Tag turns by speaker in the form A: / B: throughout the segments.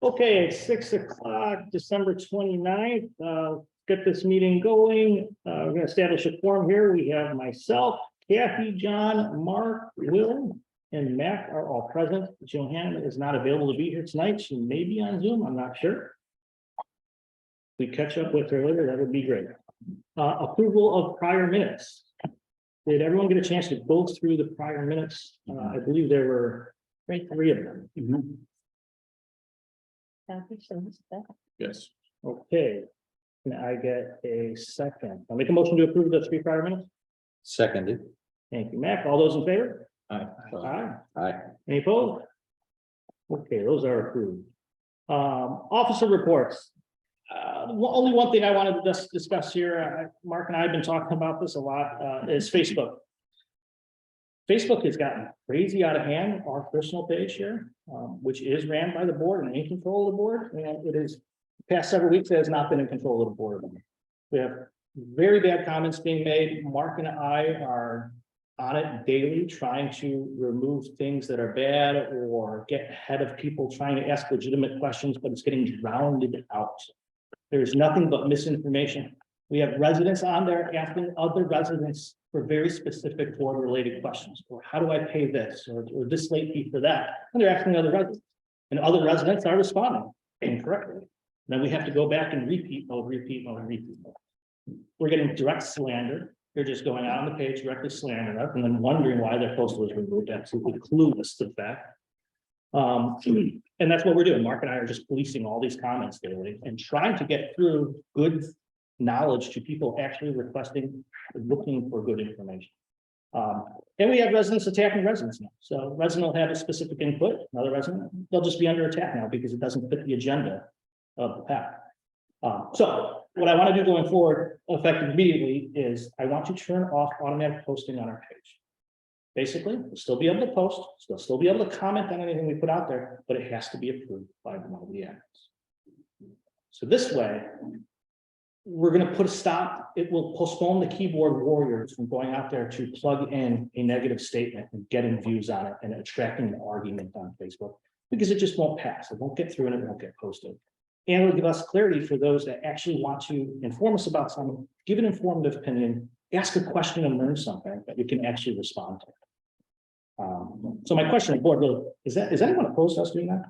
A: Okay, it's 6 o'clock, December 29th. Get this meeting going. We're gonna establish a quorum here. We have myself, Kathy, John, Mark, Will, and Mac are all present. Johanna is not available to be here tonight. She may be on Zoom, I'm not sure. If we catch up with her later, that would be great. Approval of prior minutes. Did everyone get a chance to go through the prior minutes? I believe there were three of them.
B: Yes.
A: Okay. Can I get a second? I'll make a motion to approve the 3 prior minutes.
B: Seconded.
A: Thank you, Mac. All those in favor?
B: Aye.
A: Aye.
B: Aye.
A: Any opposed? Okay, those are approved. Officer reports. Only one thing I wanted to just discuss here, Mark and I have been talking about this a lot, is Facebook. Facebook has gotten crazy out of hand, our personal page here, which is ran by the board and in control of the board, and it is past several weeks, it has not been in control of the board. We have very bad comments being made. Mark and I are on it daily, trying to remove things that are bad or get ahead of people trying to ask legitimate questions, but it's getting drowned out. There's nothing but misinformation. We have residents on there asking other residents for very specific board related questions, or how do I pay this, or this late fee for that? And they're asking other residents, and other residents are responding incorrectly. Then we have to go back and repeat. We're getting direct slander. They're just going out on the page, directly slandering us, and then wondering why their post was removed, absolutely clueless to that. And that's what we're doing. Mark and I are just policing all these comments daily and trying to get through good knowledge to people actually requesting, looking for good information. And we have residents attacking residents now. So resident will have a specific input, another resident, they'll just be under attack now because it doesn't fit the agenda of the pack. So what I want to do going forward, effective immediately, is I want to turn off automatic posting on our page. Basically, we'll still be able to post, we'll still be able to comment on anything we put out there, but it has to be approved by one of the admins. So this way, we're going to put a stop. It will postpone the keyboard warriors from going out there to plug in a negative statement and getting views on it and attracting an argument on Facebook, because it just won't pass. It won't get through and it won't get posted. And it'll give us clarity for those that actually want to inform us about something, give an informative opinion, ask a question and learn something that we can actually respond to. So my question to the board, is anyone opposed to us doing that?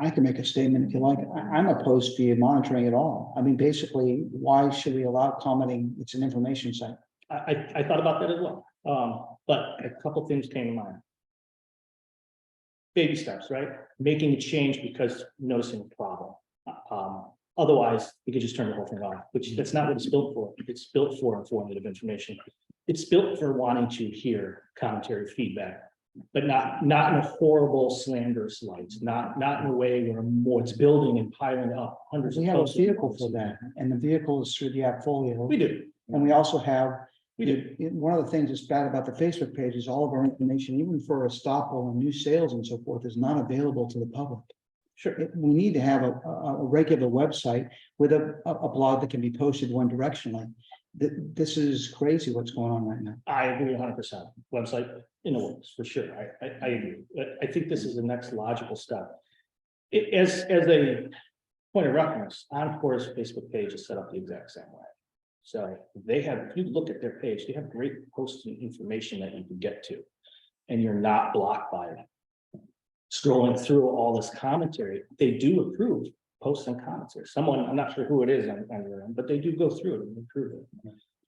C: I can make a statement if you like. I'm opposed to you monitoring it all. I mean, basically, why should we allow commenting? It's an information site.
A: I thought about that as well. But a couple things came to mind. Baby steps, right? Making a change because noticing a problem. Otherwise, we could just turn the whole thing off, which that's not what it's built for. It's built for informative information. It's built for wanting to hear commentary, feedback, but not in a horrible slanderous light, not in a way where it's building and piling up hundreds.
C: We
A: of
C: have a
A: posts.
C: vehicle for that, and the vehicle is through the Appfolio.
A: We do.
C: And we also have,
A: We do.
C: one of the things that's bad about the Facebook page is all of our information, even for estoppel and new sales and so forth, is not available to the public.
A: Sure.
C: We need to have a regular website with a blog that can be posted one directionally. This is crazy what's going on right now.
A: I agree 100%. Website in the works for sure. I agree. But I think this is the next logical step. As a point of reference, Encore's Facebook page is set up the exact same way. So they have, if you look at their page, they have great posting information that you can get to, and you're not blocked by it. Scrolling through all this commentary, they do approve posts and commentary. Someone, I'm not sure who it is on your end, but they do go through it and approve it.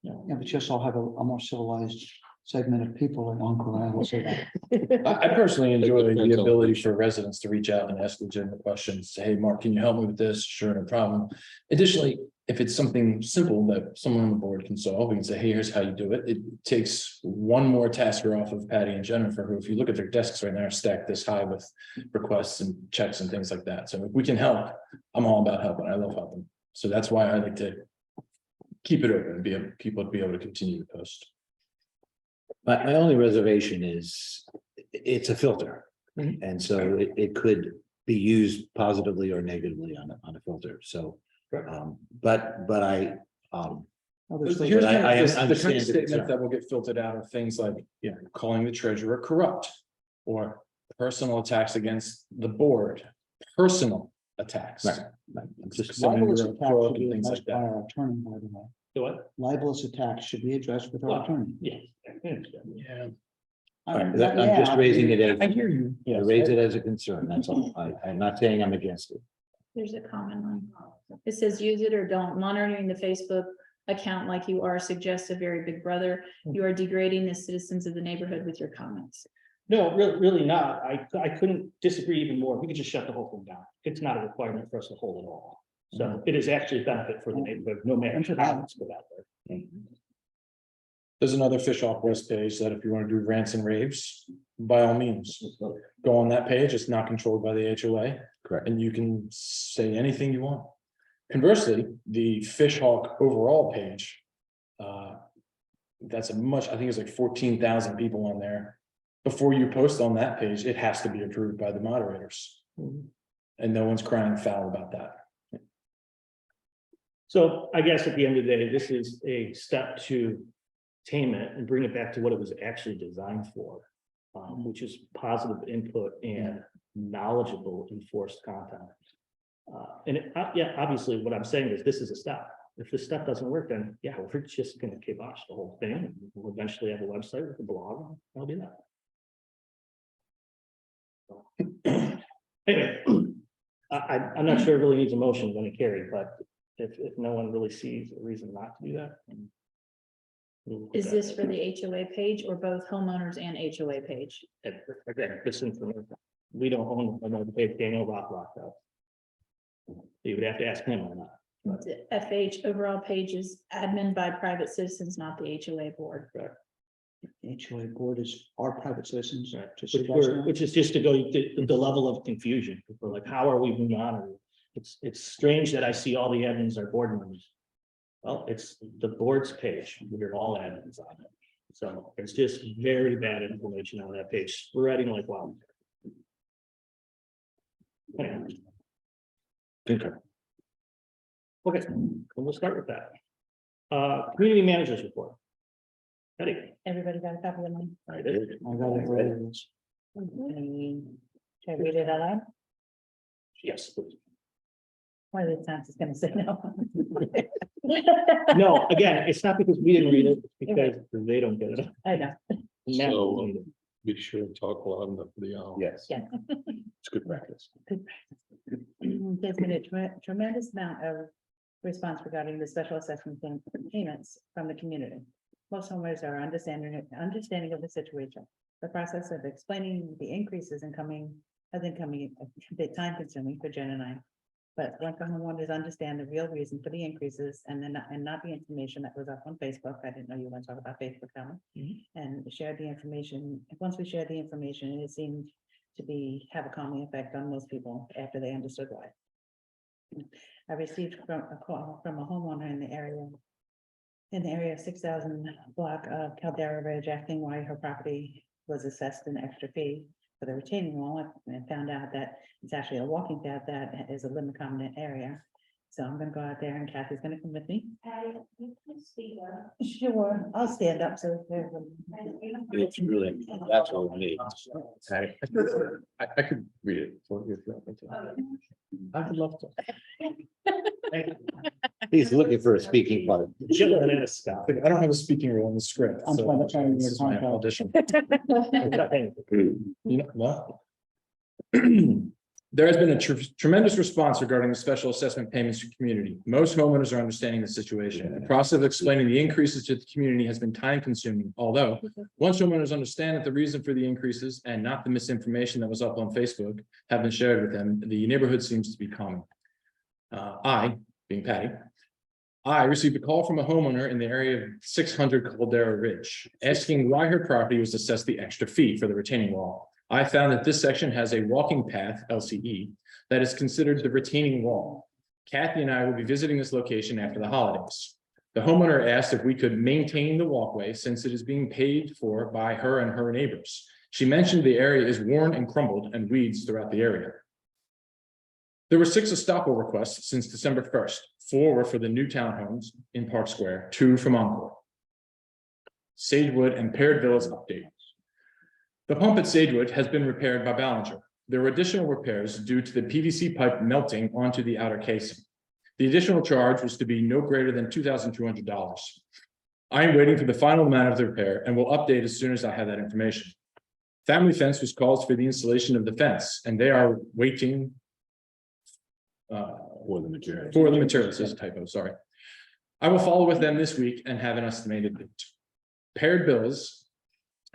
C: Yeah, but just all have a more civilized segment of people in Encore. I will say that.
B: I personally enjoy the ability for residents to reach out and ask legitimate questions. Say, hey, Mark, can you help me with this? Sure, no problem. Additionally, if it's something simple that someone on the board can solve, we can say, hey, here's how you do it. It takes one more tasker off of Patty and Jennifer, who, if you look at their desks right now, are stacked this high with requests and checks and things like that. So if we can help, I'm all about helping. I love helping. So that's why I like to keep it open and people to be able to continue to post.
D: My only reservation is it's a filter.
A: Mhm.
D: And so it could be used positively or negatively on a filter. So,
A: Correct.
D: but I,
C: Others
B: Here's
D: But
B: kind
D: I
B: of the
D: understand
B: kind
D: the
B: of statement
D: concern.
B: that will get filtered out of things like, calling the treasurer corrupt or personal attacks against the board, personal attacks.
D: Right. Just
B: Someone
C: Libelous
B: wrote
C: attacks
B: quote
C: should be
B: and things like
C: addressed by
B: that.
C: our attorney, by the way.
A: Do what?
C: Libelous attacks should be addressed with our
A: Well,
C: attorney.
A: Yes. I understand.
B: Yeah,
D: I'm
C: Yeah,
D: just raising it as,
B: I hear you.
D: I
B: Yes.
D: raise it as a concern, that's all. I'm not saying I'm against it.
E: There's a comment line. It says use it or don't. Monitoring the Facebook account like you are suggests a very big brother. You are degrading the citizens of the neighborhood with your comments.
A: No, really not. I couldn't disagree even more. We could just shut the whole thing down. It's not a requirement for us to hold it all. So it is actually a benefit for the neighborhood, no matter how it's put out there.
B: There's another Fish Off West page that if you want to do rants and raves, by all means, go on that page. It's not controlled by the HOA.
D: Correct.
B: And you can say anything you want. Conversely, the Fish Hawk overall page. That's a much, I think it's like 14,000 people on there. Before you post on that page, it has to be approved by the moderators. And no one's crying foul about that.
A: So I guess at the end of the day, this is a step to tame it and bring it back to what it was actually designed for. Which is positive input and knowledgeable enforced content. Yeah, obviously, what I'm saying is this is a step. If this step doesn't work, then yeah, we're just gonna kibosh the whole thing. We'll eventually have a website with a blog. I'll do that. Anyway, I'm not sure it really needs a motion when it carried, but if no one really sees a reason not to do that. then we'll put
E: Is
A: that
E: this
A: there.
E: for the HOA page or both homeowners and HOA page?
A: And again, this information, we don't own another page, Daniel Rock does. You would have to ask him on that.
E: The FH overall page is admin by private citizens, not the HOA board.
C: HOA board is our private citizens.
A: Right.
C: Just
A: Which is just to go to the level of confusion. People are like, how are we monitoring? It's strange that I see all the admins are board members. Well, it's the board's page. We're all admins on it. So it's just very bad information on that page, spreading like wild. Anyway. Okay, and we'll start with that. Community managers report. Ready?
E: Everybody got a copy of mine?
A: I did.
C: I got it right.
E: Should I read it out loud?
A: Yes, please.
E: One of the times it's gonna say no.
A: No, again, it's not because we didn't read it, it's because they don't get it.
E: I know.
A: Matt
F: So,
A: doesn't read it.
F: Be sure to talk loud enough for the owl.
D: Yes.
E: Yeah.
D: It's good practice.
E: There's been a tremendous amount of response regarding the special assessment payments from the community. Most homeowners are understanding of the situation. The process of explaining the increases has been coming a bit time consuming for Jen and I. But once the homeowners understand the real reason for the increases and not the information that was up on Facebook, I didn't know you were going to talk about Facebook, Alan. And shared the information. Once we shared the information, it seemed to have a calming effect on most people after they understood why. I received a call from a homeowner in the area of 6,000 block of Caldera Ridge, asking why her property was assessed an extra fee for the retaining wall, and found out that it's actually a walking path that is a limit common area. So I'm gonna go out there and Kathy's gonna come with me. Sure, I'll stand up so.
D: It's really, that's all we need.
F: I could read it. for you if you want me to.
B: I would love to.
D: He's looking for a speaking part.
A: Chilling in a sky.
B: I don't have a speaking role in the script.
C: I'm
B: so
C: trying to find your
B: this is my
C: contract.
B: audition.
A: Nothing.
B: You know, no. There has been a tremendous response regarding the special assessment payments to community. Most homeowners are understanding the situation. The process of explaining the increases to the community has been time consuming, although once homeowners understand that the reason for the increases and not the misinformation that was up on Facebook have been shared with them, the neighborhood seems to be calming. I, being Patty, I received a call from a homeowner in the area of 600 Caldera Ridge, asking why her property was assessed the extra fee for the retaining wall. I found that this section has a walking path, LCE, that is considered the retaining wall. Kathy and I will be visiting this location after the holidays. The homeowner asked if we could maintain the walkway since it is being paid for by her and her neighbors. She mentioned the area is worn and crumbled and weeds throughout the area. There were 6 estoppel requests since December 1st. 4 were for the new townhomes in Park Square, 2 from Encore. Sagewood and Paired Villas update. The pump at Sagewood has been repaired by Ballinger. There were additional repairs due to the PVC pipe melting onto the outer casing. The additional charge was to be no greater than $2,200. I am waiting for the final amount of the repair and will update as soon as I have that information. Family Fence was called for the installation of the fence, and they are waiting
D: For the material.
B: for the materials. There's a typo, sorry. I will follow with them this week and have an estimated date. Paired bills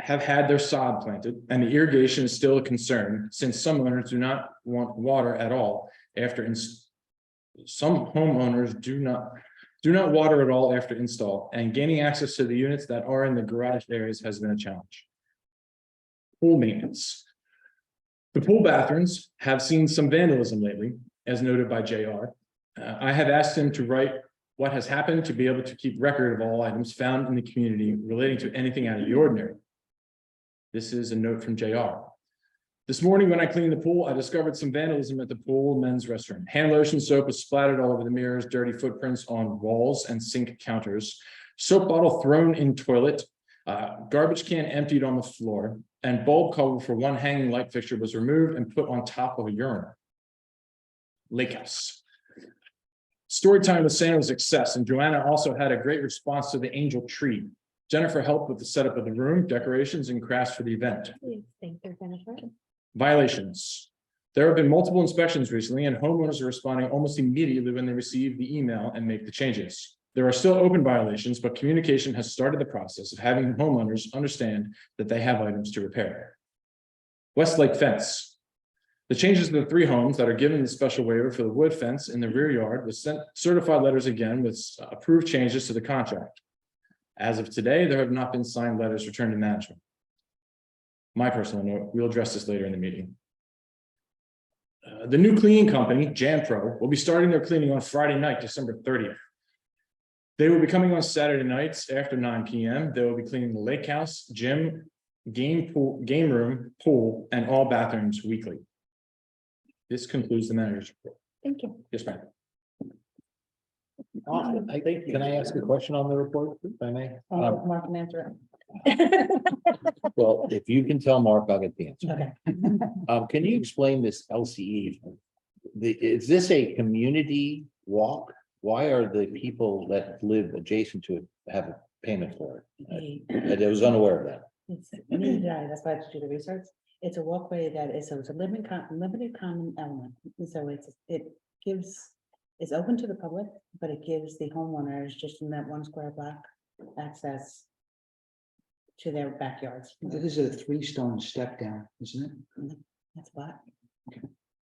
B: have had their sod planted, and the irrigation is still a concern since some owners do not want water at all after some homeowners do not water at all after install, and gaining access to the units that are in the garage areas has been a challenge. Pool maintenance. The pool bathrooms have seen some vandalism lately, as noted by JR. I have asked him to write what has happened to be able to keep record of all items found in the community relating to anything out of the ordinary. This is a note from JR. This morning when I cleaned the pool, I discovered some vandalism at the pool men's restroom. Hand lotion soap was splattered all over the mirrors, dirty footprints on walls and sink counters, soap bottle thrown in toilet, garbage can emptied on the floor, and bulb cover for one hanging light fixture was removed and put on top of a urinal. Lake house. Story time with Santa was a success, and Joanna also had a great response to the angel tree. Jennifer helped with the setup of the room, decorations, and crafts for the event. Violations. There have been multiple inspections recently, and homeowners are responding almost immediately when they receive the email and make the changes. There are still open violations, but communication has started the process of having homeowners understand that they have items to repair. Westlake fence. The changes to the 3 homes that are given the special waiver for the wood fence in the rear yard was sent certified letters again with approved changes to the contract. As of today, there have not been signed letters returned to management. My personal note, we'll address this later in the meeting. The new cleaning company, JanPro, will be starting their cleaning on Friday night, December 30th. They will be coming on Saturday nights after 9 p.m. They will be cleaning the lake house, gym, game room, pool, and all bathrooms weekly. This concludes the manager's report.
E: Thank you.
B: Yes, ma'am.
A: Awesome. Thank you.
D: Can I ask a question on the report, if I may?
E: Mark can answer it.
D: Well, if you can tell Mark, I'll get the answer.
E: Okay.
D: Can you explain this LCE? Is this a community walk? Why are the people that live adjacent to it have a payment for it? I was unaware of that.
E: That's why I had to do the research. It's a walkway that is, so it's a limited common element. And so it's open to the public, but it gives the homeowners just in that 1 square block access to their backyards.
C: This is a 3-stone step down, isn't it?
E: That's black.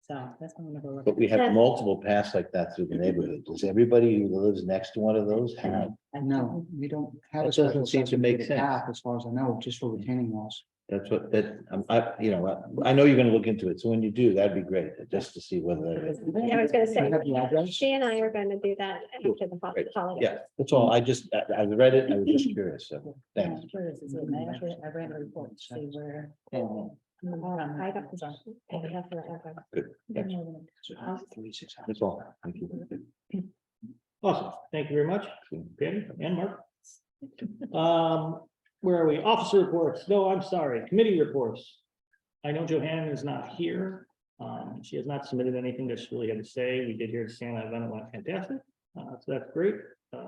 E: So that's one of the.
D: But we have multiple paths like that through the neighborhood. Does everybody who lives next to one of those have?
C: No, we don't have.
D: That doesn't seem to make sense.
C: As far as I know, just for retaining walls.
D: That's what, I know you're gonna look into it. So when you do, that'd be great, just to see whether.
G: Yeah, I was gonna say,
C: Have the address?
G: she and I are gonna do that after the holiday.
D: Yeah, that's all. I read it. I was just curious. So thanks.
E: I ran a report to see where.
G: I don't. I have the address.
D: Good. That's all. Thank you.
A: Awesome. Thank you very much, Patty and Mark. Where are we? Officer reports. No, I'm sorry. Committee reports. I know Johanna is not here. She has not submitted anything that she really had to say. We did hear the Santa event. It went fantastic. So that's great.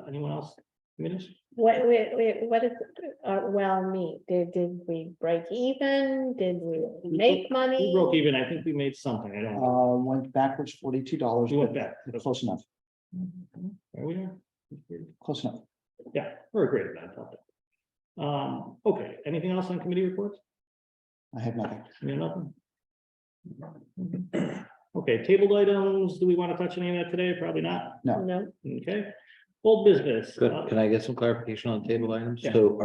A: Anyone else? Committees?
G: What is, well, me, did we break even? Did we make
A: We
G: money?
A: broke even. I think we made something. I don't know.
C: Went backwards $42.
A: We went back.
C: Close enough,
A: Are we there?
C: close enough.
A: Yeah, we're a great event. Okay, anything else on committee reports?
C: I have nothing.
A: You have nothing? Okay, tabled items. Do we want to touch any of that today? Probably not.
G: No,
A: Okay. Old business.
D: Good. Can I get some clarification on table items?
A: Yeah.
D: So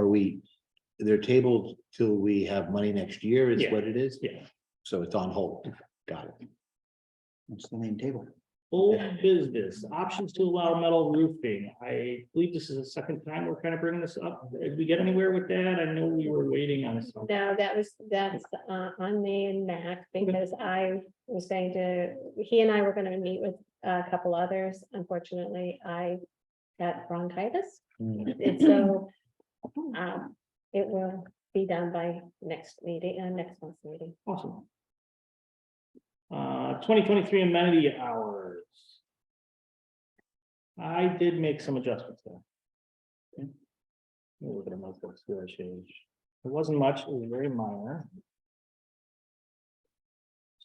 D: they're tabled till we have money next year is
A: Yeah.
D: what it is?
A: Yeah.
D: So it's on hold. Got it.
C: It's the main table.
A: Old business, options to allow metal roofing. I believe this is the second time we're kind of bringing this up. Did we get anywhere with that? I know we were waiting on some.
G: no, that's on me and Mac, because I was he and I were gonna meet with a couple others. Unfortunately, I got bronchitis. And so, it be done by next meeting, next month's meeting.
A: Awesome. 2023 amenity hours. I did make some adjustments there. Okay. Let me look at my books here, I changed. It wasn't much, it was very minor.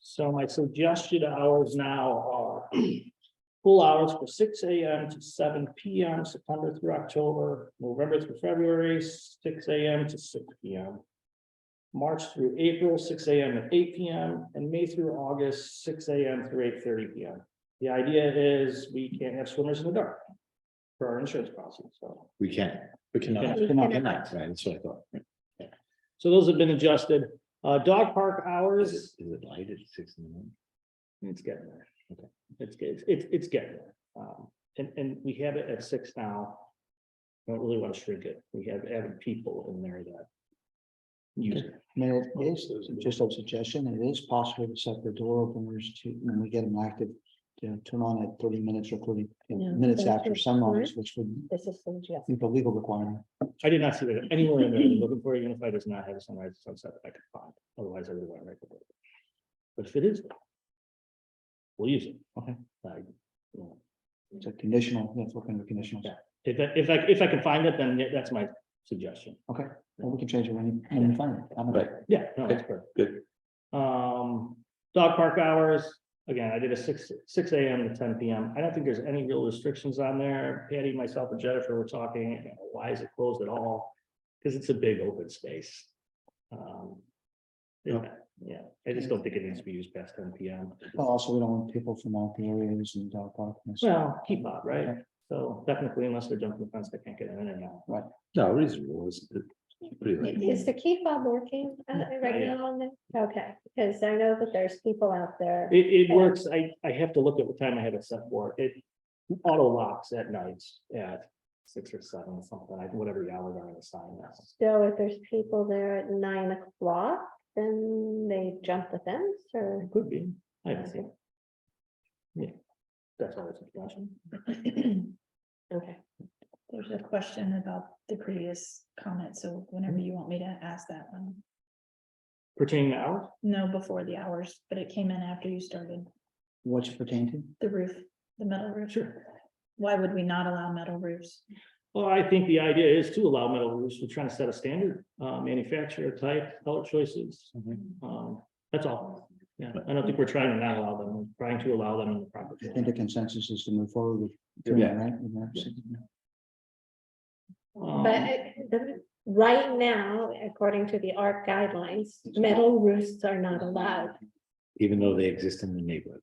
A: So my suggested hours now are full hours for 6 AM to 7 PM, September through October, November through February, 6 AM to 6 PM. March through April, 6 AM to 8 PM, and May through August, 6 AM through 8:30 PM. The idea is we can't have swimmers in the dark for our insurance policy, so.
D: We can.
B: We cannot.
G: We
C: cannot.
G: cannot.
D: Right, that's what I thought.
A: So those have been adjusted. Dog park hours,
D: Is it light at 6 in the morning?
A: it's getting there.
D: Okay.
A: It's getting there. And we have it at 6 now. I don't really want to shrink it. We have added people in there that use it.
C: I mean, it is just a suggestion. It is possible to set the door openers to, when we get them active, to turn on at 30 minutes or 30
G: Yeah,
C: minutes
G: that's
C: after
G: what-
C: sunrise, which would
G: This is suggested.
C: be a legal requirement.
A: I did not see that anywhere in there. I'm looking for a unified does not have a sunrise and sunset that I could find. Otherwise, I would want to make it. But if it is, we'll use it.
C: Okay.
A: You know,
C: It's a conditional, that's what kind of conditional.
A: Yeah. If I can find it, then that's my suggestion.
C: Okay, well, we can change it when we find it. I'm okay.
D: Right,
A: Yeah, no, that's perfect.
D: good.
A: Dog park hours, again, I did a 6 AM to 10 PM. I don't think there's any real restrictions on there. Patty, myself and Jennifer were talking, why is it closed at all? Because it's a big open space. Yeah, I just don't think it needs to be used past 10 PM.
C: Well, also, we don't want people from all the areas and dog park. and stuff.
A: Well, keep up, right? So technically, unless they're jumping the fence, they can't get in and out.
D: No, reasonable, it's pretty late.
G: Is the key fob working right
A: Yeah.
G: now on there? Okay, because I know that there's people out there.
A: It works. I have to look at what time I have it set for. It auto locks at nights at 6 or 7, something like whatever the hours are in the sign now.
G: So if there's people there at 9 o'clock, then they jump the fence or?
A: Could be. I haven't seen. Yeah, that's all it's a question.
G: Okay,
H: There's a question about the previous comment, so whenever you want me to ask that one.
A: Pertaining to hours?
H: No, before the hours, but it came in after you started
C: What's it pertain to?
H: the roof, the metal roof.
A: Sure.
H: Why would we not allow metal roofs?
A: Well, I think the idea is to allow metal roofs. We're trying to set a standard, manufacturer type, color choices. That's all. Yeah, I don't think we're trying to not allow them. We're trying to allow them in the proper.
C: I think the consensus is to move forward with. doing it, right?
A: Um,
G: but right now, according to the ARC guidelines, metal roofs are not allowed.
D: Even though they exist in the neighborhood.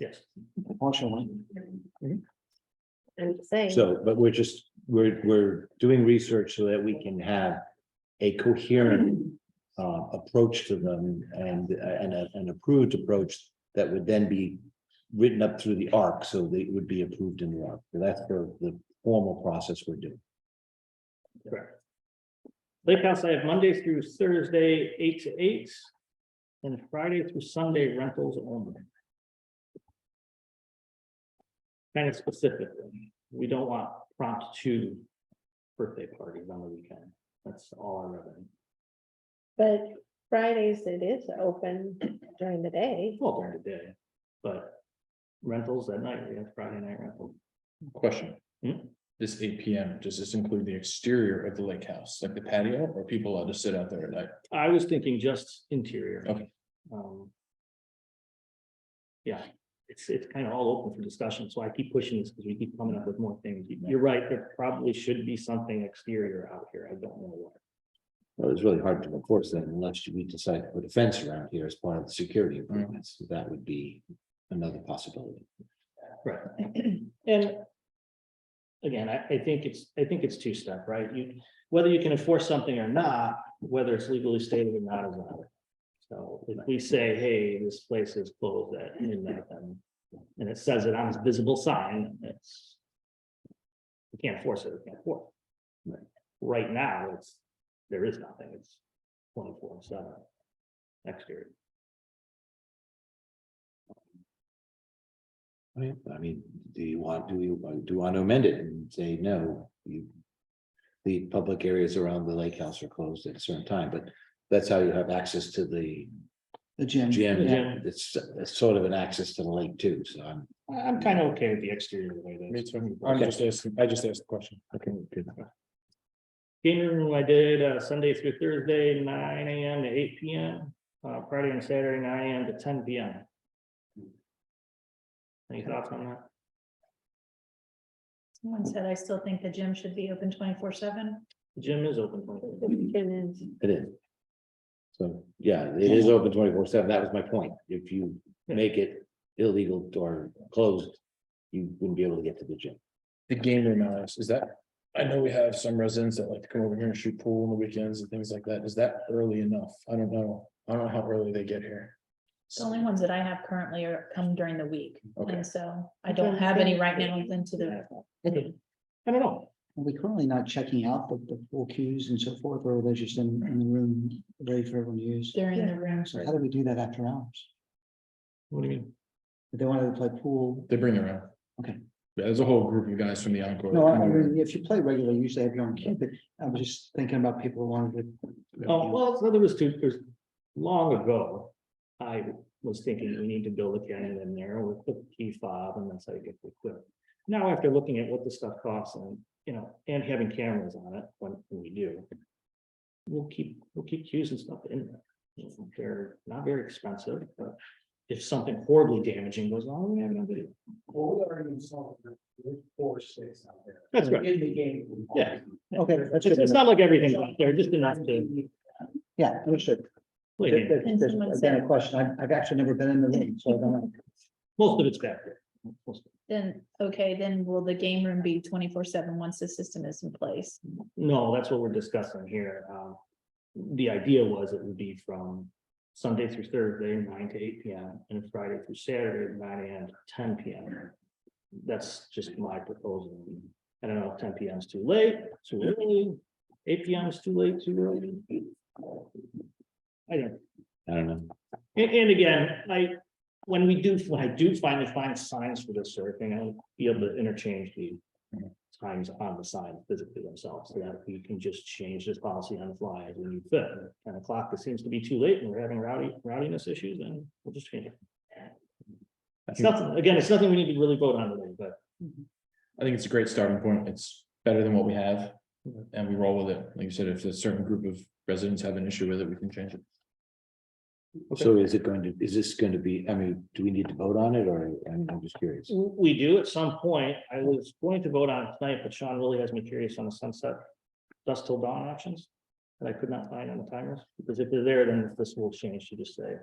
A: Yes.
C: Unfortunately,
G: I'm saying.
D: So, but we're doing research so that we can have a coherent approach to them and an approved approach that would then be written up through the ARC, so they would be approved in the ARC. So that's the formal process we're doing.
A: Correct. Lake House, I have Monday through Thursday, 8 to 8. And Friday through Sunday rentals only. Kind of specific. We don't want prompt 2 birthday parties on the weekend. That's all our revenue.
G: But Fridays it is open during the day.
A: Well, during the day, but rentals at night, we have Friday night rental.
B: Question.
A: Hmm?
B: This 8 PM, does this include the exterior of the lake house, like the patio, or people allowed to sit out there at night?
A: I was thinking just interior.
B: Okay.
A: Yeah, it's kind of all open for discussion, so I keep pushing this because we keep coming up with more things. You're right, there probably should be something exterior out here. I don't know what.
D: Well, it's really hard to enforce that unless we decide to put a fence around here as part of the security improvements. That would be another possibility.
A: Right. And again, I think it's 2-step, right? Whether you can enforce something or not, whether it's legally stated or not is another. So if we say, hey, this place is closed at midnight, and it says it on its visible sign, it's. We can't force it, we can't force it. Right now, there is nothing, it's 24/7 exterior.
D: I mean, do you want to amend it and say, no, you the public areas around the lake house are closed at a certain time, but that's how you have access to the
C: The gym.
D: gym.
A: Yeah.
D: It's sort of an access to the lake too, so
A: I'm kind of okay with the exterior the way it
B: Me
A: is.
B: too. I'm just asking, I just asked the question.
D: okay, good.
A: Game room I did Sunday through Thursday, 9 AM to 8 PM. Friday and Saturday, 9 AM to 10 PM. Any thoughts on that?
H: Someone said, I still think the gym should be open 24/7.
A: The gym is open. 24/7.
G: Gym is-
D: It is. So, yeah, it is open 24/7. That was my point. If you make it illegal or closed, you wouldn't be able to get to the gym.
B: The game room hours, is that, I know we have some residents that like to come over here and shoot pool on the weekends and things like that. Is that early enough? I don't know. I don't know how early they get here.
H: The only ones that I have currently are come during the week.
B: Okay.
H: And so I don't have any right now into the,
A: Okay. I don't know.
C: Are we currently not checking out the full queues and so forth, or are they just in the room ready for everyone to use?
H: they're in the room.
C: So how do we do that after hours?
A: What do you mean?
C: If they wanted to play pool,
B: They bring it around.
C: Okay.
B: Yeah, there's a whole group of guys from the Encore. that
C: no,
B: come
C: I
B: over.
C: mean, if you play regularly, you usually have your own kid, but I was just thinking about people who wanted to.
A: Oh, well, so there was there's long ago. I was thinking we need to build a cannon in there with the key fob, and that's how you get the equipment. Now, after looking at what the stuff costs and, and having cameras on it when we do. We'll keep cues and stuff in there. They're not very expensive, but if something horribly damaging goes on, we have no video.
I: Well, we already installed the 4-6 out there.
A: That's right.
I: In the game.
A: Yeah.
C: Okay, that's
A: It's
C: good.
A: not like everything's out there, just enough to.
C: Yeah, understood.
A: play
C: That-
A: games.
C: that's-
H: someone
C: that's again a
H: said-
C: question. I've actually never been in the room, so I don't know.
A: Most of it's back there. Most of
H: Then, okay, then will the game room be 24/7 once the system is in place?
A: No, that's what we're discussing here. The idea was it would be from Sunday through Thursday, 9 to 8 PM, and Friday through Saturday, 9 AM to 10 PM. That's just my proposal. I don't know if 10 PM is too late, too early, 8 PM is too late, too early. I don't know. And again, when I do finally find signs for this sort of thing, I'll be able to interchange the times on the sign physically themselves, so that we can just change this policy on the fly as we need fit. 10 o'clock, it seems to be too late and we're having rowdiness issues, then we'll just change it. It's nothing, again, it's nothing we need to really vote on today, but
B: I think it's a great starting point. It's better than what we have. And we roll with it. Like you said, if a certain group of residents have an issue with it, we can change it.
D: So is this going to be, I mean, do we need to vote on it or, I'm just curious.
A: we do at some point. I was going to vote on it tonight, but Sean really has me curious on the sunset dusk till dawn options that I could not find on the timers, because if they're there, then this will change to just say.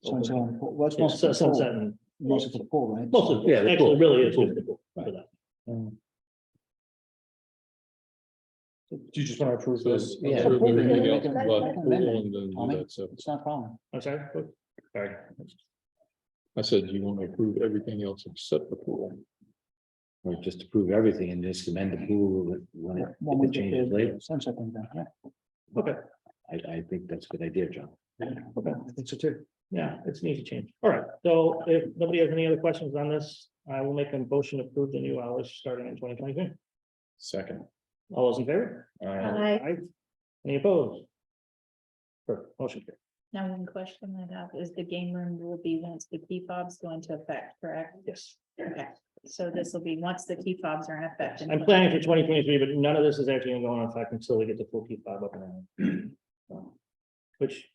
C: So it's, what's
A: Yeah,
C: most of the
A: sunset
C: pool?
A: and
C: Most of the pool, right?
A: most of,
D: Yeah, the
A: actually
D: pool.
A: really is
D: Pool.
A: just the pool for
D: Right.
A: that.
B: Do you just want to approve this?
D: Yeah.
F: Approve everything else
C: That's-
F: but
C: that's
F: pool
C: amendment,
F: and then do
C: Tommy.
F: that, so
C: It's not a problem.
A: I'm sorry. Sorry.
F: I said, you want to approve everything else except the pool.
D: Or just approve everything and just amend the pool when it
C: When we
D: if it
C: get
D: changes
C: the
D: later.
C: sunset thing done, yeah.
A: Okay,
D: I think that's a good idea, John.
A: okay.
C: I think so too.
A: Yeah, it's an easy change. All right, so if nobody has any other questions on this, I will make a motion to approve the new hours starting in 2023.
B: Second.
A: All those in favor?
G: Aye.
A: Any opposed? Perfect, motion carried.
H: Now, one question I have is the game room will be once the key fobs go into effect, correct?
A: Yes,
H: Okay, so this will be once the key fobs are in effect. in
A: I'm planning for 2023, but none of this is actually gonna go on effect until we get the full P5 up and running. Which,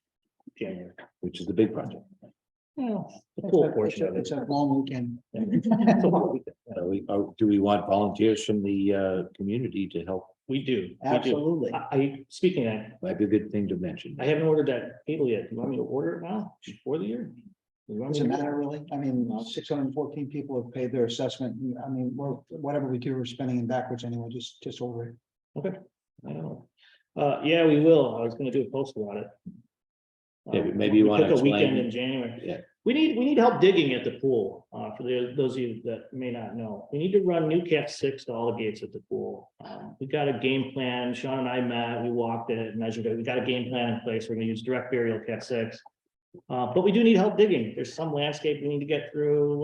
A: January.
D: Which is the big project.
A: Well, the pool portion of it.
C: It's a long weekend.
A: It's a long weekend.
D: Do we want volunteers from the community to help?
A: We do.
C: Absolutely.
A: Speaking of that,
D: Might be a good thing to mention.
A: I haven't ordered that cable yet. Do you want me to order it now before the year? You want me
C: Doesn't
A: to-
C: matter really. I mean, 614 people have paid their assessment. I mean, whatever we do, we're spending it backwards anyway, just over it.
A: I don't know. Yeah, we will. I was gonna do a post about it.
D: Yeah, but maybe you
A: We
D: wanna
A: took a weekend
D: explain-
A: in January.
D: Yeah.
A: We need help digging at the pool, for those of you that may not know. We need to run new Cat 6 to all the gates at the pool. We got a game plan. Sean and I met, we walked it, measured it. We got a game plan in place. We're gonna use direct burial Cat 6. But we do need help digging. There's some landscape we need to get through.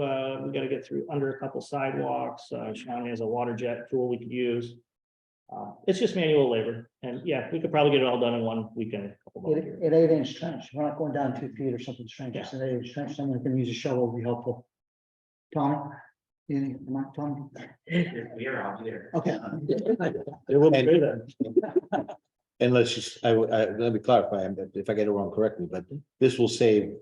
A: We gotta get through under a couple sidewalks. Sean has a water jet tool we could use. It's just manual labor, and yeah, we could probably get it all done in one weekend. couple months.
C: An 8-inch trench, we're not going down 2 feet or something strange, it's an 8-inch trench, someone can use a shovel would be helpful. Tommy? Anything, Mike, Tommy?
I: We are out here.
C: Okay.
A: It will be
D: And-
A: great then.
D: And let's just, let me clarify, if I get it wrong, correct me, but this will save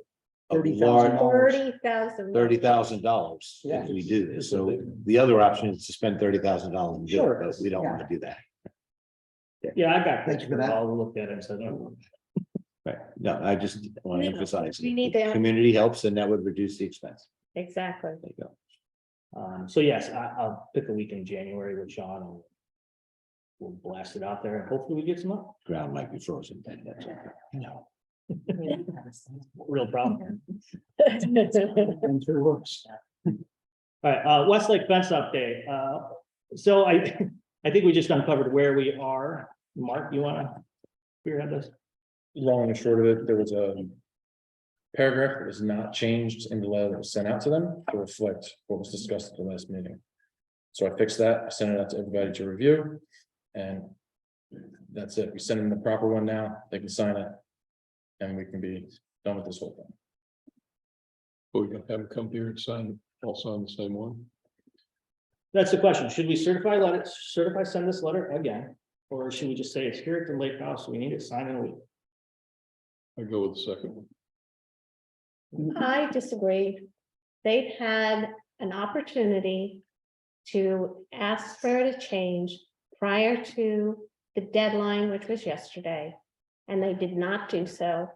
D: a
C: $30,000.
D: large
G: $30,000.
D: $30,000
C: Yeah.
D: if we do this. So the other option is to spend $30,000 and do
C: Sure.
D: it, but we don't want to do that.
A: Yeah, I got.
C: Thank you for that.
A: I'll look at it and said, no.
D: Right. No, I just want to
G: No,
D: emphasize.
G: we
D: if
G: need
D: the
G: to-
D: Community helps and that would reduce the expense.
G: Exactly.
D: There you go.
A: So yes, I'll pick a week in January with Sean and we'll blast it out there and hopefully we get some up.
D: Ground might be frozen. That's all.
A: No. Real problem.
C: And through works.
A: All right, Westlake fence update. So I think we just uncovered where we are. Mark, you wanna spearhead this?
B: Long and short of it, there was a paragraph that was not changed in the letter that was sent out to them to reflect what was discussed at the last meeting. So I fixed that, I sent it out to everybody to review, and that's it. We send them the proper one now, they can sign it, and we can be done with this whole thing.
F: We're gonna have them come here and sign, all sign the same one.
A: That's the question. Should we send this letter again? Or should we just say it's here at the lake house, we need it signed in a week?
F: I go with the second one.
G: I disagree. They've had an opportunity to ask for it to change prior to the deadline, which was yesterday, and they did not do so.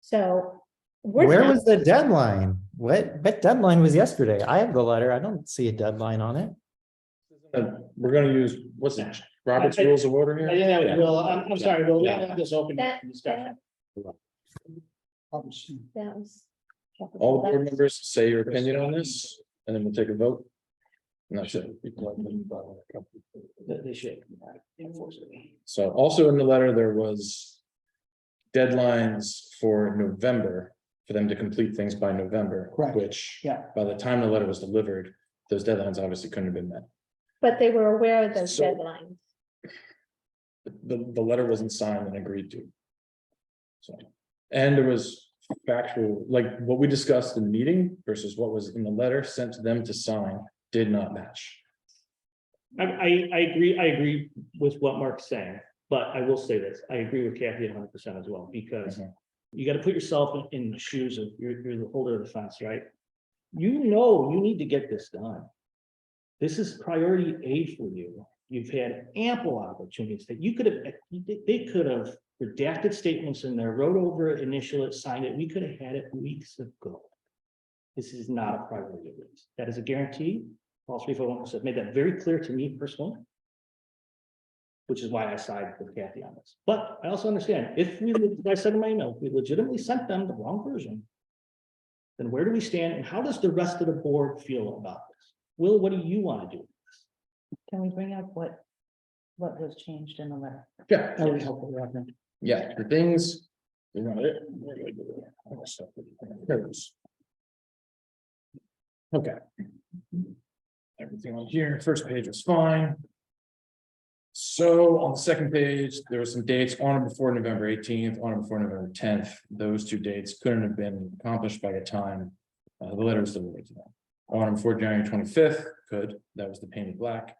G: So.
J: Where was the deadline? What deadline was yesterday? I have the letter. I don't see a deadline on it.
B: We're gonna use, what's it, Robert's Rules of Order
A: I
B: here?
A: think that was Bill. I'm sorry, Bill, we have this open
G: That-
A: discussion.
G: That was.
B: All the board members say your opinion on this, and then we'll take a vote. And that's it.
A: They should. Unfortunately.
B: So also in the letter, there was deadlines for November, for them to complete things by November.
C: Correct.
B: Which,
C: Yeah.
B: by the time the letter was delivered, those deadlines obviously couldn't have been met.
G: But they were aware of those
B: So-
G: deadlines.
B: The letter wasn't signed and agreed to. So, and there was factual, like what we discussed in the meeting versus what was in the letter sent to them to sign did not match.
A: I agree with what Mark's saying, but I will say this, I agree with Kathy 100% as well, because
B: Mhm.
A: you gotta put yourself in the shoes of, you're the holder of the fence, right? You know, you need to get this done. This is priority A for you. You've had ample opportunities that you could have, they could have redacted statements in there, wrote over it, initial it, signed it. We could have had it weeks ago. This is not a priority of this. That is a guarantee. All 341 have made that very clear to me personally. Which is why I side with Kathy on this. But I also understand if we, like I said in my email, we legitimately sent them the wrong version. Then where do we stand and how does the rest of the board feel about this? Will, what do you want to do?
E: Can we bring up what was changed in the letter?
B: Yeah.
C: That would be helpful, yeah.
B: Yeah, the things. You know, there it is. Okay. Everything on here, first page was fine. So on the second page, there were some dates on or before November 18th, on or before November 10th. Those two dates couldn't have been accomplished by the time the letter was delivered to them. On or before January 25th, could, that was the painted black.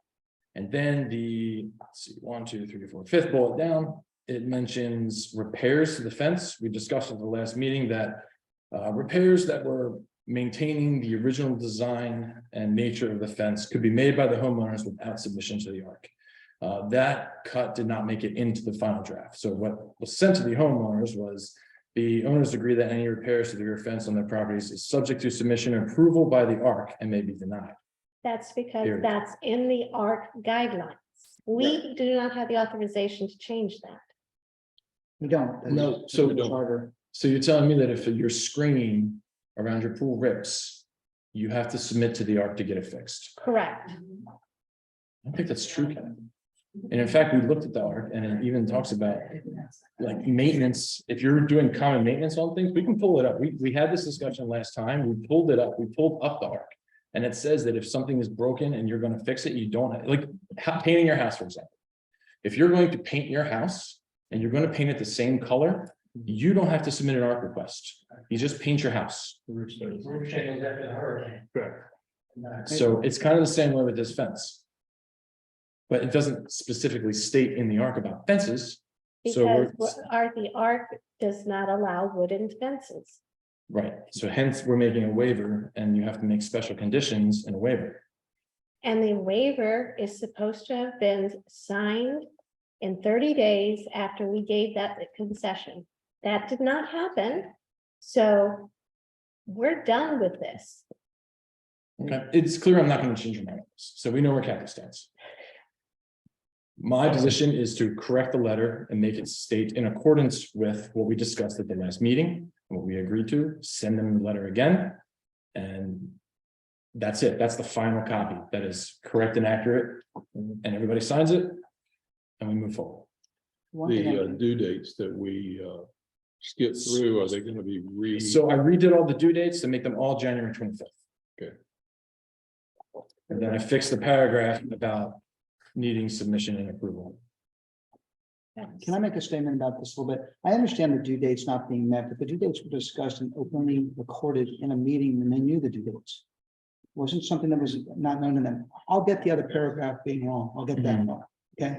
B: And then the, let's see, 1, 2, 3, 4, 5th bullet down, it mentions repairs to the fence. We discussed at the last meeting that repairs that were maintaining the original design and nature of the fence could be made by the homeowners without submission to the ARC. That cut did not make it into the final draft. So what was sent to the homeowners was the owners agree that any repairs to the rear fence on their properties is subject to submission and approval by the ARC and may be denied.
G: That's because
B: Period.
G: that's in the ARC guidelines. We do not have the authorization to change that.
C: We don't.
B: No, so
C: It's harder.
B: So you're telling me that if your screening around your pool rips, you have to submit to the ARC to get it fixed?
G: Correct.
B: I don't think that's true, Kevin. And in fact, we looked at the ARC and it even talks about like maintenance. If you're doing common maintenance on things, we can pull it up. We had this discussion last time. We pulled it up. We pulled up the ARC. And it says that if something is broken and you're going to fix it, you don't like painting your house, for example. If you're going to paint your house and you're going to paint it the same color, you don't have to submit an art request. You just paint your house.
I: Roof shingles after the hurricane.
A: Correct.
B: So it's kind of the same way with this fence. But it doesn't specifically state in the ARC about fences. So
G: Because the ARC does not allow wooden fences.
B: right, so hence we're making a waiver and you have to make special conditions in a waiver.
G: And the waiver is supposed to have been signed in 30 days after we gave that concession. That did not happen. So we're done with this.
B: Okay, it's clear I'm not going to change my mind. So we know where Kathy stands. My position is to correct the letter and make it state in accordance with what we discussed at the last meeting, what we agreed to, send them the letter again. And that's it. That's the final copy. That is correct and accurate. And everybody signs it. And we move forward.
C: One thing
F: The
C: I-
F: due dates that we skip through, are they gonna be
B: So I redid all the due dates to make them all January 25th.
F: Okay.
B: And then I fixed the paragraph about needing submission and approval.
C: Can I make a statement about this a little bit? I understand the due dates not being met, but the due dates were discussed and openly recorded in a meeting when they knew the due dates. Wasn't something that was not known to them. I'll get the other paragraph being wrong. I'll get that wrong. Okay,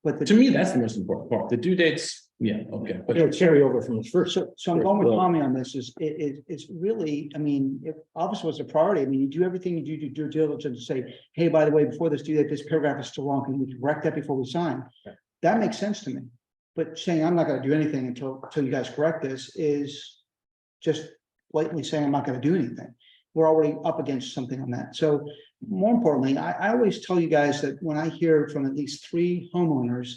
C: but
B: To me, that's the most important part. The due dates, yeah, okay. But
A: It'll carry over from the first.
C: so I'm going with Tommy on this it's really, I mean, if office was a priority, I mean, you do everything you do due diligence to say, hey, by the way, before this due date, this paragraph is still wrong. Can we correct that before we sign? That makes sense to me. But saying I'm not gonna do anything until you guys correct this is just blatantly saying I'm not gonna do anything. We're already up against something on that. So more importantly, I always tell you guys that when I hear from at least 3 homeowners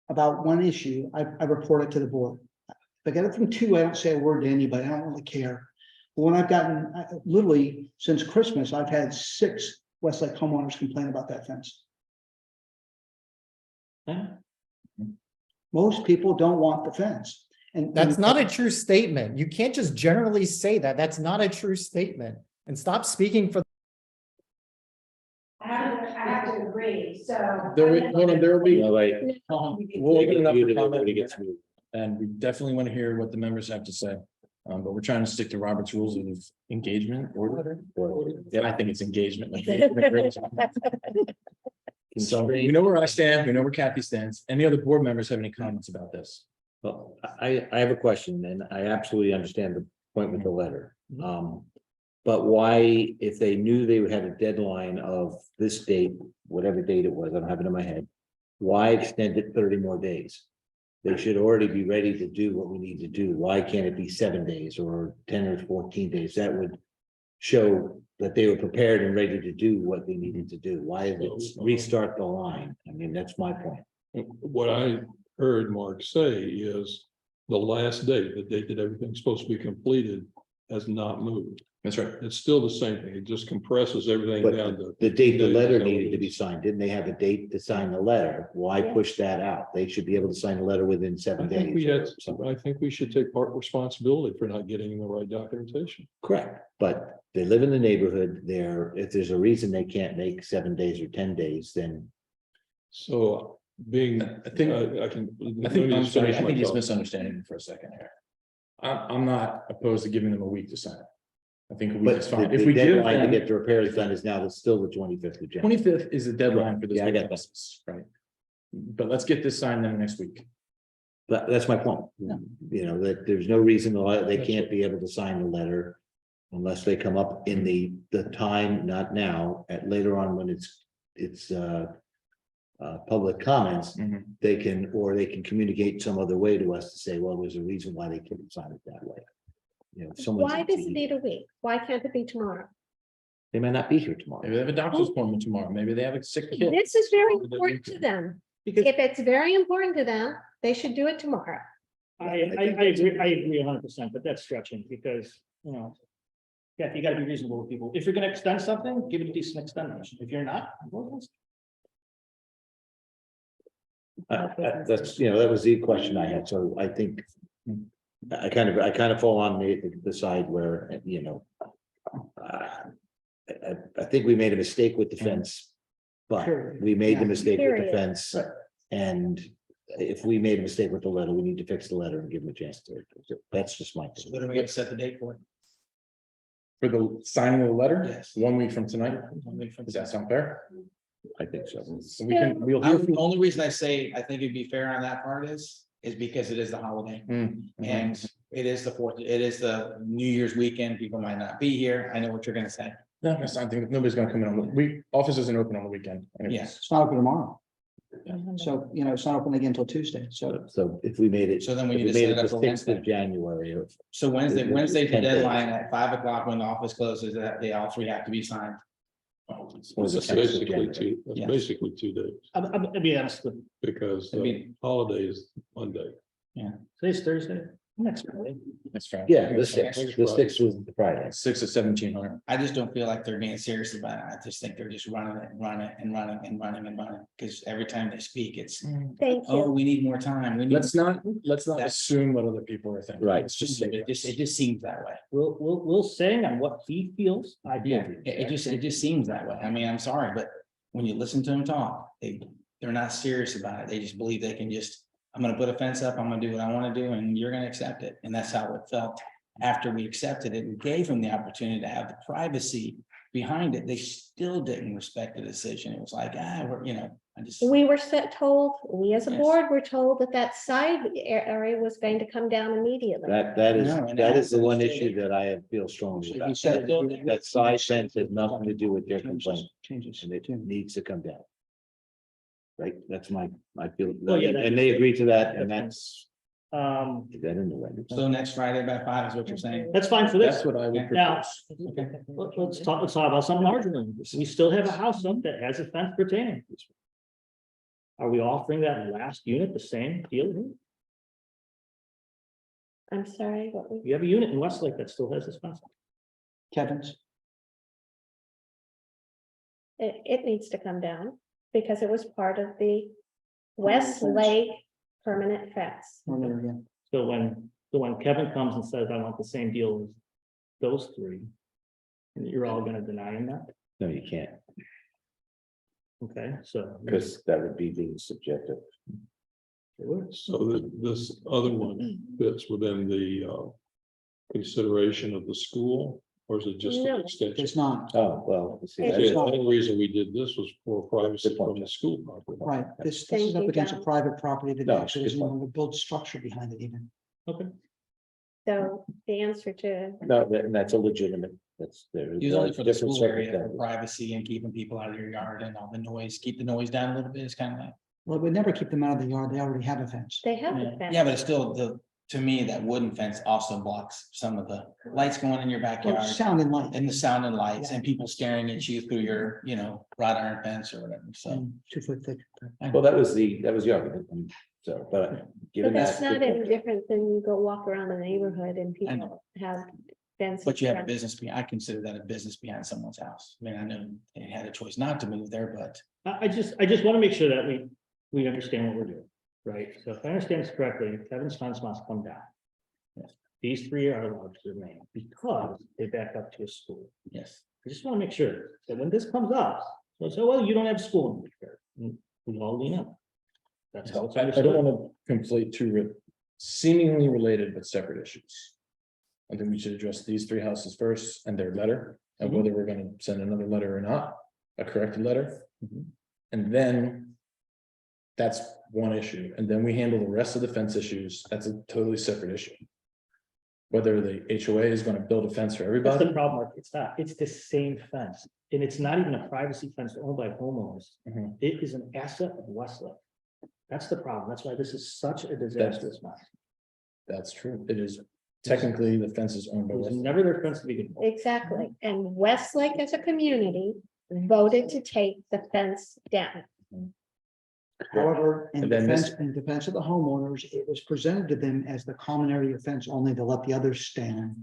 C: about one issue, I report it to the board. If I get it from 2, I don't say a word to anybody. I don't really care. But when I've gotten, literally since Christmas, I've had 6 Westlake homeowners complain about that fence. Most people don't want the fence. And
J: That's not a true statement. You can't just generally say that. That's not a true statement. And stop speaking for.
G: I have to agree, so.
B: there will be,
D: No, wait.
B: we'll open it up for
D: Everybody
B: comment.
D: gets moved.
B: And we definitely want to hear what the members have to say. But we're trying to stick to Robert's rules of engagement order. Yeah, I think it's engagement. So we know where I stand, we know where Kathy stands. Any other board members have any comments about this?
D: Well, I have a question, and I absolutely understand the point with the letter. But why, if they knew they would have a deadline of this date, whatever date it was, I don't have it in my head, why extend it 30 more days? They should already be ready to do what we need to do. Why can't it be 7 days or 10 or 14 days? That would show that they were prepared and ready to do what they needed to do. Why is it restart the line? I mean, that's my point.
F: What I heard Mark say is the last date, the date that everything's supposed to be completed, has not moved.
B: That's right.
F: It's still the same thing. It just compresses everything
D: But
F: down to.
D: the date the letter
F: days.
D: needed to be signed, didn't they have a date to sign the letter? Why push that out? They should be able to sign the letter within
F: I
D: 7
F: think we
D: days.
F: had,
D: or something.
F: I think we should take part responsibility for not getting the right documentation.
D: Correct, but they live in the neighborhood there. If there's a reason they can't make 7 days or 10 days, then
F: So being,
B: I think-
F: I can.
B: I'm sorry, I think he's misunderstanding me for a second here. I'm not opposed to giving them a week to sign it. I think a week
D: but
B: is
D: the
B: fine. If
D: the
B: we give
D: deadline to
B: them,
D: get the repairs done is now still the 25th of January.
B: 25th is the deadline for this.
D: Yeah, I got that.
B: process, right? But let's get this signed then next week.
D: That's my point. You know, that there's no reason why they can't be able to sign the letter. Unless they come up in the time, not now, at later on when it's public comments, they can communicate some other way to us to say, well, there's a reason why they couldn't sign it that way. You know, someone's.
G: Why does it need a week? Why can't it be tomorrow?
D: They may not be here tomorrow.
B: Maybe they have a doctor's appointment tomorrow. Maybe they have a sick kid.
G: This is very important to them.
A: Because
G: If it's very important to them, they should do it tomorrow.
A: I agree 100%, but that's stretching because, you know. Yeah, you gotta be reasonable with people. If you're gonna extend something, give it a decent extension. If you're not, well,
D: That's, you know, that was the question I had, so I think. I kind of fall on the side where, you know. I think we made a mistake with the fence. But
C: Period.
D: we made the
C: Yeah.
D: mistake with the
G: Period.
D: fence.
A: Right.
D: And if we made a mistake with the letter, we need to fix the letter and give them a chance to, that's just my.
A: So what do we have to set the date for?
B: For the signing of the letter?
A: Yes.
B: 1 week from tonight.
A: 1 week from
B: Does that sound fair?
D: I think so.
B: So we'll hear
K: The
B: from.
K: only reason I say I think it'd be fair on that part is because it is the holiday. And it is the fourth, it is the New Year's weekend. People might not be here. I know what you're gonna say.
B: No, that's not, I think nobody's gonna come in on the week, office isn't open on the weekend. anyways.
K: Yes.
C: It's not open tomorrow. So, it's not open again until Tuesday, so.
D: So if we made it.
K: So then we
D: if
K: need to
D: made
K: set
D: it
K: it up
D: the
K: for
D: 6th
K: Wednesday.
D: of January.
K: So Wednesday's the
D: 10 days.
K: deadline at 5 o'clock when the office closes, that they all three have to be signed.
D: Or the
F: That's
D: 6th of
F: basically
D: January.
F: two, that's
K: Yes.
F: basically 2 days,
A: I'll be honest with you.
F: because
K: I
F: the
K: mean-
F: holiday is Monday.
A: Today's Thursday, next Friday.
B: That's fair.
D: Yeah, the 6th was the Friday.
B: 6 of 1700.
K: I just don't feel like they're being serious about it. I just think they're just running it and running and running and running and running. Because every time they speak, it's,
G: Thank
K: oh,
G: you.
K: we need more time. We need.
B: Let's not
K: That's-
B: assume what other people are thinking.
D: Right.
B: It's just.
K: It just seems that way.
A: We'll say on what he feels. I do.
K: Yeah, it just seems that way. I mean, I'm sorry, but when you listen to them talk, they're not serious about it. They just believe they can just, I'm gonna put a fence up, I'm gonna do what I wanna do, and you're gonna accept it. And that's how it felt after we accepted it and gave them the opportunity to have the privacy behind it. They still didn't respect the decision. It was like, I just.
G: We were told, we as a
K: Yes.
G: board were told that side area was going to come down immediately.
D: That
K: No, and
D: is the
K: that's-
D: one issue that I feel strongly
C: He
D: about.
C: said
D: That side fence has nothing to do with their complaint,
C: Changes.
D: and it needs to come down. Right, that's I feel,
A: Well, yeah,
D: and they agree to that, and that's,
A: Um,
D: is that in the record?
K: So next Friday by 5 is what you're saying?
A: that's fine for this.
B: That's what I would
A: Now,
B: propose.
A: let's talk about something larger than this. We still have a house up that has a fence retaining. Are we offering that last unit the same deal?
G: I'm sorry, what was?
A: You have a unit in Westlake that still has this fence.
C: Kevin's,
G: It needs to come down because it was part of the West Lake permanent fence.
C: we're there again.
A: So when Kevin comes and says, I want the same deal as those three, and you're all gonna deny him that,
D: No, you can't,
A: okay, so.
D: because that would be being subjective.
F: So this other one fits within the consideration of the school, or is it just an
G: No.
F: extension?
C: It's not,
D: Oh, well. see,
G: It's
F: The
D: that's-
F: only reason we did this was for privacy from the school property.
C: right, this is
G: Thank
C: up
G: you,
C: against a
G: John.
C: private property that
D: No,
C: actually
D: good
C: doesn't
D: point.
C: have a built structure behind it even.
G: So the answer to,
D: No, that's a legitimate, that's there.
K: Use only for the
D: different
K: school area for
D: circumstances.
K: privacy and keeping people out of your yard and all the noise, keep the noise down a little bit. It's kind of like.
C: Well, it would never keep them out of the yard. They already have a fence.
G: they have a fence.
K: Yeah, but it's still to me, that wooden fence also blocks some of the lights going in your
C: Well,
K: backyard.
C: sound and light.
K: And the sound and lights and people staring at you through your, wrought iron fence or whatever, so.
C: And 2 foot thick.
D: Well, that was the argument, so, but
G: But
D: given
G: that's
D: that.
G: not any different than you go walk around the neighborhood and people have fences.
K: But you have a
G: around.
K: business, I consider that a business behind someone's house. I mean, I know they had a choice not to move there, but
A: I just want to make sure that we understand what we're doing, right? So if I understand this correctly, Kevin's fence must come down. These three are allowed to remain because they back up to a school.
K: yes.
A: I just want to make sure that when this comes up, so well, you don't have school. We all lean up. That's how it's
B: I
A: understood.
B: don't want to conflate two seemingly related but separate issues. I think we should address these three houses first and their letter, and whether we're gonna send another letter or not, a corrected letter. And then that's one issue, and then we handle the rest of the fence issues. That's a totally separate issue. Whether the HOA is gonna build a fence for
A: That's
B: everybody.
A: the problem, Mark. It's not, it's the same fence, and it's not even a privacy fence owned by homeowners.
B: Mhm.
A: It is an asset of Westlake. That's the problem. That's why this is such a disastrous mess.
B: That's true. It is technically the fence is owned by
A: It was
B: Westlake.
A: never their fence to begin with.
G: Exactly. And Westlake as a community voted to take the fence down.
C: However, in
B: And then
C: defense, of the homeowners, it was presented to them as the common area fence only to let the others stand,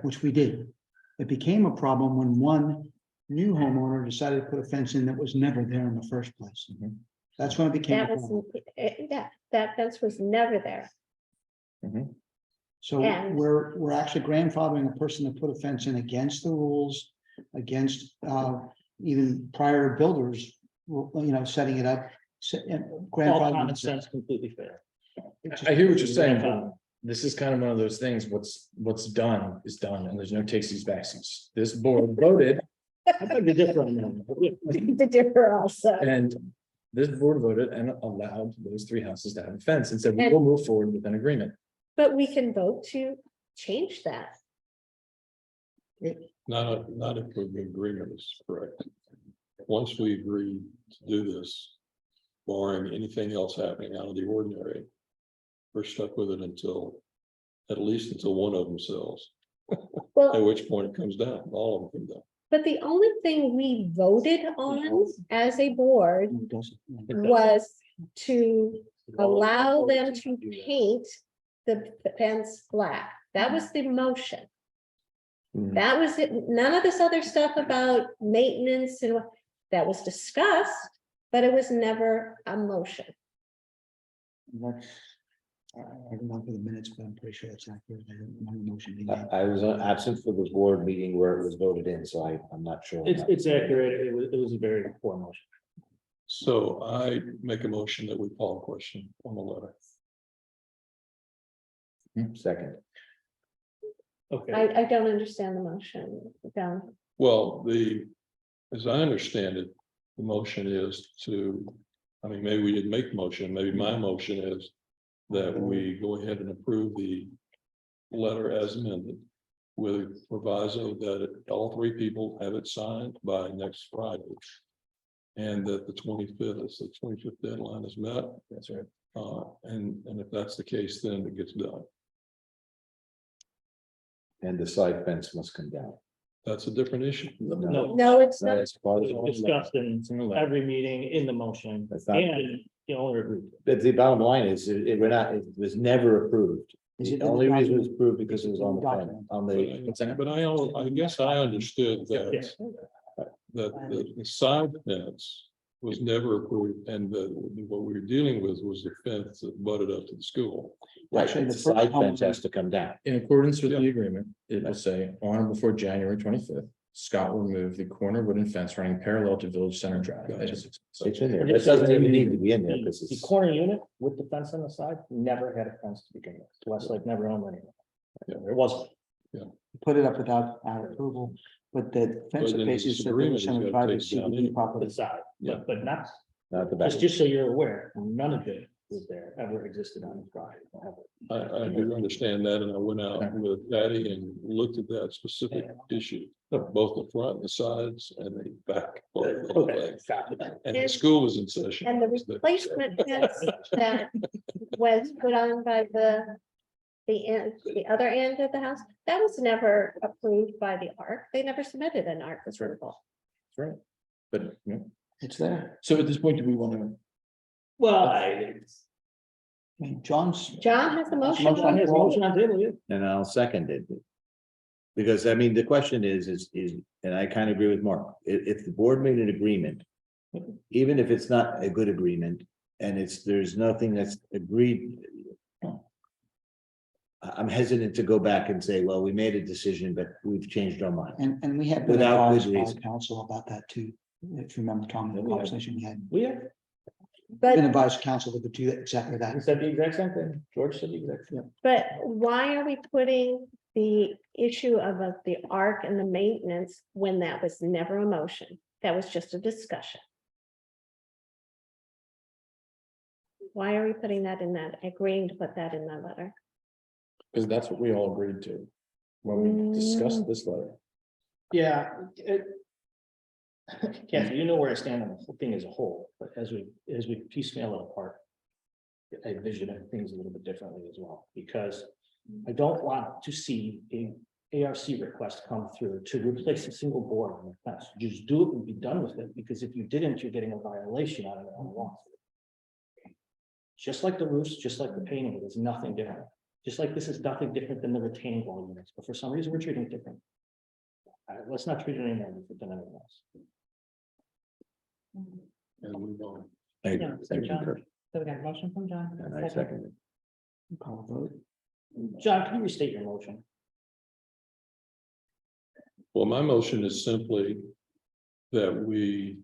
C: which we did. It became a problem when one new homeowner decided to put a fence in that was never there in the first place. That's when it became a
G: That
C: problem.
G: was, that fence was never there.
C: So
G: And-
C: we're actually grandfathering a person to put a fence in against the rules, against even prior builders, setting it up.
A: All
C: grandfather.
A: common sense, completely fair.
B: I hear what you're saying, but this is kind of one of those things, what's done is done, and there's no takesies backsies. This board voted,
A: I beg to differ on that, but yeah.
G: The differ also.
B: and this board voted and allowed those three houses to have a fence and said, we will move forward with an agreement.
G: But we can vote to change that.
F: Not if the agreement is correct. Once we agree to do this, barring anything else happening out of the ordinary, we're stuck with it until, at least until one of them sells, at
G: Well,
F: which point it comes down, all of them come down.
G: but the only thing we voted on as a board
C: It doesn't.
G: was to allow them to paint the fence black. That was the motion.
B: Mhm.
G: That was it. None of this other stuff about maintenance and what, that was discussed, but it was never a motion.
C: That's, I don't know for the minutes, but I'm pretty sure that's accurate. I don't my motion. being made.
D: I was absent for the board meeting where it was voted in, so I'm not sure.
A: It's accurate. It was a very poor motion.
F: So I make a motion that we call a question on the letter.
D: Second,
A: Okay,
G: I don't understand the motion. Don't.
F: Well, as I understand it, the motion is to, I mean, maybe we didn't make the motion, maybe my motion is that we go ahead and approve the letter as amended with proviso that all three people have it signed by next Friday. And that the 25th is the 25th deadline is met.
B: That's right.
F: And if that's the case, then it gets done.
D: and the side fence must come down.
F: That's a different issue.
A: no,
G: No, it's
D: No,
G: not.
D: that's part of
A: it
D: the-
A: was discussed in
B: It's in the letter.
A: every meeting in the motion,
D: That's not-
A: and the owner agreed.
D: But the bottom line is, it was never approved.
C: Is it
D: The
C: in
D: only
C: the
D: reason it was
C: document?
D: approved because it was on the plan,
C: Document.
D: on the.
F: But I guess I understood that, that the side fence was never approved, and what we were dealing with was the fence that butted up to the school.
D: Right,
C: Actually,
D: the
C: the first
D: side
C: home-
D: fence has to come down.
B: In accordance with
F: Yeah.
B: the agreement, it will say on or before January 25th, Scott will remove the corner wooden fence running parallel to Village Center Drive. That is- so-
D: It's in there.
A: And
D: That
A: it's-
D: doesn't even need to be in there
A: The
D: because
A: the
D: it's.
A: corner unit with the fence on the side never had a fence to begin with. Westlake never owned any. There wasn't.
C: Put it up without our approval, but the fence
F: But
C: that
F: in
C: faces
F: this
C: the
F: agreement,
C: village
F: he's
C: center
F: gotta
C: drive
F: take
C: is
F: it down
C: CBD
F: anyway.
C: property.
A: The side,
F: Yeah.
A: but not,
D: Not the back.
A: just so you're aware, none of it was there, ever existed on the property. ever.
F: I do understand that, and I went out with Patty and looked at that specific issue, of both the front, the sides, and the back. part of the whole
A: Okay,
F: thing.
A: got it.
F: And the school was in session.
G: And the replacement fence that was put on by the other end of the house, that was never approved by the ARC. They never submitted an ARC approval.
B: That's right. But, you know,
C: It's there.
B: so at this point, do we want to?
A: Well,
C: I mean, John's.
G: John has the motion.
A: on his motion on the table, yeah.
D: And I'll second it. Because I mean, the question is, and I kind of agree with Mark, if the board made an agreement. Even if it's not a good agreement and there's nothing that's agreed. I'm hesitant to go back and say, well, we made a decision, but we've changed our mind.
C: And we have been
D: Without good
C: advised by
D: reason.
C: council about that too. If you remember, Tom, the conversation we had.
A: We have,
C: Been
G: But,
C: advised council to do exactly
A: he
C: that.
A: said the exact same thing. George said the exact same.
G: but why are we putting the issue of the ARC and the maintenance when that was never a motion? That was just a discussion. Why are we putting that in that, agreeing to put that in that letter?
B: Because that's what we all agreed to when we discussed this letter.
A: Yeah, Kathy, you know where I stand on the whole thing as a whole, but as we piecemeal it apart. I vision things a little bit differently as well, because I don't want to see a ARC request come through to replace a single board on the fence. Just do it and be done with it, because if you didn't, you're getting a violation out of it on the law. Just like the roofs, just like the painting, it is nothing different. Just like this is nothing different than the retaining wall units, but for some reason we're treating it different. Let's not treat it any more different than anyone else.
F: And move on.
D: I
E: Yeah, so John-
D: concur.
E: So we got a motion from John.
D: And I second it.
C: Call a vote.
A: John, can you restate your motion?
F: Well, my motion is simply that we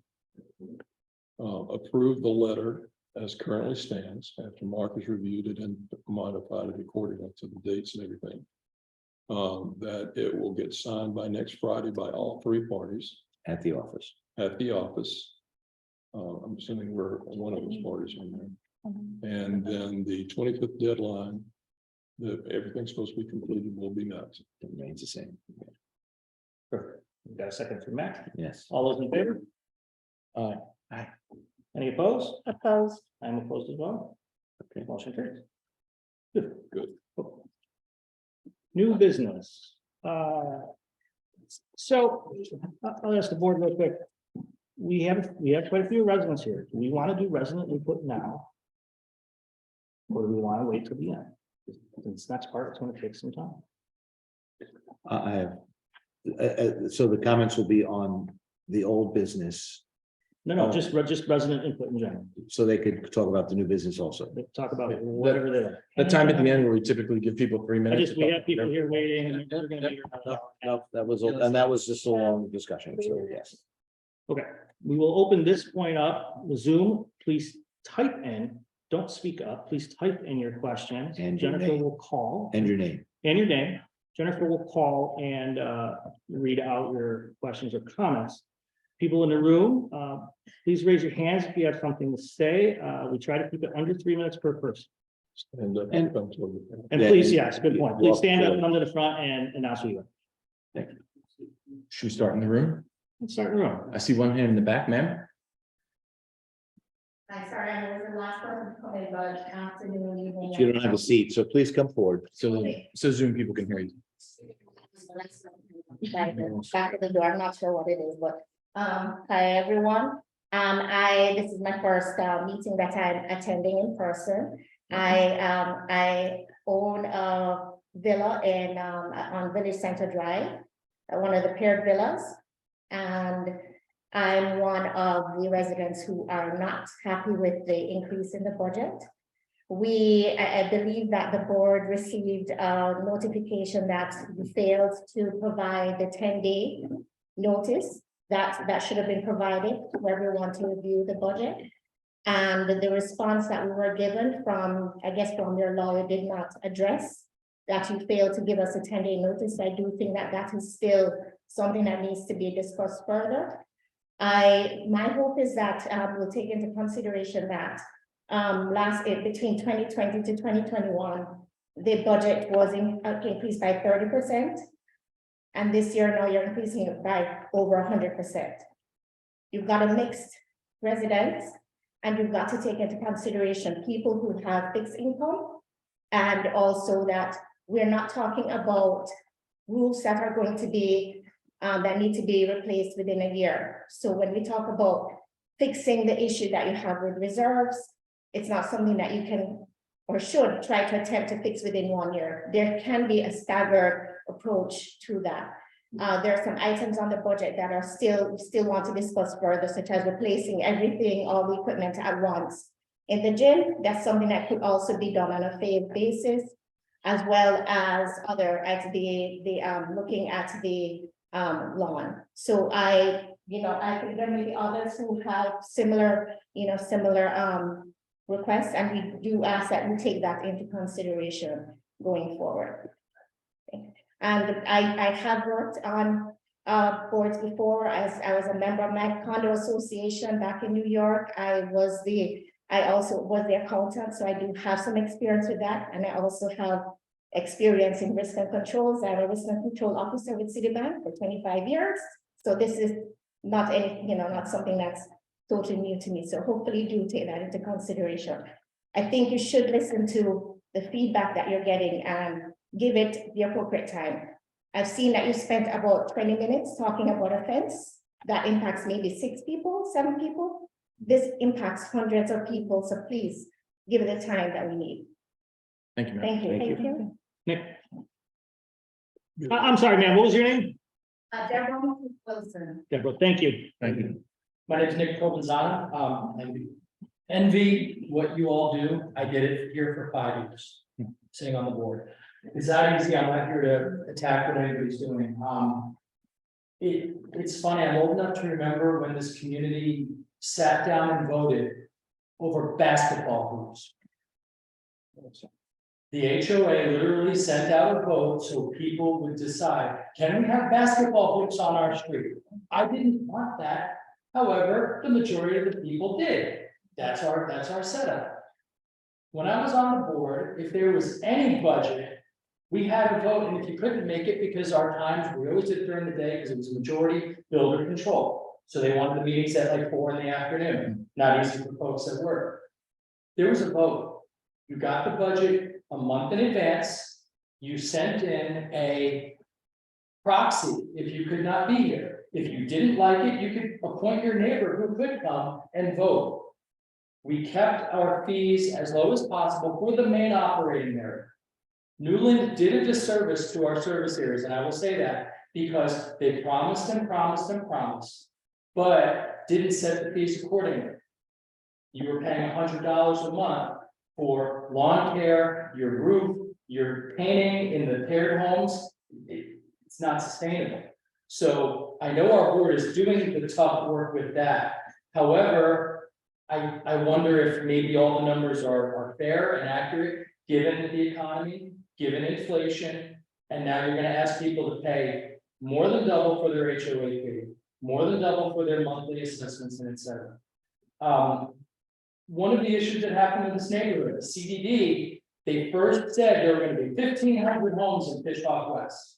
F: approve the letter as currently stands, after Mark has reviewed it and modified it according to the dates and everything. That it will get signed by next Friday by all three parties
D: At the office.
F: at the office. I'm assuming we're one of those parties in there. And then the 25th deadline, that everything's supposed to be completed will be met.
D: It remains the same.
A: Perfect. We got a second from Matt.
D: Yes.
A: All those in favor?
B: Aye.
A: Any opposed?
G: Opposed.
A: I'm opposed as well.
D: Okay.
A: Motion carries. Good.
F: Good.
A: New business. So I'll ask the board real quick. We have quite a few residents here. Do we want to do resident input now? Or do we want to wait till the end? This next part is going to take some time.
D: I have, so the comments will be on the old business,
A: No, just resident input in general.
D: so they could talk about the new business also.
A: They talk about whatever they like.
B: That time at the end where we typically give people 3
A: I
B: minutes.
A: just, we have people here waiting and they're gonna be here.
D: No, that was, and that was just a long discussion, so yes.
A: Okay, we will open this point up, Zoom, please type in, don't speak up, please type in your questions.
D: And your
A: Jennifer
D: name.
A: will call.
D: And your name.
A: And your name. Jennifer will call and read out your questions or comments. People in the room, please raise your hands if you have something to say. We try to keep it under 3 minutes per person.
F: And,
A: And
D: Yeah,
A: please,
D: and-
A: yes, good point. Please stand up, come to the front and announce who you are.
B: Should we start in the room?
A: Let's start in the room.
B: I see one hand in the back, ma'am.
G: I'm sorry, I was the last person to come in, but afternoon, evening.
D: You don't have a seat, so please come forward.
B: So Zoom people can hear you.
G: Back of the door, I'm not sure what it is, but, hi, everyone. This is my first, meeting that I'm attending in person. I own a villa on Village Center Drive, one of the paired villas. And I'm one of the residents who are not happy with the increase in the budget. I believe that the board received a notification that we failed to provide the 10-day notice that should have been provided to everyone to review the budget. And the response that we were given from your lawyer did not address that you failed to give us a 10-day notice. I do think that is still something that needs to be discussed further. My hope is that we'll take into consideration that between 2020 to 2021, the budget was increased by 30%. And this year now you're increasing it by over 100%. You've got a mixed residents, and you've got to take into consideration people who have fixed income, and also that we're not talking about roofs that are going to be that need to be replaced within a year. So when we talk about fixing the issue that you have with reserves, it's not something that you can or should try to attempt to fix within 1 year. There can be a staggered approach to that. There are some items on the budget that are still want to discuss further, such as replacing everything, all the equipment at once. In the gym, that's something that could also be done on a phased basis, as well as looking at the lawn. So I think there may be others who have similar requests, and we do ask that we take that into consideration going forward. And I have worked on boards before, as I was a member of my condo association back in New York. I also was the accountant, so I do have some experience with that, and I also have experience in risk and controls. I'm a risk and control officer with Citibank for 25 years. So this is not not something that's totally new to me. So hopefully do take that into consideration. I think you should listen to the feedback that you're getting and give it the appropriate time. I've seen that you spent about 20 minutes talking about a fence that impacts maybe 6 people, 7 people. This impacts hundreds of people. So please give it the time that we need.
B: Thank you, ma'am.
G: Thank you. Thank you.
A: Nick. I'm sorry, ma'am, what was your name?
G: Deborah Wilson.
A: Deborah, thank you.
B: Thank you.
I: My name is Nick Provenzano. I envy what you all do. I did it here for 5 years, sitting on the board. It's not easy. I'm not here to attack what anybody's doing. It's funny. I'm old enough to remember when this community sat down and voted over basketball hoops. The HOA literally sent out a vote so people would decide, can we have basketball hoops on our street? I didn't want that. However, the majority of the people did. That's our setup. When I was on the board, if there was any budget, we had a vote, and if you couldn't make it because our times, we always did it during the day because it was a majority builder control. So they wanted the meetings at like 4 PM, not easy for folks at work. There was a vote. You got the budget a month in advance. You sent in a proxy if you could not be here. If you didn't like it, you could appoint your neighbor who could come and vote. We kept our fees as low as possible for the main operating area. Newland did a disservice to our service areas, and I will say that because they promised and promised and promised, but didn't set the fees accordingly. You were paying $100 a month for lawn care, your roof, your painting in the paired homes. It's not sustainable. So I know our board is doing the tough work with that. However, I wonder if maybe all the numbers are fair and accurate, given the economy, given inflation, and now you're gonna ask people to pay more than double for their HOA fee, more than double for their monthly assessments and et cetera. One of the issues that happened in this neighborhood, CDD, they first said there were gonna be 1,500 homes in Fishhawk West.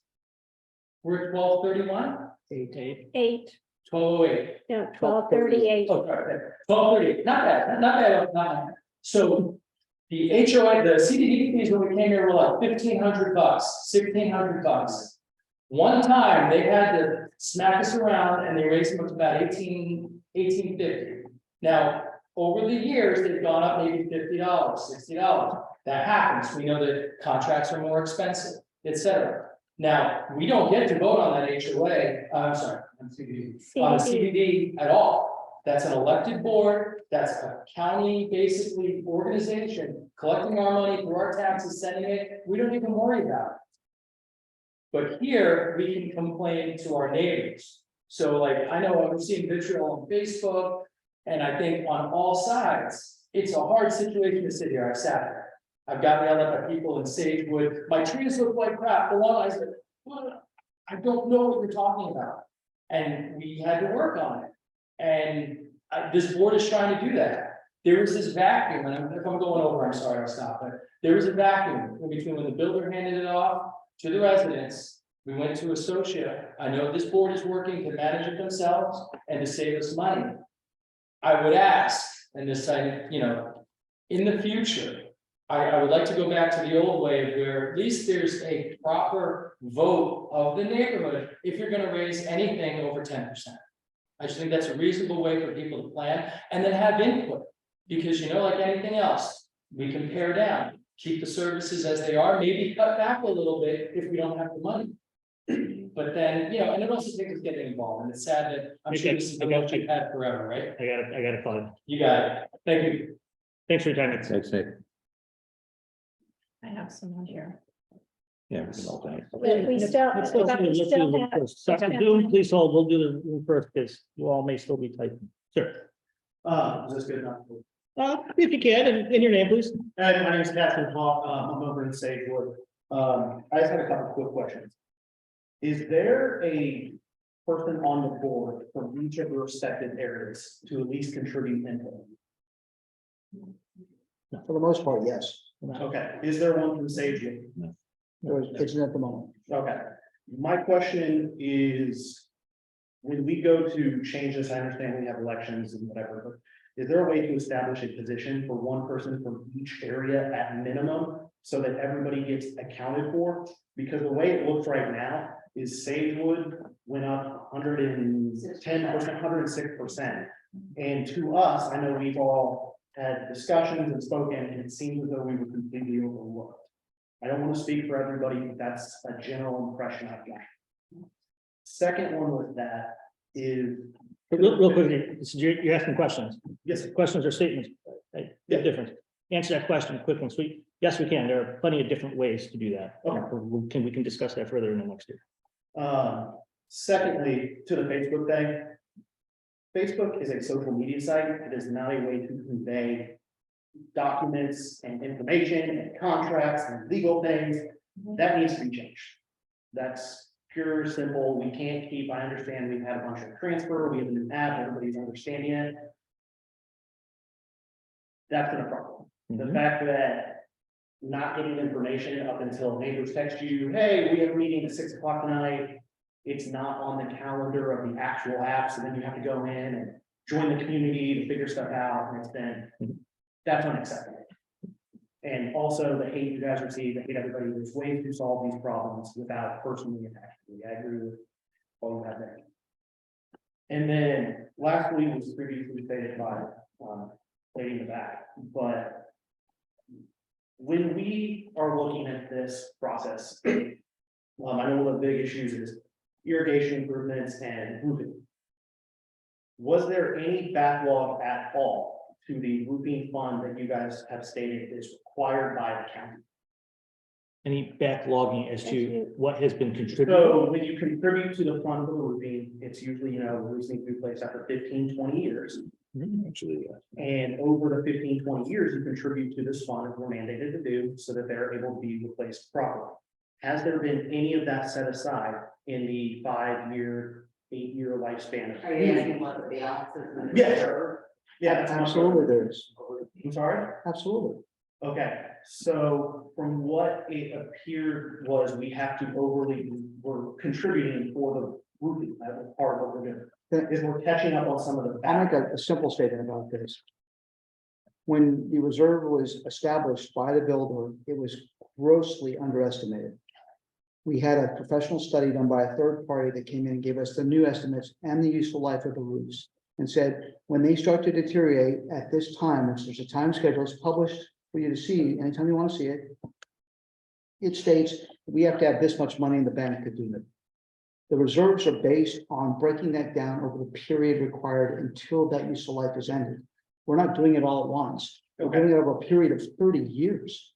I: We're at 1231,
G: 8,
I: 1208.
G: no, 1238.
I: Oh, sorry, 1238, not bad, not bad. So the HOA, the CDD fees when we came here were like $1,500, $1,600. One time they had to smack us around and they raised them up to about $1,850. Now, over the years, they've gone up maybe $50, $60. That happens. We know that contracts are more expensive, et cetera. Now, we don't get to vote on that HOA, I'm sorry, on CDD at all. That's an elected board, that's a county, basically, organization, collecting our money through our taxes, sending it, we don't even worry about it. But here, we can complain to our neighbors. So like, I know I'm seeing vitriol on Facebook, and I think on all sides, it's a hard situation to sit here. I've sat there. I've gotten yelled at by people in Sagewood. My trees look like crap. The one I said, well, I don't know what you're talking about. And we had to work on it. And this board is trying to do that. There was this vacuum, and if I'm going over, I'm sorry, I'll stop. But there was a vacuum in between when the builder handed it off to the residents. We went to Associate. I know this board is working to manage it themselves and to save us money. I would ask, and this time, in the future, I would like to go back to the old way where at least there's a proper vote of the neighborhood if you're gonna raise anything over 10%. I just think that's a reasonable way for people to plan and then have input. Because like anything else, we can pare down, keep the services as they are, maybe cut back a little bit if we don't have the money. But then, and it also takes us getting involved, and it's sad that I'm sure this is the most you've had forever, right?
A: I got to call you.
I: You got it. Thank you.
A: Thanks for your time.
D: Thanks, Nick.
H: I have someone here.
D: Yeah, we can alternate.
G: We still,
A: Let's go
G: but
A: through
G: we
A: the- let's do
G: still
A: the
G: have.
A: first. Dr. Doom, please hold. We'll do the room first because you all may still be typing. Sure.
L: Is this good enough?
A: If you can, and your name, please.
L: My name is Captain Hawk. I'm over in Sagewood. I just had a couple quick questions. Is there a person on the board from each of the respective areas to at least contribute input?
C: For the most part, yes.
L: Okay, is there one from Sagewood?
C: There isn't at the moment.
L: Okay, my question is, when we go to change this, I understand we have elections and whatever, but is there a way to establish a position for one person from each area at minimum so that everybody gets accounted for? Because the way it looks right now is Sagewood went up 110%, 106%. And to us, I know we've all had discussions and spoken, and it seems as though we were completely overlooked. I don't want to speak for everybody, but that's a general impression I've got. Second one with that is.
A: Real quickly, you're asking questions.
L: Yes,
A: Questions or statements.
L: Yeah.
A: Different. Answer that question quick and sweet. Yes, we can. There are plenty of different ways to do that.
L: Okay.
A: We can discuss that further in the next year.
L: Secondly, to the Facebook thing. Facebook is a social media site. It is not a way to convey documents and information and contracts and legal things. That needs to be changed. That's pure, simple. We can't keep, I understand we've had a bunch of transfer, we have a new app, everybody's understanding it. That's been a problem. The fact that not getting information up until neighbors text you, hey, we have a meeting at 6 o'clock tonight. It's not on the calendar of the actual app, so then you have to go in and join the community to figure stuff out, and it's been, that's unacceptable. And also the hate you guys receive, the hate everybody, there's ways to solve these problems without personally attacking me. I agree with all you have there. And then lastly was previously stated by, lady in the back, but when we are looking at this process, I know one of the big issues is irrigation improvements and roofing. Was there any backlog at all to the roofing fund that you guys have stated is required by the county?
A: Any backlogging as to what has been contributed?
L: So when you contribute to the fund for the roofing, it's usually, you know, roofs need to be replaced after 15, 20 years.
D: Actually,
L: And over the 15, 20 years, you contribute to this fund, as we're mandated to do, so that they're able to be replaced properly. Has there been any of that set aside in the 5-year, 8-year lifespan?
E: Are you asking what the offices?
L: Yes. Yeah, that's
C: Absolutely, there is.
L: I'm sorry?
C: Absolutely.
L: Okay, so from what it appeared was we have to we're contributing for the roofing, that was part of what we're doing. Is we're catching up on some of the.
C: I'll make a simple statement about this. When the reserve was established by the builder, it was grossly underestimated. We had a professional study done by a third party that came in and gave us the new estimates and the useful life of the roofs. And said, when they start to deteriorate at this time, which there's a time schedule, it's published for you to see anytime you want to see it. It states we have to have this much money in the bank to do it. The reserves are based on breaking that down over the period required until that useful life is ended. We're not doing it all at once. We're doing it over a period of 30 years.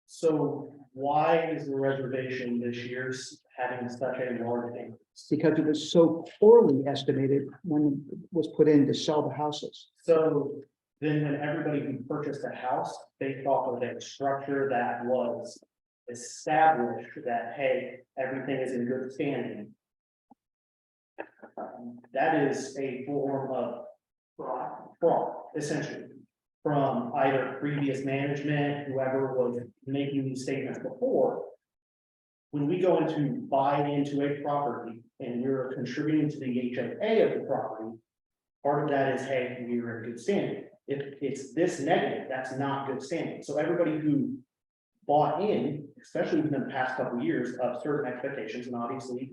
L: So why is the reservation this year having such a large increase?
C: Because it was so poorly estimated when it was put in to sell the houses.
L: So then when everybody who purchased a house, they thought of a structure that was established that, hey, everything is in good standing. That is a form of fraud, essentially, from either previous management, whoever was making these statements before. When we go into buy into a property and we're contributing to the HOA of the property, part of that is, hey, we're in good standing. If it's this negative, that's not good standing. So everybody who bought in, especially within the past couple of years, of certain expectations, and obviously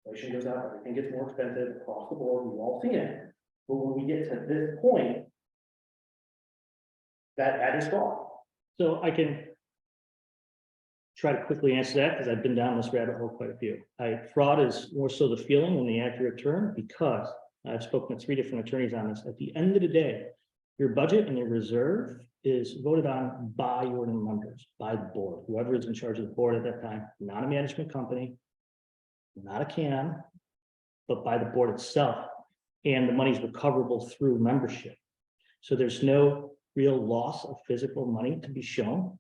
L: inflation goes up, everything gets more expensive across the board, we've all seen it. But when we get to this point, that is fraud.
A: So I can try to quickly answer that because I've been down this rabbit hole quite a few. Fraud is more so the feeling than the accurate term, because I've spoken to 3 different attorneys on this. At the end of the day, your budget and your reserve is voted on by your members, by the board, whoever is in charge of the board at that time, not a management company, not a CAM, but by the board itself. And the money is recoverable through membership. So there's no real loss of physical money to be shown.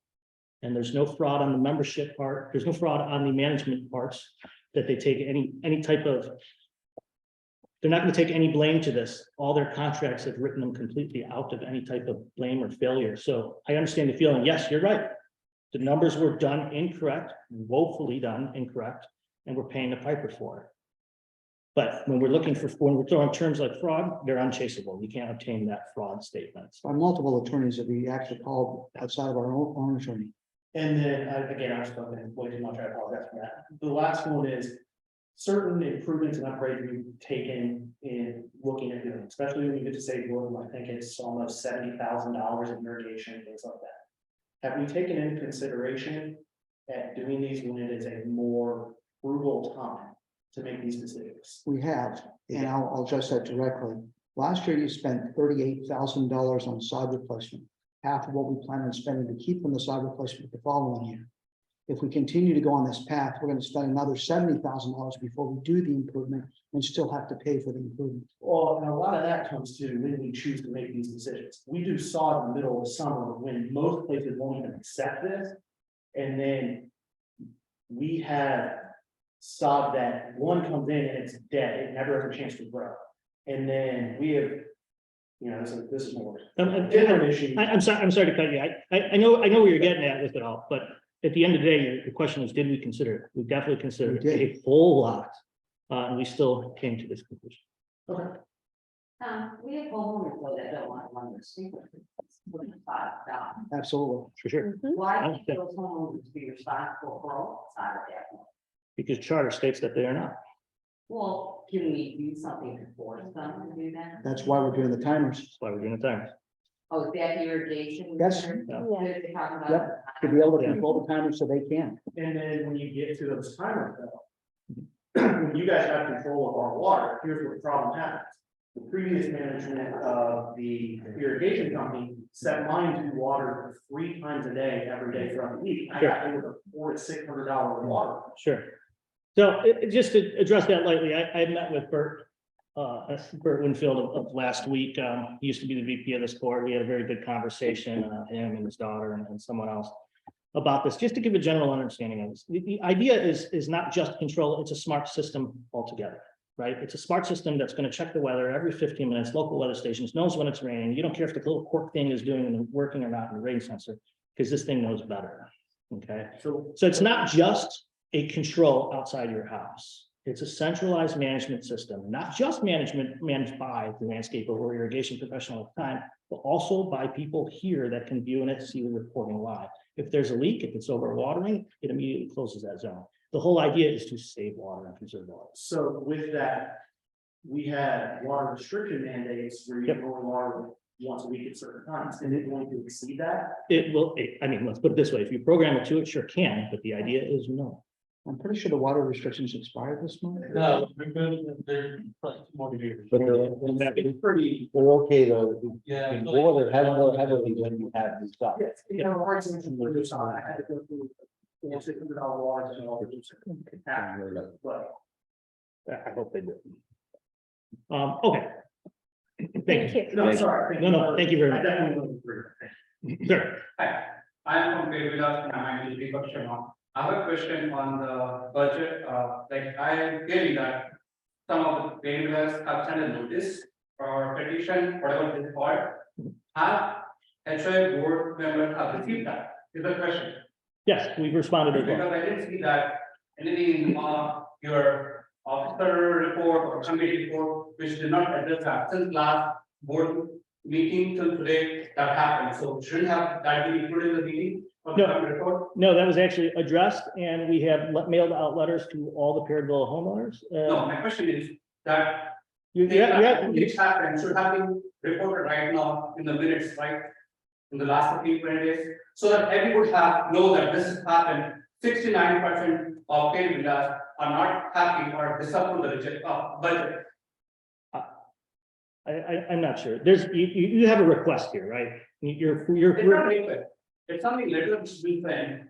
A: And there's no fraud on the membership part. There's no fraud on the management parts that they take any type of. They're not going to take any blame to this. All their contracts have written them completely out of any type of blame or failure. So I understand the feeling. Yes, you're right. The numbers were done incorrect, woefully done incorrect, and we're paying the piper for it. But when we're throwing terms like fraud, they're unchaseable. You can't obtain that fraud statement.
C: By multiple attorneys that we actually called outside of our own attorney.
L: And then, again, I've spoken way too much, I apologize for that. The last one is certain improvements and upgrades we've taken in looking at doing, especially when you get to say, well, I think it's almost $70,000 in irrigation, things like that. Have we taken into consideration at doing these when it is a more frugal time to make these decisions?
C: We have, and I'll address that directly. Last year, you spent $38,000 on sod replacement, half of what we plan on spending to keep from the sod replacement the following year. if we continue to go on this path, we're gonna spend another $70,000 before we do the improvement and still have to pay for the improvement.
L: Well, and a lot of that comes to when we choose to make these decisions. We do saw in the middle of the summer when most places won't even accept this. And then we had saw that one comes in and it's dead, it never has a chance to grow. And then we have, you know, this is more different issue.
A: I'm sorry to cut you. I know where you're getting at with it all, but at the end of the day, the question is, did we consider it? We definitely considered
C: We
A: it
C: did.
A: a whole lot. And we still came to this conclusion.
L: Okay.
M: We have homeowners though that don't want to run their sprinkler.
C: Absolutely.
A: For sure.
M: Why
A: I
M: can't
A: understand.
M: those homeowners be responsible for all sides of that?
A: Because charter states that they are not.
M: Well, can we do something to force them to do that?
C: That's why we're doing the timers.
A: That's why we're doing the time.
M: Oh, is that irrigation?
C: Yes.
M: center?
A: Yeah.
M: That they talk about?
C: Yep. To be able to control the timers so they can.
L: And then when you get to those timers though, when you guys have control of our water, here's where the problem happens. The previous management of the irrigation company set mine to water 3 times a day, every day throughout the week. I got it with a $400 to $600 water.
A: Sure. So just to address that lightly, I met with Bert Winfield of last week. He used to be the VP of this board. We had a very good conversation, him and his daughter and someone else about this, just to give a general understanding of this. The idea is not just control, it's a smart system altogether, right? It's a smart system that's going to check the weather every 15 minutes, local weather stations, knows when it's raining. You don't care if the little cork thing is working or not in the rain sensor, because this thing knows better. Okay. So it's not just a control outside your house. It's a centralized management system, not just managed by the landscaper or irrigation professional at the time, but also by people here that can view it, see the reporting live. If there's a leak, if it's overwatering, it immediately closes that zone. The whole idea is to save water and conserve water.
L: So with that, we had water restriction mandates where you
A: Yep.
L: can only water once a week at certain times, and it going to exceed that.
A: It will, I mean, let's put it this way, if you program it to, it sure can, but the idea is no.
C: I'm pretty sure the water restrictions expired this month.
I: No, because they're more years.
D: But
L: It's pretty.
D: they're okay though.
I: Yeah.
D: More heavily when you have this stuff.
L: Yes, you know, hard to produce on, I had to go through. $600 water and all this. But
A: I hope they do. Okay. Thank you.
L: no, sorry.
A: No, thank you very
L: I
A: much.
L: definitely wouldn't agree.
A: Sure.
N: Hi, I am from Kerala, and I will be Sharma. I have a question on the budget, like I am hearing that some of the payers have sent a notice or petition, whatever it is called. Have HOA board members have received that, is the question.
A: Yes, we've responded as well.
N: Because I didn't see that anything in your officer report or committee report, which did not address that since last board meeting till today that happened, so shouldn't have that be included in the meeting of the
A: No.
N: committee report?
A: No, that was actually addressed, and we have mailed out letters to all the Perryville homeowners.
N: No, my question is that
A: Yeah,
N: It's happened, should have been reported right now in the minutes, right? In the last 15-20 days, so that everyone know that this has happened. 69% of paid villas are not happy or disapprove the budget.
A: I'm not sure. You have a request here, right? You're,
N: It's not liquid. It's something little which we send,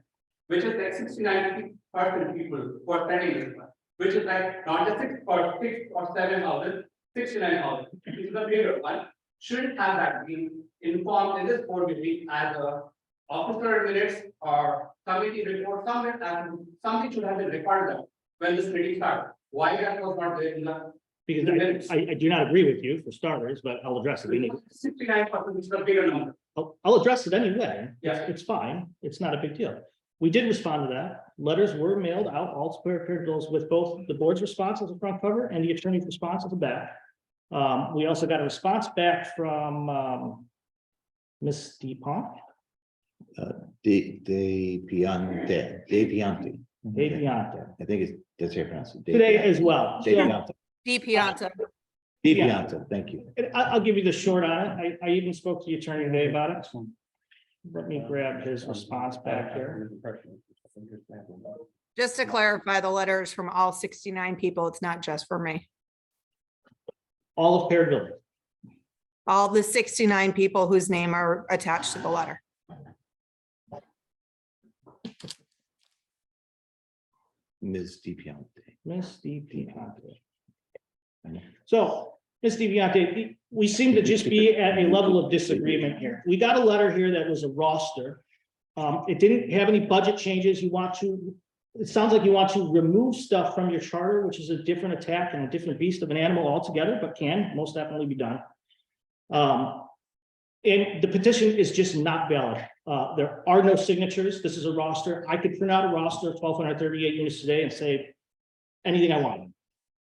N: which is like 69% people who are sending this one, which is like not just 6 or 7,000, 69,000. This is the bigger one. Shouldn't have that been informed in this board meeting as a officer minutes or committee report, something should have been recorded when this meeting started. Why that was not there in the.
A: because I do not agree with you for starters, but I'll address it.
N: 69% is the bigger number.
A: I'll address it anyway.
N: Yeah.
A: It's fine. It's not a big deal. We did respond to that. Letters were mailed out, all square bills with both the board's response as a front cover and the attorney's response as a back. We also got a response back from Ms. DePont.
D: Deviante.
A: Deviante.
D: I think that's how you pronounce it.
A: Today as well. So,
D: Deviante.
O: DiPianta.
D: Deviante, thank you.
A: I'll give you the short on it. I even spoke to the attorney today about it. Let me grab his response back here.
O: Just to clarify, the letter is from all 69 people. It's not just for me.
A: All of Perryville.
O: All the 69 people whose name are attached to the letter.
D: Ms. DiPiante.
A: Ms. DiPiante. So, Ms. DiPiante, we seem to just be at a level of disagreement here. We got a letter here that was a roster. It didn't have any budget changes. It sounds like you want to remove stuff from your charter, which is a different attack and a different beast of an animal altogether, but can most definitely be done. And the petition is just not valid. There are no signatures. This is a roster. I could print out a roster of 1,238 units today and say anything I want.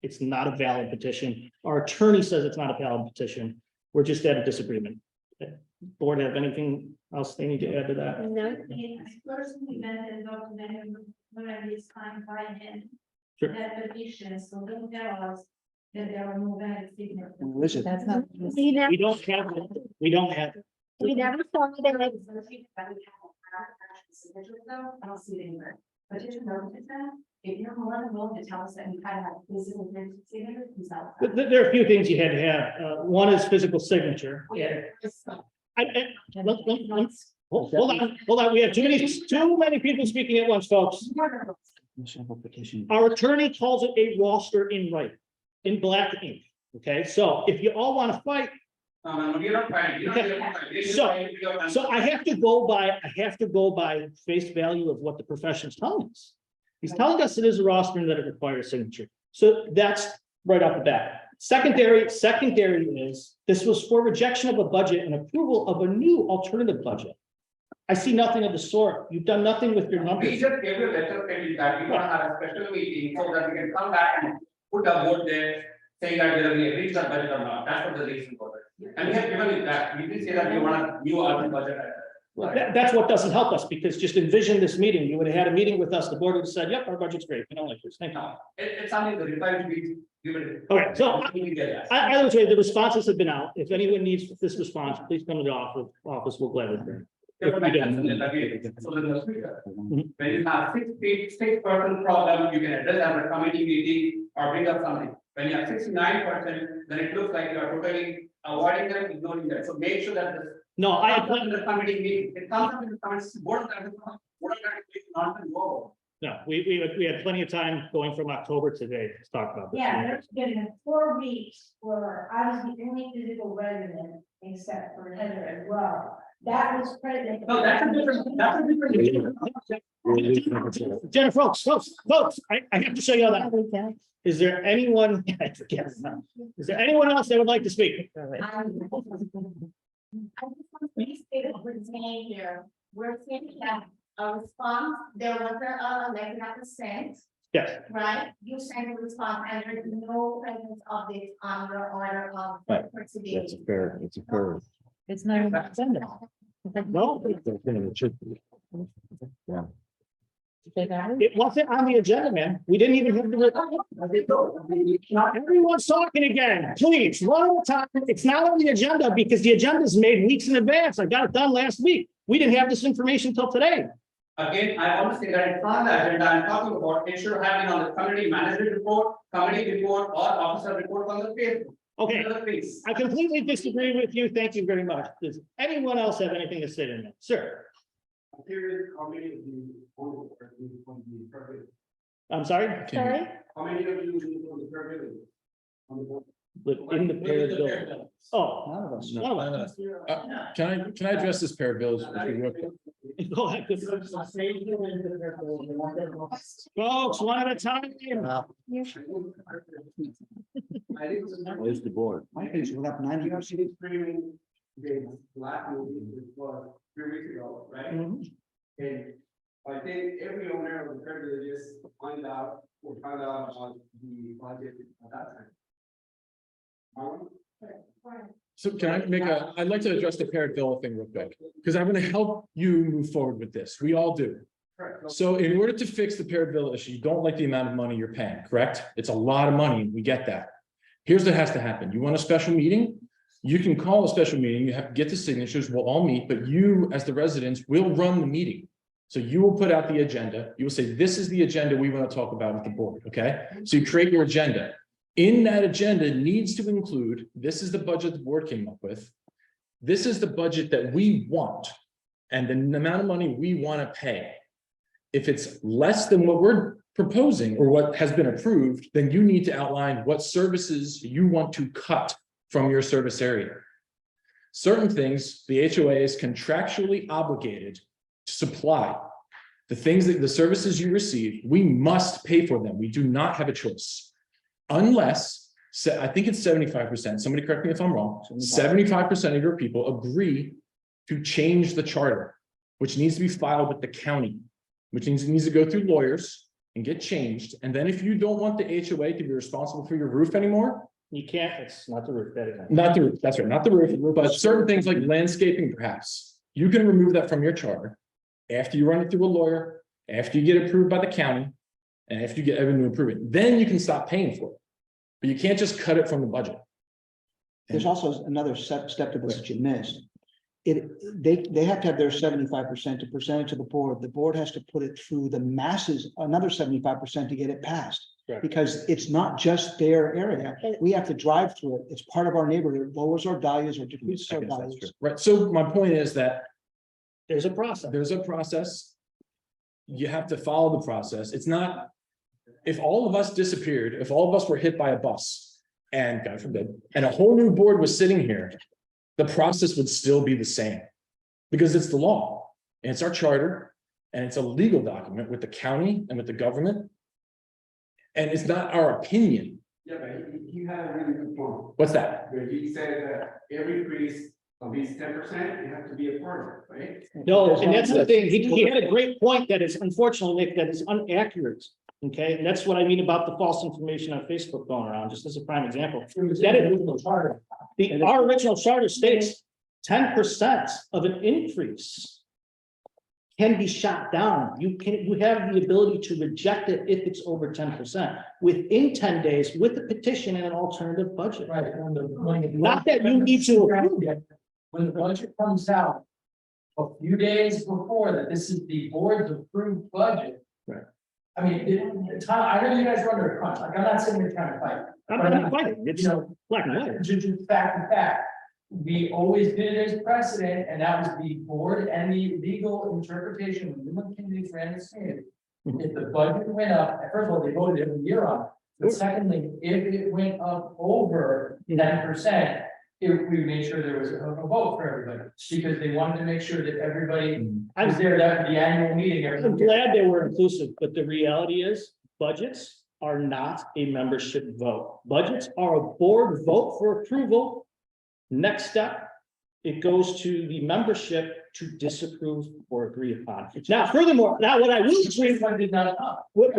A: It's not a valid petition. Our attorney says it's not a valid petition. We're just at a disagreement. Board have anything else they need to add to that?
G: No.
H: I personally met and documented when I was signed by him.
A: Sure.
H: That petition, so don't tell us that there are no valid signatures.
E: That's not.
G: We never,
A: We don't have, we don't have,
G: we never saw that.
M: I don't see it anywhere, but did you notice that? If you're more than willing to tell us that you kind of have physical signature,
A: there are a few things you had to have. One is physical signature. Hold on. We have too many people speaking at once, folks. Our attorney calls it a roster in writing, in black ink. Okay, so if you all want to fight, so I have to go by face value of what the profession is telling us. He's telling us it is a roster and that it requires signature. So that's right off the bat. Secondary is this was for rejection of a budget and approval of a new alternative budget. I see nothing of the sort. You've done nothing with your
N: We
A: numbers.
N: just gave you a letter saying that we want to have a special meeting so that we can come back and put a vote there saying that whether we reach the budget or not. That's what the reason for it. And we have given it that. We didn't say that we want a new alternate budget.
A: That's what doesn't help us, because just envision this meeting. You would have had a meeting with us. The board would have said, yep, our budget's great. We don't like this. Thank you.
N: No, it's something the reply to be given.
A: Okay, so either way, the responses have been out. If anyone needs this response, please come to the office. We'll gladly.
N: So when you have six person problem, you can address at a committee meeting or bring up something. When you have 69%, then it looks like you are totally avoiding them, ignoring them. So make sure that the
A: No,
N: the committee meeting, it comes up in the comments, board not to go.
A: No, we had plenty of time going from October to today to talk about this.
H: Yeah, there's been 4 weeks where I was the only physical resident except for Heather as well. That was present.
N: No, that's a different.
A: Jennifer, folks, I have to show you all that. Is there anyone, I forget, is there anyone else that would like to speak?
M: I just want to restate what we're saying here. We're saying that a response, there was a letter that was sent,
A: Yes,
M: right? You sent a response and there's no presence of this on your order of.
D: Right.
M: for today.
D: It's a fair.
E: It's not an agenda.
A: no,
D: Yeah.
A: it wasn't on the agenda, man. We didn't even have the. Everyone's talking again, please, one at a time. It's not on the agenda because the agenda is made weeks in advance. I got it done last week. We didn't have this information until today.
N: Again, I want to say that it's not on the agenda. I'm talking about, it should have been on the committee manager report, committee report, or officer report on the Facebook.
A: Okay,
N: Please.
A: I completely disagree with you. Thank you very much. Does anyone else have anything to say to me? Sir,
L: I'm curious how many of you voted for the survey?
A: I'm sorry?
G: Sorry?
L: How many of you voted for the survey? On the board?
A: Live in the paired building. Oh,
C: None of us.
A: none of us.
B: Can I address this pair of bills?
A: Go ahead. Folks, one at a time.
D: Where's the board?
C: My page went up 90%.
L: Last meeting was 3 weeks ago, right?
A: Mhm.
L: And I think every owner of the privilege just found out about the budget at that time.
B: So I'd like to address the paired bill thing real quick, because I'm gonna help you move forward with this. We all do. So in order to fix the paired bill issue, you don't like the amount of money you're paying, correct? It's a lot of money. We get that. Here's what has to happen. You want a special meeting? You can call a special meeting. You have to get the signatures. We'll all meet, but you, as the residents, will run the meeting. So you will put out the agenda. You will say, this is the agenda we want to talk about with the board, okay? So you create your agenda. In that agenda needs to include, this is the budget the board came up with. This is the budget that we want and the amount of money we want to pay. If it's less than what we're proposing or what has been approved, then you need to outline what services you want to cut from your service area. Certain things, the HOA is contractually obligated to supply. The things that the services you receive, we must pay for them. We do not have a choice. Unless, I think it's 75%, somebody correct me if I'm wrong, 75% of your people agree to change the charter, which needs to be filed with the county, which means it needs to go through lawyers and get changed. And then if you don't want the HOA to be responsible for your roof anymore,
A: You can't, it's not the roof, that is.
B: not the roof, that's right, not the roof, but certain things like landscaping perhaps, you can remove that from your charter after you run it through a lawyer, after you get approved by the county, and after you get everyone to approve it, then you can stop paying for it. But you can't just cut it from the budget.
C: There's also another step to this that you missed. They have to have their 75% to present it to the board. The board has to put it through the masses, another 75% to get it passed.
A: Correct.
C: Because it's not just their area. We have to drive through it. It's part of our neighborhood. It lowers our values or decreases
B: I
C: our
B: guess that's
C: values.
B: true. Right, so my point is that
A: There's a process.
B: there's a process. You have to follow the process. It's not, if all of us disappeared, if all of us were hit by a bus, and God forbid, and a whole new board was sitting here, the process would still be the same. Because it's the law, and it's our charter, and it's a legal document with the county and with the government. And it's not our opinion.
N: Yeah, but you had a really good point,
B: What's that?
N: where he said that every increase of these 10%, you have to be a part of it, right?
A: No, and that's the thing, he had a great point that is unfortunately, Nick, that is inaccurate. Okay, and that's what I mean about the false information on Facebook going around, just as a prime example. Our original charter states 10% of an increase can be shot down. You have the ability to reject it if it's over 10% within 10 days with a petition and an alternative budget.
I: Right.
A: Not that you need to approve it.
I: When the budget comes out a few days before that, this is the board's approved budget.
A: Right.
I: I mean, I know you guys are under a crunch, like, I'm not sitting here trying to fight.
A: I'm not fighting, it's black and white.
I: Just fact, we always did it as precedent, and that was the board and the legal interpretation of the communities ran the state. If the budget went up, first of all, they voted every year on it, but secondly, if it went up over 10%, we made sure there was a vote for everybody, because they wanted to make sure that everybody was there, that the annual meeting.
A: I'm glad they were inclusive, but the reality is budgets are not a membership vote. Budgets are a board vote for approval. Next step, it goes to the membership to disapprove or agree upon. Now, furthermore, now what I will agree, what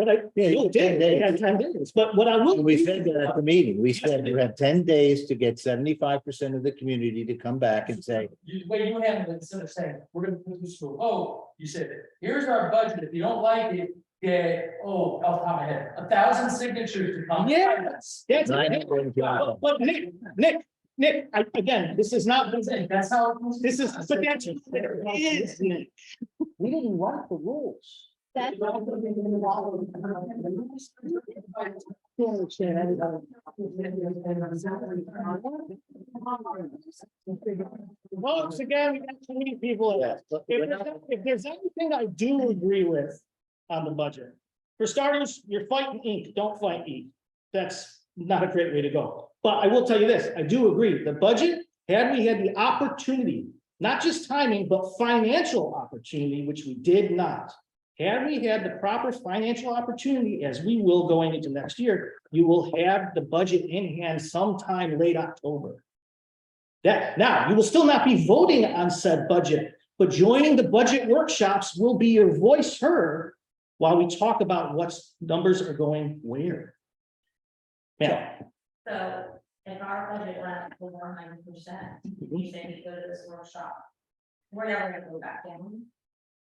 A: I, they had 10 days, but what I will.
D: We said that at the meeting, we said you have 10 days to get 75% of the community to come back and say,
I: Wait, you have it instead of saying, we're gonna put this through, you said, here's our budget, if you don't like it, get, off the top of my head, 1,000 signatures to come.
A: Yes, that's. But Nick, again, this is not,
I: That's how.
A: this is, but that's, it is, Nick. We didn't write the rules.
G: That's
A: Once again, we got too many people. If there's anything I do agree with on the budget, for starters, you're fighting ink, don't fight ink. That's not a great way to go. But I will tell you this, I do agree, the budget, had we had the opportunity, not just timing, but financial opportunity, which we did not. Had we had the proper financial opportunity, as we will going into next year, you will have the budget in hand sometime late October. That, now, you will still not be voting on said budget, but joining the budget workshops will be your voice heard while we talk about what numbers are going where. Yeah.
M: So if our budget went up to 100%, you say we go to this workshop, we're never gonna go back down.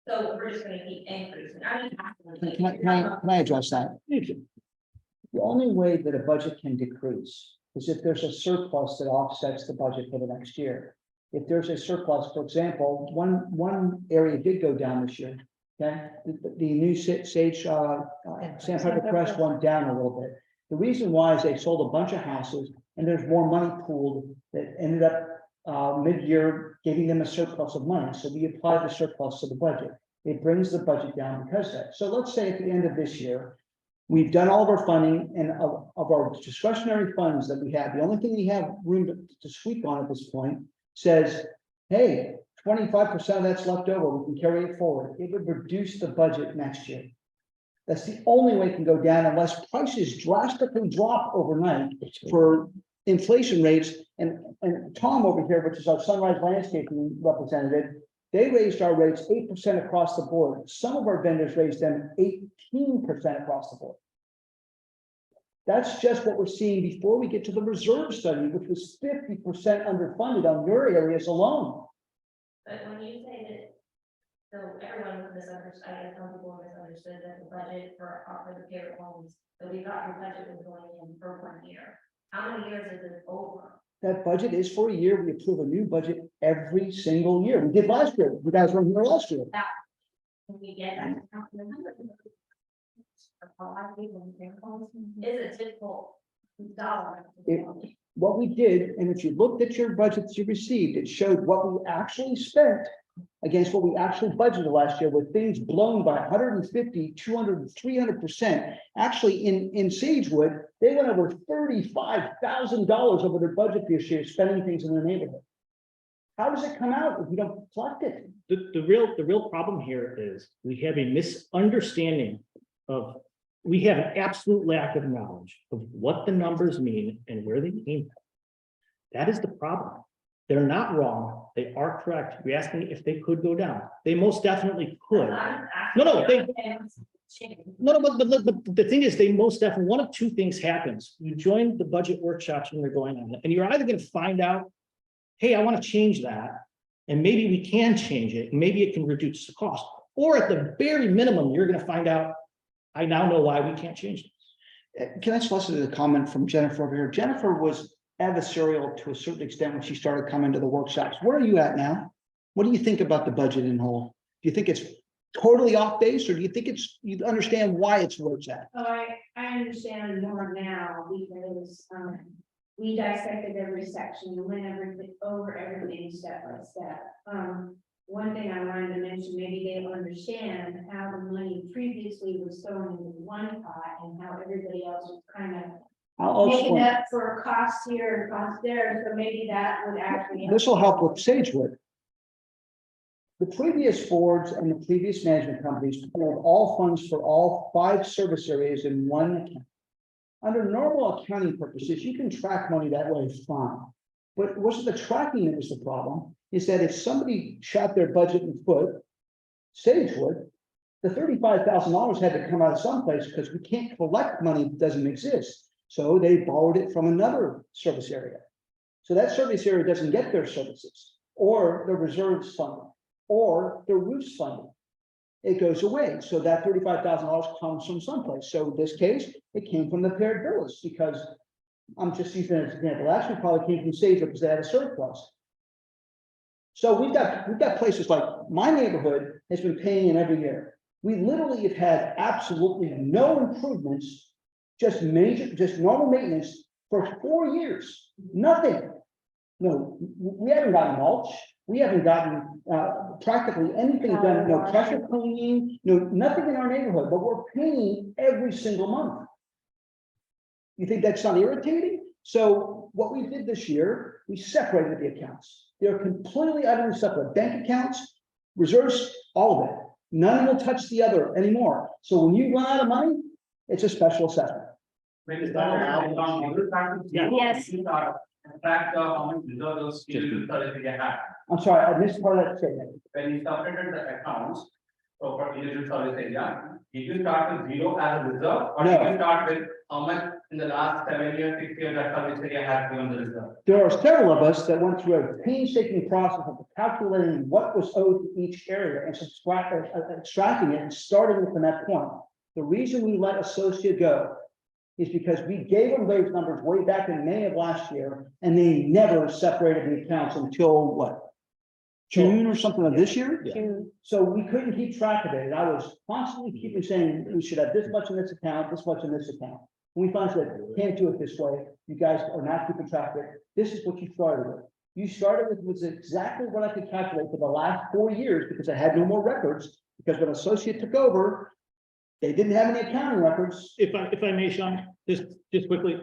M: So we're just gonna keep increasing.
C: Can I address that? The only way that a budget can decrease is if there's a surplus that offsets the budget for the next year. If there's a surplus, for example, one area did go down this year. Okay, the new Sage Sandpiper Crest went down a little bit. The reason why is they sold a bunch of houses and there's more money pooled that ended up mid-year giving them a surplus of money. So we applied the surplus to the budget. It brings the budget down because of that. So let's say at the end of this year, We've done all of our funding and of our discretionary funds that we have, the only thing we have room to squeak on at this point says, hey, 25% of that's left over, we can carry it forward. It would reduce the budget next year. That's the only way it can go down unless prices drastically drop overnight for inflation rates. And Tom over here, which is our Sunrise Landscaping representative, they raised our rates 8% across the board. Some of our vendors raised them 18% across the board. That's just what we're seeing before we get to the reserve study, which was 50% underfunded on your areas alone.
M: But when you say that, so everyone misunderstood, I guess some people misunderstood that the budget for the favorite homes, that we thought the budget was going in for 1 year. How many years is it over?
C: That budget is for a year. We approve a new budget every single year. We did last year. You guys were here last year.
M: Can we get that? Is a typical dollar.
C: What we did, and if you looked at your budgets you received, it showed what we actually spent against what we actually budgeted last year, with things blown by 150, 200, 300%. Actually, in Sagewood, they went over $35,000 over their budget this year, spending things in their neighborhood. How does it come out if you don't collect it?
A: The real problem here is we have a misunderstanding of, we have an absolute lack of knowledge of what the numbers mean and where they came from. That is the problem. They're not wrong. They are correct. You're asking if they could go down. They most definitely could. No, but the thing is, they most definitely, one of two things happens. You join the budget workshops when they're going on, and you're either going to find out, hey, I want to change that, and maybe we can change it, and maybe it can reduce the cost. Or at the very minimum, you're going to find out, I now know why we can't change it.
C: Can I solicit a comment from Jennifer over here? Jennifer was adversarial to a certain extent when she started coming to the workshops. Where are you at now? What do you think about the budget in whole? Do you think it's totally off base, or do you think you understand why it's where it's at?
H: Oh, I understand more now because, we dissected every section and went over everything step by step. One thing I wanted to mention, maybe they don't understand how the money previously was thrown into one pot and how everybody else was kind of making up for costs here and costs there, so maybe that would actually.
C: This will help with Sagewood. The previous boards and the previous management companies poured all funds for all 5 service areas in one account. Under normal accounting purposes, you can track money that way fine. But it wasn't the tracking that was the problem, is that if somebody shot their budget in foot, Sagewood, the $35,000 had to come out of someplace because we can't collect money that doesn't exist. So they borrowed it from another service area. So that service area doesn't get their services, or their reserves funding, or their roofs funding. It goes away. So that $35,000 comes from someplace. So in this case, it came from the paired villas, because I'm just using it as an example. Actually, probably came from Sagewood because they had a surplus. So we've got places like my neighborhood has been paying in every year. We literally have had absolutely no improvements, just normal maintenance for 4 years. Nothing. No, we haven't gotten mulch. We haven't gotten practically anything done. No pressure cleaning. No, nothing in our neighborhood. But we're paying every single month. You think that's not irritating? So what we did this year, we separated the accounts. They're completely utterly separate. Bank accounts, reserves, all of it. None will touch the other anymore. So when you run out of money, it's a special assessment.
G: Yes.
N: Track how much reserves you have.
C: I'm sorry, I missed part of that statement.
N: When you separated the accounts, so for individual service area, did you start with 0 as a reserve, or did you start with how much in the last 7 years, 6 years that service area has given the reserve?
C: There are several of us that went through a painstaking process of calculating what was owed to each area and extracting it and starting it from that point. The reason we let Associate go is because we gave them those numbers way back in May of last year, and they never separated the accounts until what? June or something of this year?
G: June.
C: So we couldn't keep track of it, and I was constantly keeping saying, we should have this much in this account, this much in this account. And we finally said, can't do it this way, you guys are not keeping track of it, this is what you started with. You started with was exactly what I could calculate for the last 4 years, because I had no more records, because when Associate took over, They didn't have any accounting records.
A: If I may, Sean, just quickly.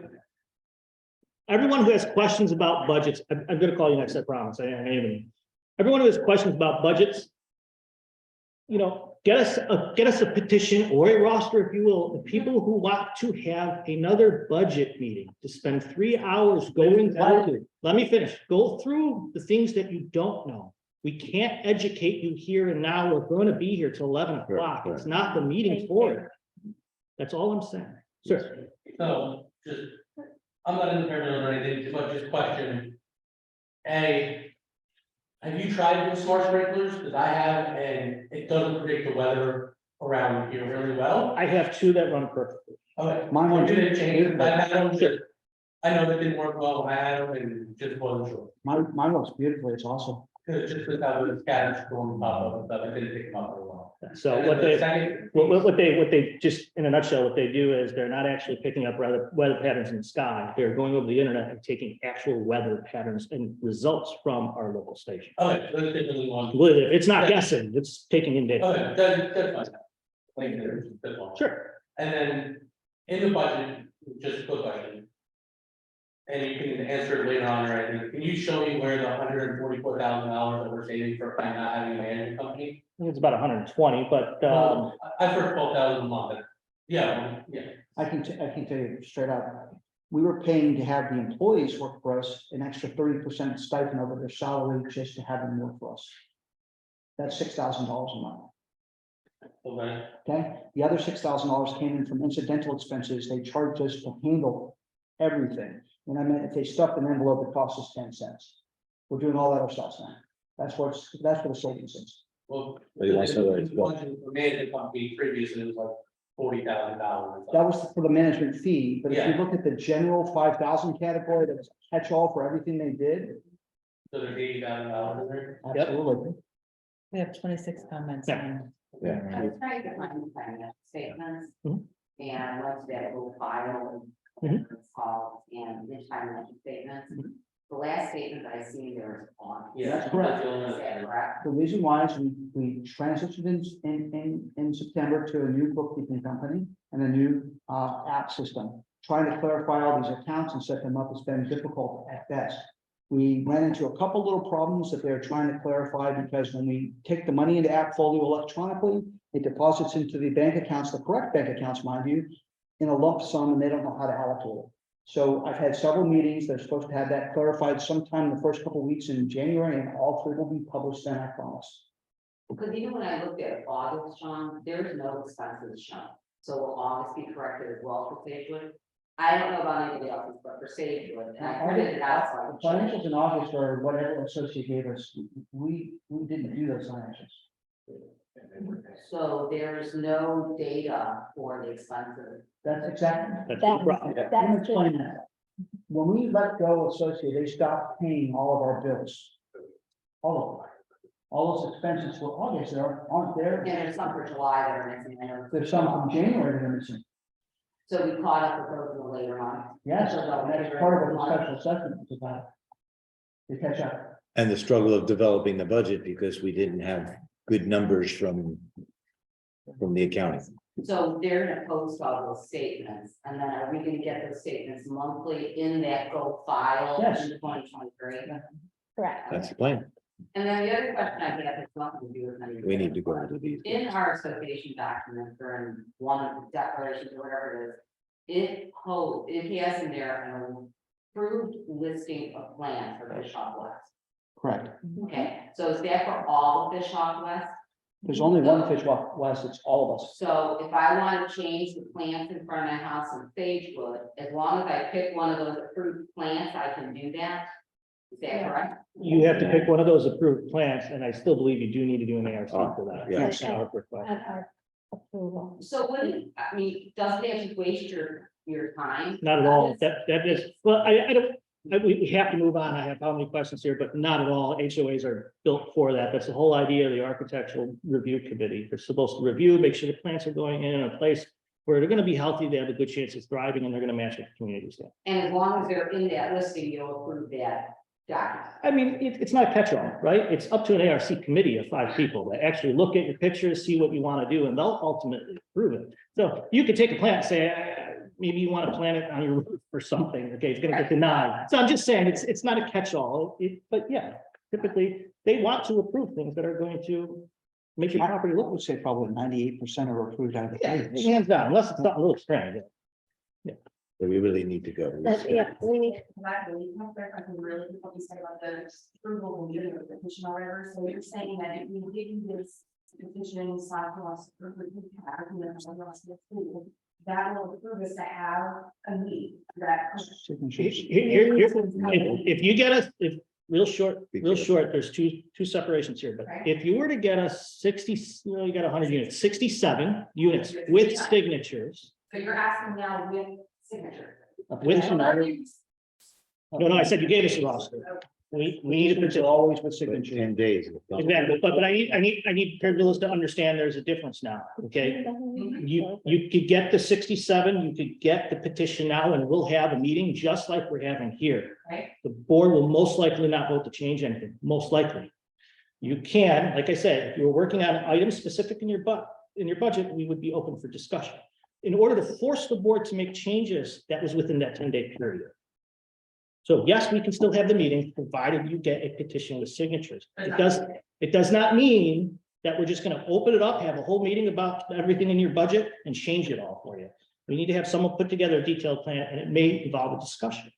A: Everyone who has questions about budgets, I'm gonna call you next, I promise, I am. Everyone who has questions about budgets. You know, get us a petition or a roster, if you will, of people who want to have another budget meeting, to spend 3 hours going through. Let me finish, go through the things that you don't know. We can't educate you here and now, we're going to be here till 11 o'clock, it's not the meeting for it. That's all I'm saying, sir.
N: So, just, I'm not in the pyramid or anything, but just question. A, have you tried with smart sprinklers? Because I have, and it doesn't predict the weather around here really well.
A: I have two that run perfectly.
N: Okay.
C: Mine won't
N: Did it change?
C: do-
N: I don't, I know that didn't work well, I had them and just wasn't sure.
C: Mine works beautifully, it's awesome.
N: Cause just with how the scattered storm pop up and stuff, it didn't pick them up very well.
A: So
N: And
A: what
N: then the
A: they,
N: second-
A: what they, just in a nutshell, what they do is they're not actually picking up weather patterns in the sky. They're going over the internet and taking actual weather patterns and results from our local station.
N: Okay, so it's differently one.
A: It's not guessing, it's taking in data.
N: Okay, that's fine. Thank you, that's one.
A: Sure.
N: And then in the budget, just a quick question. And you can answer it later on, or anything. Can you show me where the $144,000 that we're saving for not having a management company?
A: I think it's about 120, but,
N: I've heard 12,000 a month. Yeah.
C: I can tell you straight up, we were paying to have the employees work for us an extra 30% stipend over their salary just to have them work for us. That's $6,000 a month.
N: Okay.
C: Okay, the other $6,000 came in from incidental expenses. They charged us to handle everything. And I meant if they stuffed an envelope, it cost us 10 cents. We're doing all that ourselves now. That's what the savings is.
N: Well.
D: But you want to say that it's
N: the budget for management company previously, it was like $40,000.
C: That was for the management fee, but if you
N: Yeah.
C: look at the general 5,000 category, that was a catch-all for everything they did.
N: So there's $80,000 in there.
C: Absolutely.
E: We have 26 comments.
A: Yeah.
E: on-
D: Yeah.
H: I was trying to get my financial statements.
A: Mhm.
H: And went to that little file.
A: Mhm.
H: It's called, and the financial statements.
A: Mhm.
H: The last statement that I see there is on.
N: Yeah.
C: That's correct.
H: Is that correct?
C: The reason why is we transitioned in September to a new bookkeeping company and a new app system. Trying to clarify all these accounts and set them up has been difficult at best. We ran into a couple little problems that they're trying to clarify, because when we take the money into AppFolio electronically, it deposits into the bank accounts, the correct bank accounts, mind you, in a lump sum, and they don't know how to allocate it. So I've had several meetings. They're supposed to have that clarified sometime in the first couple of weeks in January, and all three will be published then, I promise.
H: Because even when I looked at August, Sean, there's no expenses shown. So will August be corrected as well for Sagewood? I don't know about anybody else's, but for Sagewood, and I printed it out. so I
C: The
H: can check.
C: financials in August or whatever associate gave us, we didn't do those financials.
H: So there's no data for the expenses.
C: That's exactly.
A: That's the problem.
C: Let me explain that. When we let go of associate, they stopped paying all of our bills. All of them. All those expenses for August aren't there.
H: And there's some for July that are missing. I know.
C: There's some from January that are missing.
H: So we caught up with those in the later months.
C: Yes, and that's part of what the special assessment is about. To catch up.
D: And the struggle of developing the budget because we didn't have good numbers from the accounting.
H: So they're gonna post all those statements, and then are we gonna get those statements monthly in that Go file?
C: Yes.
H: In 2023?
G: Correct.
D: That's the plan.
H: And then the other question I have is nothing to do with any.
D: We need to go into these.
H: In our association documents or in one of the declarations or whatever it is, it has in there an approved listing of plans for Fish Hawk West.
C: Correct.
H: Okay, so is that for all of Fish Hawk West?
C: There's only one Fish Walk West, it's all of us.
H: So if I want to change the plants in front of my house in Sagewood, as long as I pick one of those approved plants, I can do that? Is that correct?
A: You have to pick one of those approved plants, and I still believe you do need to do an ARC
D: Oh,
A: for that.
D: yeah.
A: That's our request.
G: At our approval.
H: So wouldn't, I mean, doesn't that just waste your time?
A: Not at all. That is, well, I don't, we have to move on. I have how many questions here, but not at all. HOAs are built for that. That's the whole idea of the architectural review committee. They're supposed to review, make sure the plants are going in a place where they're gonna be healthy, they have a good chance of thriving, and they're gonna match with the community stuff.
H: And as long as they're in that listing, you'll approve that
A: I mean, it's not a catch-all, right? It's up to an ARC committee of 5 people that actually look at your pictures, see what you want to do, and they'll ultimately approve it. So you could take a plant and say, maybe you want to plant it on your roof or something, okay, it's gonna get denied. So I'm just saying, it's not a catch-all, but yeah, typically, they want to approve things that are going to make your property
C: I
A: look.
C: would say probably 98% are approved out of the three.
A: Hands down, unless it's something a little strange.
D: So we really need to go.
G: Yeah, we need,
M: Exactly, you have to really what you said about the approval and getting the petition or whatever, so you're saying that if we give you this petition, sign for us, that will approve us to have a meeting that.
C: Signatures.
A: If you get us, if real short, there's two separations here, but if you were to get us 60, you got 100 units, 67 units with signatures.
M: So you're asking now with signature.
A: With, no, I said you gave us a roster. We need
C: Signatures
A: to
C: are always with signatures.
D: 10 days.
A: exactly, but I need Pergolas to understand there's a difference now, okay? You could get the 67, you could get the petition now, and we'll have a meeting just like we're having here.
M: Right.
A: The board will most likely not vote to change anything, most likely. You can, like I said, if you're working on items specific in your budget, we would be open for discussion. In order to force the board to make changes, that was within that 10-day period. So yes, we can still have the meeting, provided you get a petition with signatures. It does not mean that we're just gonna open it up, have a whole meeting about everything in your budget and change it all for you. We need to have someone put together a detailed plan, and it may involve a discussion.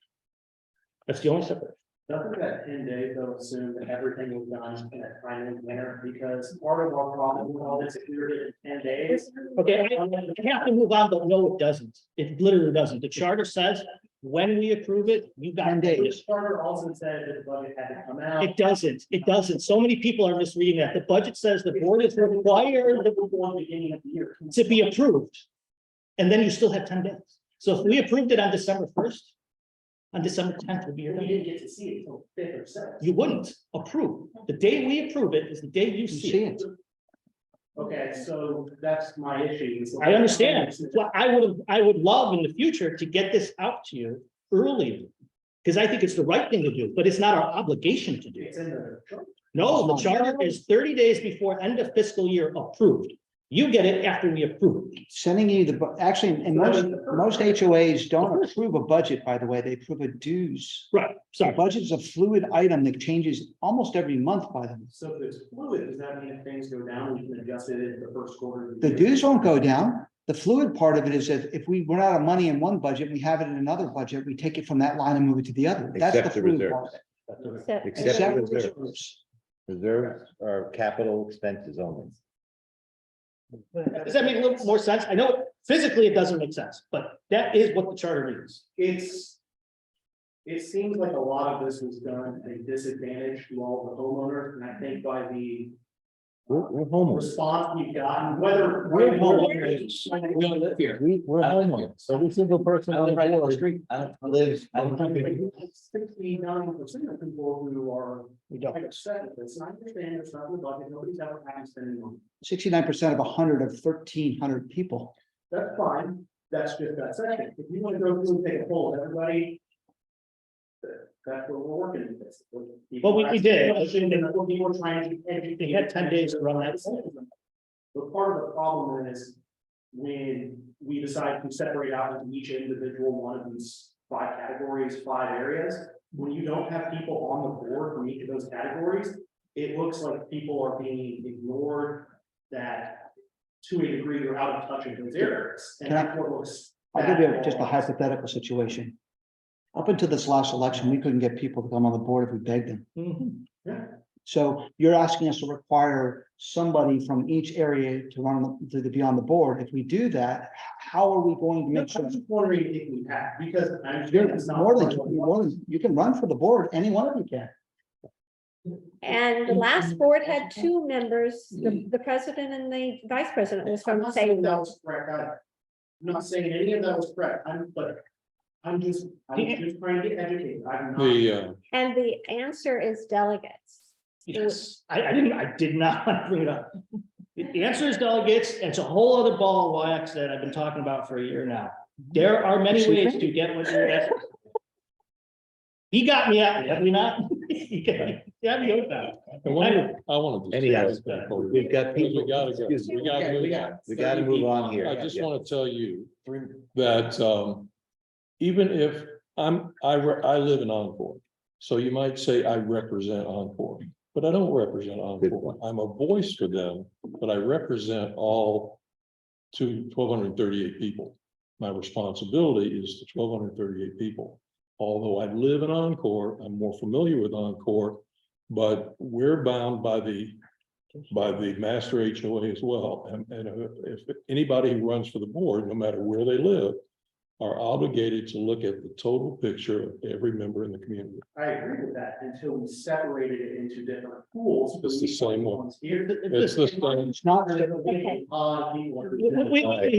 A: That's the only separate.
L: Doesn't that 10 days though assume that everything was done in a timely manner? Because part of our problem with all this, if we were in 10 days.
A: Okay, I have to move on, but no, it doesn't. It literally doesn't. The charter says when we approve it, you got
C: 10 days.
L: The charter also said that the budget had to come out.
A: It doesn't. It doesn't. So many people are misreading that. The budget says the board is required
L: Beginning of the year.
A: to be approved. And then you still have 10 days. So if we approved it on December 1st, on December 10th would be your
L: We
A: day.
L: didn't get to see it until 5th or 6th.
A: You wouldn't approve. The day we approve it is the day you see it.
L: Okay, so that's my issue.
A: I understand. Well, I would love in the future to get this out to you earlier. Because I think it's the right thing to do, but it's not our obligation to do.
L: It's in the.
A: No, the charter is 30 days before end of fiscal year approved. You get it after we approve.
C: Sending you actually, and most HOAs don't approve a budget, by the way, they approve a dues.
A: Right,
C: So
A: sorry.
C: budget is a fluid item that changes almost every month by them.
L: So if it's fluid, does that mean if things go down, we can adjust it in the first quarter? of
C: The
L: year?
C: dues won't go down. The fluid part of it is that if we run out of money in one budget, we have it in another budget, we take it from that line and move it to the other. That's the
D: Except the
C: fluid
D: reserves.
C: part of it.
G: so,
D: Except
C: Except
D: the
C: for
D: reserves.
C: reserves.
D: Reserves are capital expenses only.
A: Does that make a little more sense? I know physically it doesn't make sense, but that is what the charter reads.
L: It seems like a lot of this was done at a disadvantage to all the homeowners, and I think by the
D: We're homeless.
L: response we've gotten, whether.
I: We only live here.
D: We're homeless. Every single person
K: I
D: on
K: live
D: the
K: right down the
D: board.
K: street. I don't live. I don't live.
L: 69% of people who are quite upset with this, and I understand it's not the budget, nobody's ever happy spending money.
C: 69% of 100 of 1,300 people.
L: That's fine, that's just that section. If you want to go through and take a poll, of everybody. That's what we're working with this.
A: Well, we did.
L: We were trying to educate.
A: They had 10 days to run that.
L: But part of the problem is when we decide to separate out into each individual one of these 5 categories, 5 areas, when you don't have people on the board from each of those categories, it looks like people are being ignored, that to a degree, you're out of touch in those areas. And
C: Can I-
L: that's what looks.
C: I'll give you just a hypothetical situation. Up until this last election, we couldn't get people to come on the board if we begged them.
A: Mhm.
C: So you're asking us to require somebody from each area to run, to be on the board. If we do that, how are we going to make sure?
L: I'm just wondering if we have, because I understand
C: You're
L: it's not.
C: more than, you can run for the board, any one of you can.
G: and the last board had 2 members, the president and the vice president was
L: I'm
G: from the
L: not saying
G: same.
L: that was correct either. I'm not saying any of that was correct, I'm just trying to get educated, I'm not.
F: The,
G: And the answer is delegates.
A: Yes, I did not want to bring it up. The answer is delegates, and it's a whole other ball of wax that I've been talking about for a year now. There are many ways to get what you're asking. He got me out, have we not? Yeah, you know
F: And I want to.
D: Anyhow, we've got people.
F: We gotta go.
D: Excuse me.
F: We gotta move on.
D: We gotta move on here.
F: I just want to tell you that, even if I live in Encore, so you might say I represent Encore, but I don't represent Encore. I'm a voice for them, but I represent all 1,238 people. My responsibility is to 1,238 people. Although I live in Encore, I'm more familiar with Encore, but we're bound by the master HOA as well. And if anybody who runs for the board, no matter where they live, are obligated to look at the total picture of every member in the community.
L: I agree with that until we separated it into different pools.
F: It's the same one.
L: Here,
F: It's the same.
A: It's not. We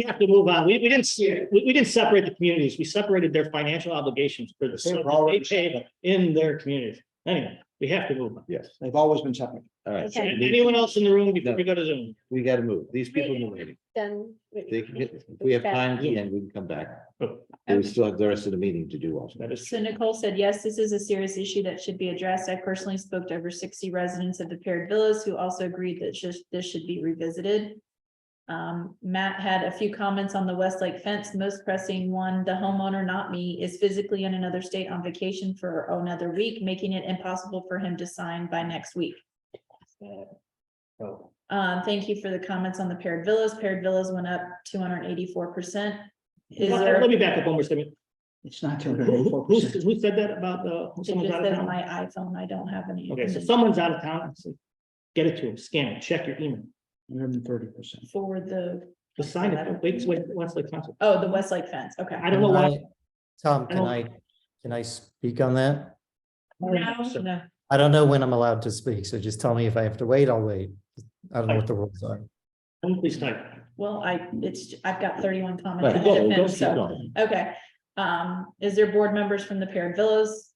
A: have to move on. We didn't see, we didn't separate the communities. We separated their financial obligations for the service they pay in their communities. Anyway, we have to move on.
D: Yes,
C: They've always been separate.
D: all right.
G: Okay.
A: Anyone else in the room before we go to Zoom?
D: We gotta move. These people are waiting.
G: Then.
D: They can get, if we have time at the end, we can come back. But we still have the rest of the meeting to do also.
A: That is
E: So Nicole said, yes, this is a serious issue that should be addressed. I personally spoke to over 60 residents of the paired villas who also agreed that this should be revisited. Matt had a few comments on the West Lake fence. The most pressing one, the homeowner, not me, is physically in another state on vacation for another week, making it impossible for him to sign by next week. Thank you for the comments on the paired villas. Paired villas went up 284%. Is there?
A: Let me back up one more second.
C: It's not
A: Who
C: 284%.
A: who said that about
E: It just
A: someone's out of
E: says
A: town?
E: my iPhone. I don't have any.
A: Okay, so someone's out of town. So get it to them, scan it, check your email.
C: 130%.
E: For the,
A: Just sign it. Wait, what's the concept?
E: oh, the West Lake fence. Okay.
A: I don't know why.
J: Tom,
A: I don't-
J: can I speak on that?
E: No.
J: I don't know when I'm allowed to speak, so just tell me if I have to wait, I'll wait. I don't know what the rules are.
A: Please type.
E: Well, I've got 31
D: Right,
E: comments.
D: go,
E: ahead of
D: go,
E: him,
D: keep
E: so,
D: going.
E: okay. Is there board members from the paired villas?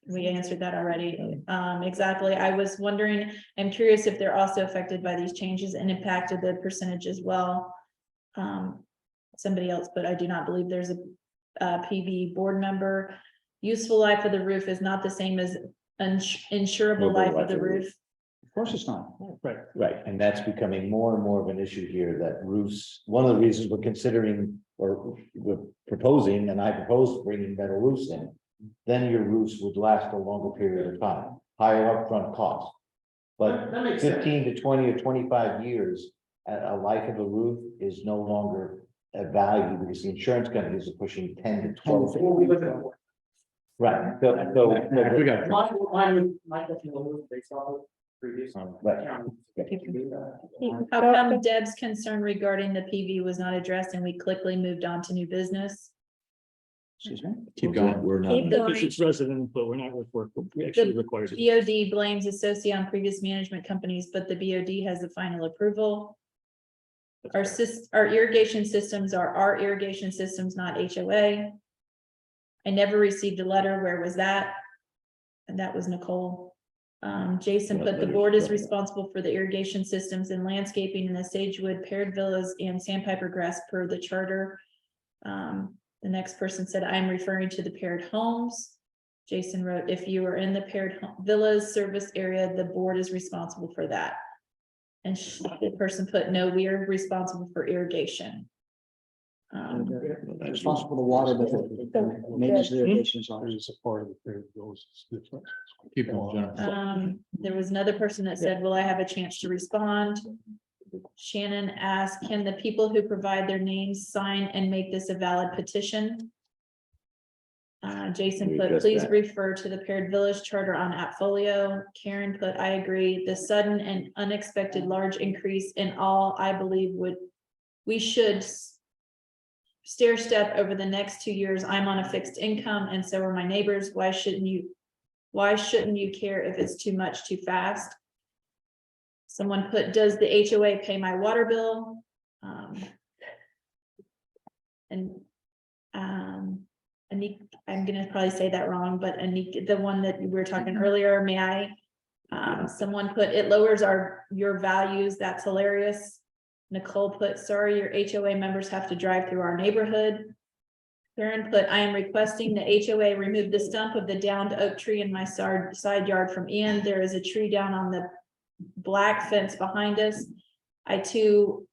E: We answered that already. Exactly. I was wondering, I'm curious if they're also affected by these changes and impacted the percentage as well. Somebody else, but I do not believe there's a PV board member. Useful life of the roof is not the same as insurable life of the roof.
C: Of course it's not.
A: Right.
D: Right, and that's becoming more and more of an issue here, that roofs, one of the reasons we're considering, or we're proposing, and I propose bringing better roofs in. Then your roofs would last a longer period of time, higher upfront cost. But
L: That makes sense.
D: 15 to 20 or 25 years, a life of a roof is no longer a value, because the insurance companies are pushing 10 to 12. Right,
L: We got. My based off of previous.
D: right.
E: How come Deb's concern regarding the PV was not addressed and we quickly moved on to new business?
C: Excuse me.
D: Keep going, we're not.
E: Keep going.
A: Because it's resident, but we're not, we actually required it.
E: BOD blames Associa on previous management companies, but the BOD has the final approval. Our irrigation systems are our irrigation systems, not HOA. I never received a letter. Where was that? And that was Nicole. Jason put the board is responsible for the irrigation systems and landscaping in the Sagewood paired villas and sandpiper grass per the charter. The next person said, I'm referring to the paired homes. Jason wrote, if you are in the paired villas service area, the board is responsible for that. And the person put, no, we are responsible for irrigation.
C: Responsible for the water, but maintenance of the irrigations on it.
F: It's a part of the period goes.
B: Keep going, Jennifer.
E: There was another person that said, will I have a chance to respond? Shannon asked, can the people who provide their names sign and make this a valid petition? Jason
D: We
E: put,
D: addressed
E: please
D: that.
E: refer to the paired village charter on Appfolio. Karen put, I agree. The sudden and unexpected large increase in all, I believe we should stair step over the next 2 years. I'm on a fixed income and so are my neighbors. Why shouldn't you care if it's too much too fast? Someone put, does the HOA pay my water bill? Anik, I'm gonna probably say that wrong, but Anik, the one that we were talking earlier, may I? Someone put, it lowers your values. That's hilarious. Nicole put, sorry, your HOA members have to drive through our neighborhood. Karen put, I am requesting the HOA remove the stump of the downed oak tree in my side yard from Ian. There is a tree down on the black fence behind us. I too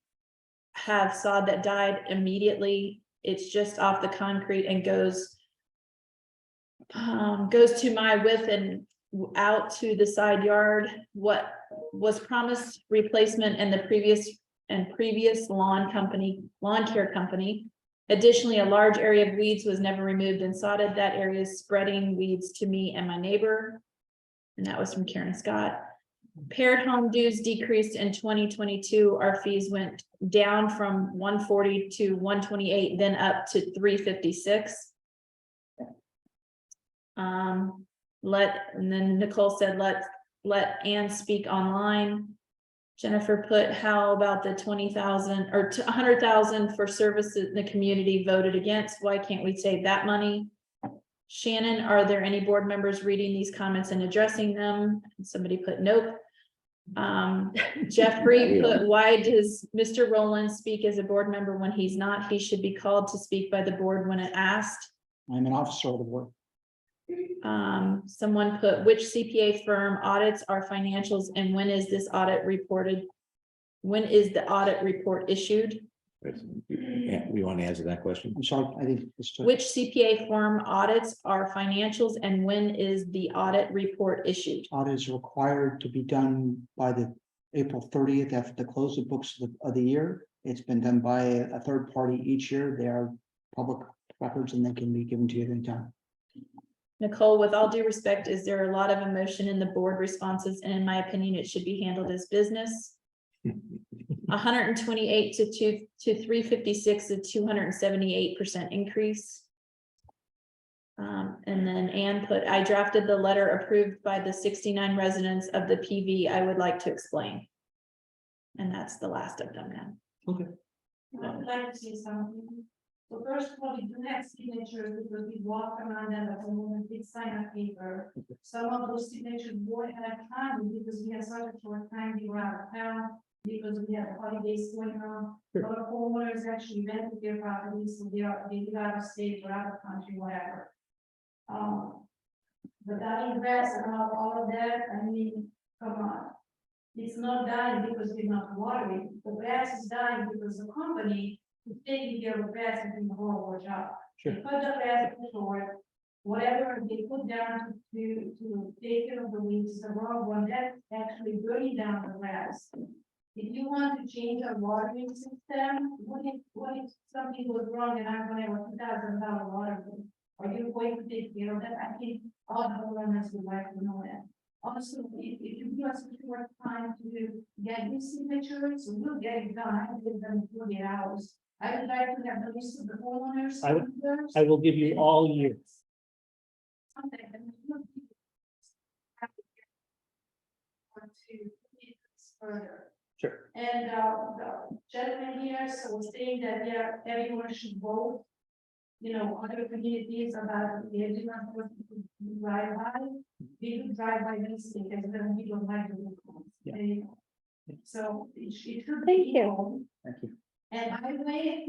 E: have sod that died immediately. It's just off the concrete and goes to my width and out to the side yard. What was promised replacement and the previous lawn care company. Additionally, a large area of weeds was never removed and sodded. That area is spreading weeds to me and my neighbor. And that was from Karen Scott. Paired home dues decreased in 2022. Our fees went down from 140 to 128, then up to 356. And then Nicole said, let Ann speak online. Jennifer put, how about the 20,000 or 100,000 for services the community voted against? Why can't we save that money? Shannon, are there any board members reading these comments and addressing them? Somebody put nope. Jeffrey put, why does Mr. Rowland speak as a board member when he's not? He should be called to speak by the board when asked.
C: I'm an officer of the board.
E: Someone put, which CPA firm audits our financials and when is this audit reported? When is the audit report issued?
D: Yeah, we want to answer that question.
C: I'm sorry, I think.
E: Which CPA firm audits our financials and when is the audit report issued?
C: Audit is required to be done by the April 30th after the close of books of the year. It's been done by a third party each year. They are public records and they can be given to you at any time.
E: Nicole, with all due respect, is there a lot of emotion in the board responses? And in my opinion, it should be handled as business. 128 to 356, a 278% increase. And then Ann put, I drafted the letter approved by the 69 residents of the PV. I would like to explain. And that's the last of them now.
C: Okay.
H: I would like to say something. So first of all, we do have signatures because we walk around them as a woman did sign a paper. Some of those signatures won't have time because we have such a short time, we were out of town, because we have holidays going on. A lot of homeowners actually rented their properties, so they live out of state or out of country, whatever. The dying grass and all of that, I mean, come on. It's not dying because we're not watering. The grass is dying because the company is taking care of grass and doing a horrible job.
C: Sure.
H: They put the grass short, whatever they put down to take care of the weeds is the wrong one. That's actually burning down the grass. If you want to change our watering system, what if something goes wrong and I'm going to have a $2,000 water bill? Are you going to take care of that? I think all the homeowners would like to know that. Also, if you give us a short time to get these signatures, we'll get it done. I give them 48 hours. I would like to have the list of the homeowners.
A: I will give you all years.
H: Further.
A: Sure.
H: And the gentleman here, so saying that everyone should vote. You know, other communities about the agenda drive by. We could drive by this because then we don't like the
A: Yeah.
H: So it should
G: Thank
H: be.
G: you.
A: Thank you.
H: And by the way,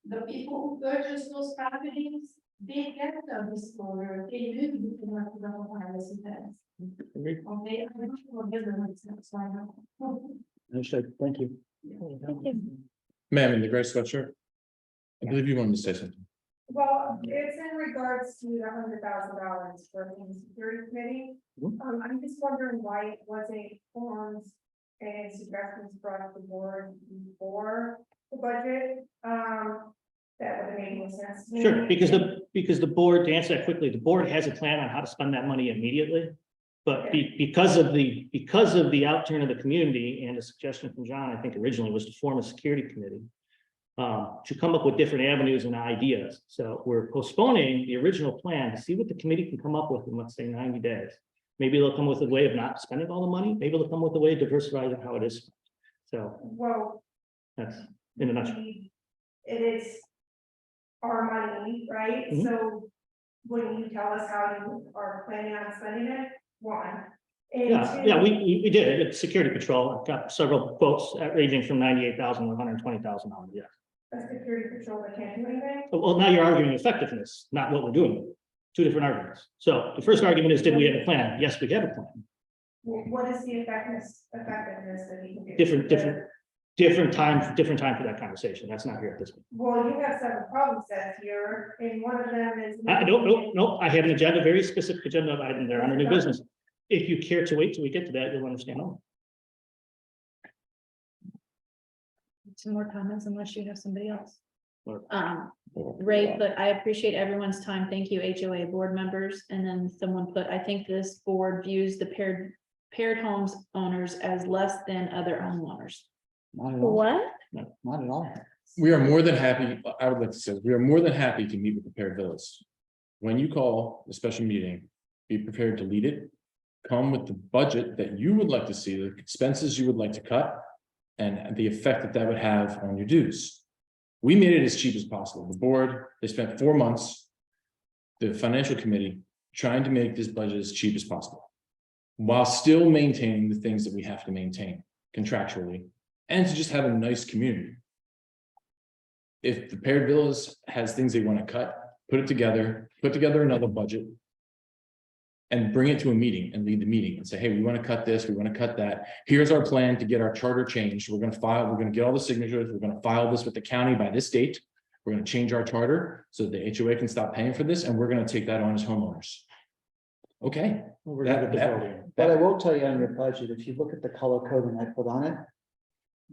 H: the people who purchase those properties, they get the disclosure, they live within the privacy fence.
A: Agreed.
H: Okay, I'm not sure what the ones that's why I don't.
A: Understood. Thank you.
B: Ma'am, in the gray sweatshirt. I believe you wanted to say something.
P: Well, it's in regards to the $100,000 for the security committee. I'm just wondering why it wasn't formed and suggestions brought to the board before the budget. That would have made more sense to me.
A: Sure, because the board, to answer that quickly, the board has a plan on how to spend that money immediately. But because of the outturn of the community and a suggestion from John, I think originally was to form a security committee. To come up with different avenues and ideas. So we're postponing the original plan to see what the committee can come up with in, let's say, 90 days. Maybe they'll come with a way of not spending all the money. Maybe they'll come with a way of diversifying how it is. So
P: Well,
A: that's in a nutshell.
P: it is our money, right?
A: Mhm.
P: So when you tell us how you are planning on spending it, one. And
A: Yeah,
P: two-
A: we did it. It's security patrol. I've got several quotes ranging from $98,000 to $120,000. Yeah.
P: a security patrol that can't do anything?
A: Well, now you're arguing effectiveness, not what we're doing. Two different arguments. So the first argument is, did we have a plan? Yes, we have a plan.
P: What is the effectiveness that he can do?
A: Different time for that conversation. That's not here at this point.
P: Well, you have several problem sets here, and one of them is.
A: No, I have an agenda, very specific agenda item there under new business. If you care to wait till we get to that, you'll understand.
E: Some more comments unless you have somebody else.
A: Or-
E: Ray put, I appreciate everyone's time. Thank you, HOA board members. And then someone put, I think this board views the paired homes owners as less than other homeowners.
C: Not at all.
G: What?
C: Not at all.
B: We are more than happy, I would like to say, we are more than happy to meet with the paired villas. When you call a special meeting, be prepared to lead it. Come with the budget that you would like to see, the expenses you would like to cut, and the effect that that would have on your dues. We made it as cheap as possible. The board, they spent 4 months, the financial committee, trying to make this budget as cheap as possible, while still maintaining the things that we have to maintain contractually, and to just have a nice community. If the paired villas has things they want to cut, put together another budget, and bring it to a meeting and lead the meeting and say, hey, we want to cut this, we want to cut that. Here's our plan to get our charter changed. We're going to get all the signatures. We're going to file this with the county by this date. We're going to change our charter so the HOA can stop paying for this, and we're going to take that on as homeowners. Okay.
A: We're gonna get this voting.
C: But I will tell you on your budget, if you look at the color coding I put on it,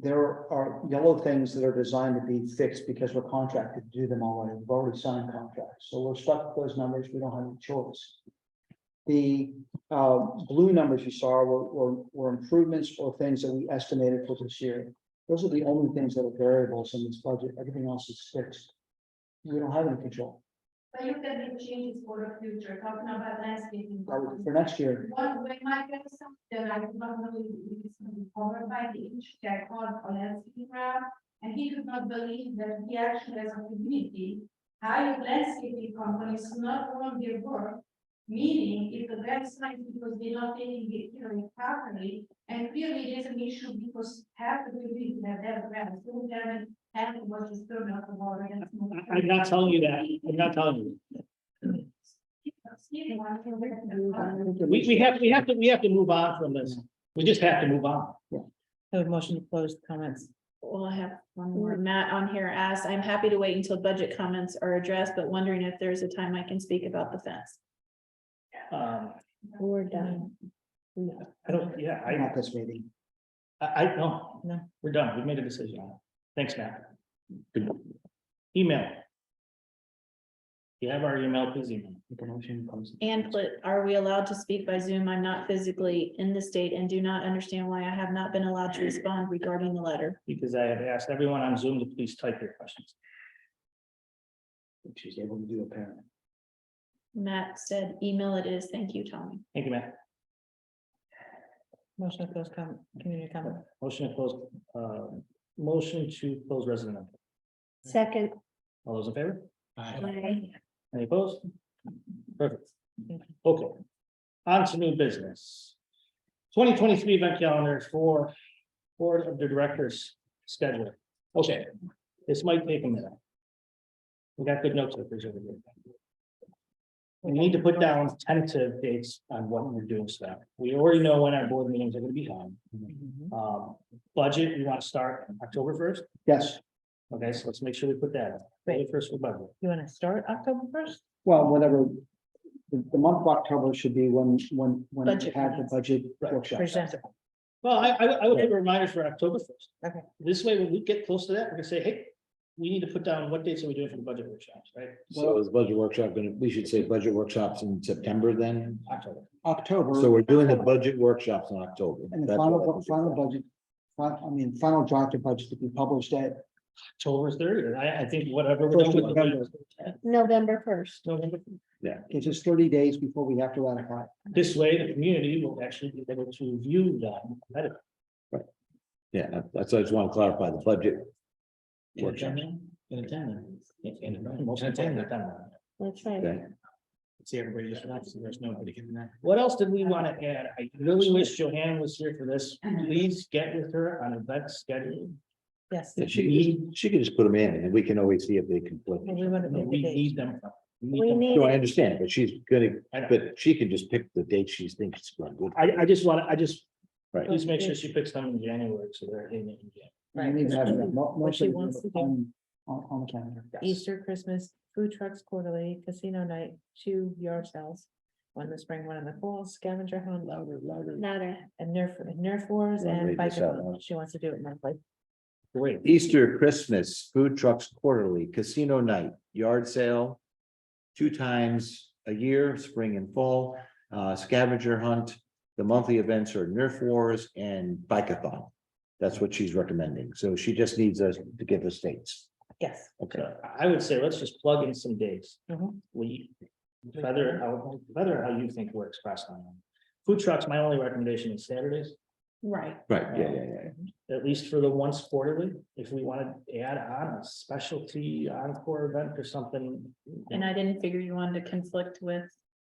C: there are yellow things that are designed to be fixed because we're contracted to do them already. We've already signed contracts, so we're stuck with those numbers. We don't have any choice. The blue numbers you saw were improvements or things that we estimated for this year. Those are the only things that are variables in this budget. Everything else is fixed. We don't have any control.
M: But you can make changes for the future, talking about landscaping.
C: For next year,
M: One way my person, that I do not know if it's going to be covered by the industry, I called a landscaping rep, and he could not believe that he actually as a community, hired landscaping companies to not own their work. Meaning, if the website, because they're not taking it, properly, and clearly there's an issue because half the community have that ground, so there half of what is thrown out the water.
A: I'm not telling you that. I'm not telling you. We have to move on from this. We just have to move on.
E: So motion to close comments. Well, I have one more. Matt on here asked, I'm happy to wait until budget comments are addressed, but wondering if there's a time I can speak about the fence.
G: We're done.
A: I don't, yeah,
C: not this meeting.
A: I don't.
E: No.
A: We're done. We've made a decision on it. Thanks, Matt. Email. You have our email, please email.
E: And put, are we allowed to speak by Zoom? I'm not physically in the state and do not understand why I have not been allowed to respond regarding the letter.
A: Because I have asked everyone on Zoom to please type your questions.
C: She's able to do apparently.
E: Matt said, email it is. Thank you, Tommy.
A: Thank you, Matt.
E: Motion to close community comment.
A: Motion to close resident.
G: Second.
A: All those in favor?
G: Aye.
A: Any opposed? Perfect. Okay. On to new business. 2023 event calendar for Board of the Directors schedule. Okay, this might take a minute. We got good notes takers over here. We need to put down tentative dates on what we're doing stuff. We already know when our board meetings are going to be held. Budget, we want to start October 1st.
C: Yes,
A: Okay, so let's make sure we put that. October 1st for budget.
E: You want to start October 1st?
C: well, whatever, the month of October should be when we
E: Budget
C: have the budget
A: Right.
C: workshop.
E: Present.
A: Well, I would put reminders for October 1st.
E: Okay.
A: This way, when we get close to that, we're gonna say, hey, we need to put down what dates are we doing for the budget workshops, right?
D: So is budget workshop we should say budget workshops in September then?
A: October.
C: October.
D: So we're doing the budget workshops in October.
C: And the
D: That's
C: final,
D: what I think.
C: final budget, final draft of budget to be published at
A: October 3rd, I think whatever. we're
C: First
A: doing
C: of
A: with
C: November.
G: November 1st.
A: November.
C: It's just 30 days before we have to ratify.
A: This way, the community will actually be able to view them. better.
D: Yeah, that's, I just want to clarify the budget. Workshop.
A: Most of the time, they're done.
G: That's right.
D: Okay.
A: See, everybody just wants to, there's nobody getting that. What else did we want to add? I really wish Joanne was here for this. Please get with her on event scheduling.
E: Yes.
D: Yeah, she could just put them in and we can always see if they conflict.
E: And we want to
A: No,
E: pick
A: we
E: the date.
A: need them.
G: We need,
D: No, I understand, but she's gonna,
A: I know.
D: but she can just pick the date she thinks is going good.
A: I just want to,
D: Right.
A: please make sure she picks them in January, so they're in January.
C: You need to have that
E: What she
C: mostly
E: wants to do.
C: on the calendar.
E: Easter, Christmas, food trucks quarterly, casino night, 2 yard sales. One in the spring, one in the fall, scavenger hunt,
D: Louder.
G: louder.
E: and Nerf wars
D: Wanna
E: and
D: read
E: bike.
D: this out loud?
E: She wants to do it monthly.
A: Great.
D: Easter, Christmas, food trucks quarterly, casino night, yard sale. 2 times a year, spring and fall, scavenger hunt. The monthly events are Nerf wars and bike-a-thon. That's what she's recommending. So she just needs us to give us dates.
E: Yes.
D: Okay.
A: So I would say, let's just plug in some dates.
E: Mhm.
A: We, whether how you think works best on them. Food trucks, my only recommendation is Saturdays,
E: Right.
D: Right, yeah.
A: at least for the once quarterly. If we want to add on a specialty encore event or something.
E: And I didn't figure you wanted to conflict with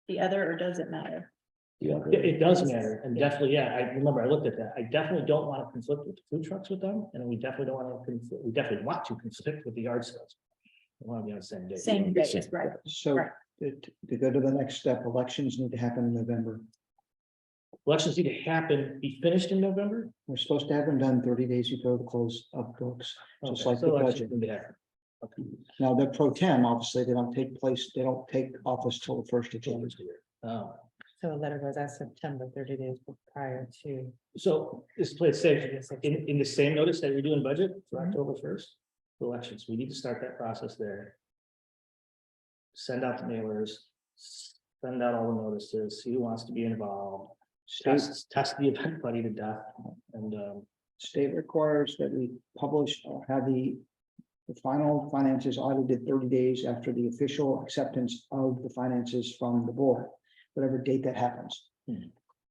E: the other, or does it matter?
D: Yeah.
A: It does matter, and definitely, yeah, I remember I looked at that. I definitely don't want to conflict with the food trucks with them, and we definitely don't want to, we definitely want to conflict with the yard sales. We want to be on the same day.
E: Same days, right?
C: So
E: Right.
C: to go to the next step, elections need to happen in November.
A: Elections need to happen, be finished in November.
C: We're supposed to have them done 30 days before the close of books, just
A: Okay,
C: like
A: so
C: the
A: elections
C: budget.
A: need to happen. Okay.
C: Now, the pro tem, obviously, they don't take office till the 1st of January.
A: Oh.
E: So a letter goes out September, 30 days prior to.
A: So this place says, in the same notice that you're doing budget for
E: Mhm.
A: October 1st, elections, we need to start that process there. Send out the mailers, send out all the notices, see who wants to be involved, test the event buddy to death, and,
C: State requires that we publish or have the final finances audited 30 days after the official acceptance of the finances from the board, whatever date that happens.
A: Hmm.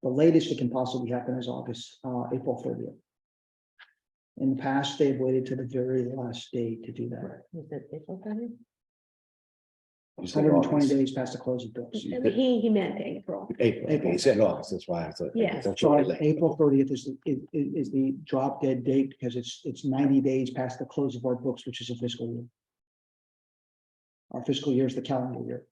C: The latest it can possibly happen is April 30th. In the past, they've waited to the very last day to do that.
E: Is it April 30th?
C: 120 days past the close of books.
G: He meant April.
D: April, he said August, that's why I thought.
G: Yeah.
D: that's
C: So
D: what I like.
C: April 30th is the drop dead date because it's 90 days past the close of our books, which is a fiscal year. Our fiscal year is the calendar year.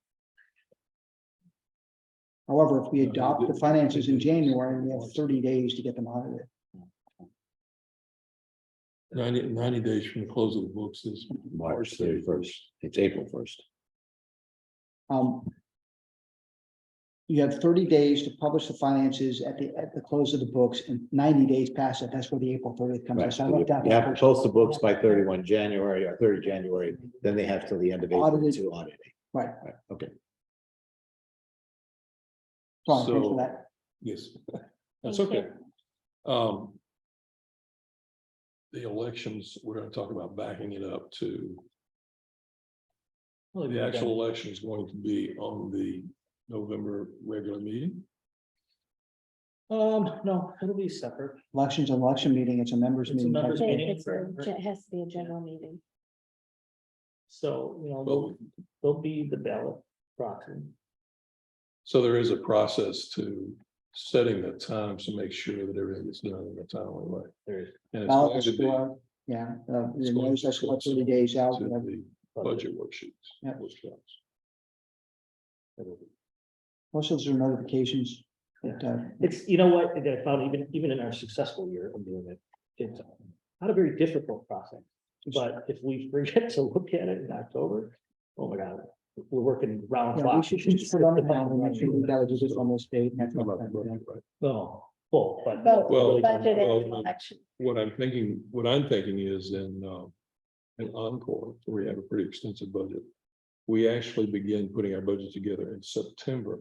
C: However, if we adopt the finances in January, we have 30 days to get them audited.
F: 90 days from the close of the books is
D: March 31st, it's April 1st.
C: You have 30 days to publish the finances at the close of the books and 90 days past it. That's where the April 30th comes in.
D: Right,
C: So I
D: so
C: left out
D: you have
C: that
D: to
C: first.
D: post the books by 31 January or 30 January, then they have till the end of April
C: Audited.
D: to audit it.
C: Right.
D: Right, okay.
C: Sorry, thanks
F: So-
C: for that.
F: Yes, that's
G: Thank
F: okay. The elections, we're gonna talk about backing it up to, the actual election is going to be on the November regular meeting.
A: No, it'll be separate.
C: Election's an election meeting. It's a members
A: It's a
C: meeting.
A: members meeting.
G: It has to be a general meeting.
A: So,
F: Well,
A: there'll be the ballot proxy.
F: so there is a process to setting the times to make sure that everything gets done in a timely way.
A: There is.
F: And it's
C: Ballot
F: going to
C: is
F: be
C: for, yeah,
F: it's
C: the
F: going
C: notice that's what 30 days out.
F: to
C: we have-
F: the budget worksheets.
C: Yeah.
F: workshops.
C: Most of those are notifications. But,
A: It's, you know what, I found even in our successful year of doing it, it's not a very difficult process. But if we forget to look at it in October, oh my God, we're working round
C: yeah, we
A: clock.
C: should just put on the calendar, make sure we gotta do this on this date. and that's
F: How
C: what
F: about the
C: I'm
F: budget,
C: doing.
F: right?
A: No, full, but.
E: Both,
F: Well,
E: budget
F: well,
E: and election.
F: What I'm thinking is in Encore, where we have a pretty extensive budget. We actually begin putting our budget together in September.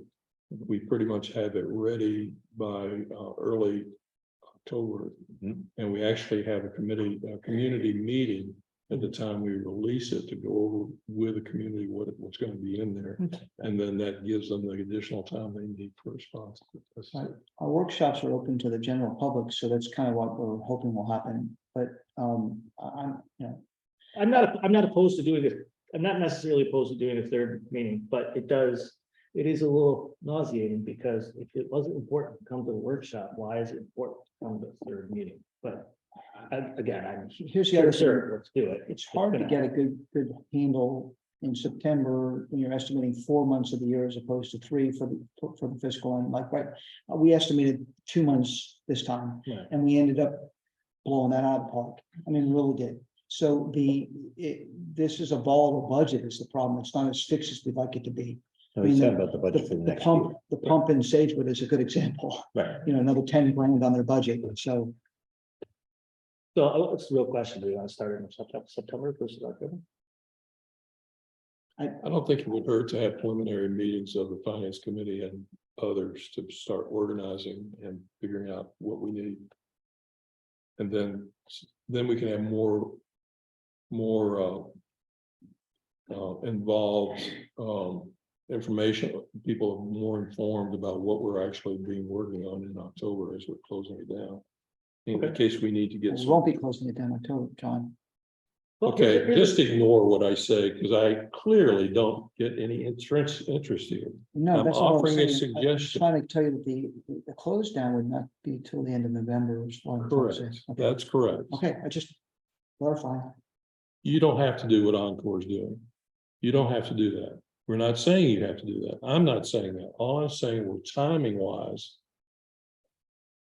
F: We pretty much have it ready by early October.
D: Mhm.
F: And we actually have a community meeting at the time we release it to go over with the community what's going to be in there. And then that gives them the additional time they need for response.
C: Right. Our workshops are open to the general public, so that's kind of what we're hoping will happen, but,
A: I'm not opposed to doing it. I'm not necessarily opposed to doing a third meeting, but it is a little nauseating because if it wasn't important to come to the workshop, why is it important to come to the third meeting? But Again,
C: Here's the other thing.
A: sure, let's do it.
C: It's hard to get a good handle in September when you're estimating 4 months of the year as opposed to 3 for the fiscal and like, right. We estimated 2 months this time
A: Right.
C: and we ended up blowing that out of the park. I mean, really did. So this is a volatile budget is the problem. It's not as fixed as we'd like it to be.
D: No,
C: I mean,
D: he's talking about the budget for the next year.
C: The pump in Sagewood is a good example.
D: Right.
C: You know, another 10 grand on their budget. So
A: It's the real question. Do we want to start in September versus October?
F: I don't think it would hurt to have preliminary meetings of the finance committee and others to start organizing and figuring out what we need. And then we can have more involved information. People are more informed about what we're actually working on in October as we're closing it down. In case we need to get
C: we
F: some.
C: won't be closing it down until John.
F: Okay, just ignore what I say, because I clearly don't get any interest here.
C: No,
F: I'm
C: that's all I'm
F: offering a
C: saying. I'm
F: suggestion.
C: trying to tell you that the close down would not be till the end of November. Is what I'm trying to say.
F: Correct,
C: Okay.
F: that's correct.
C: Okay, I just clarify.
F: You don't have to do what Encore is doing. You don't have to do that. We're not saying you have to do that. I'm not saying that. All I'm saying, we're timing wise,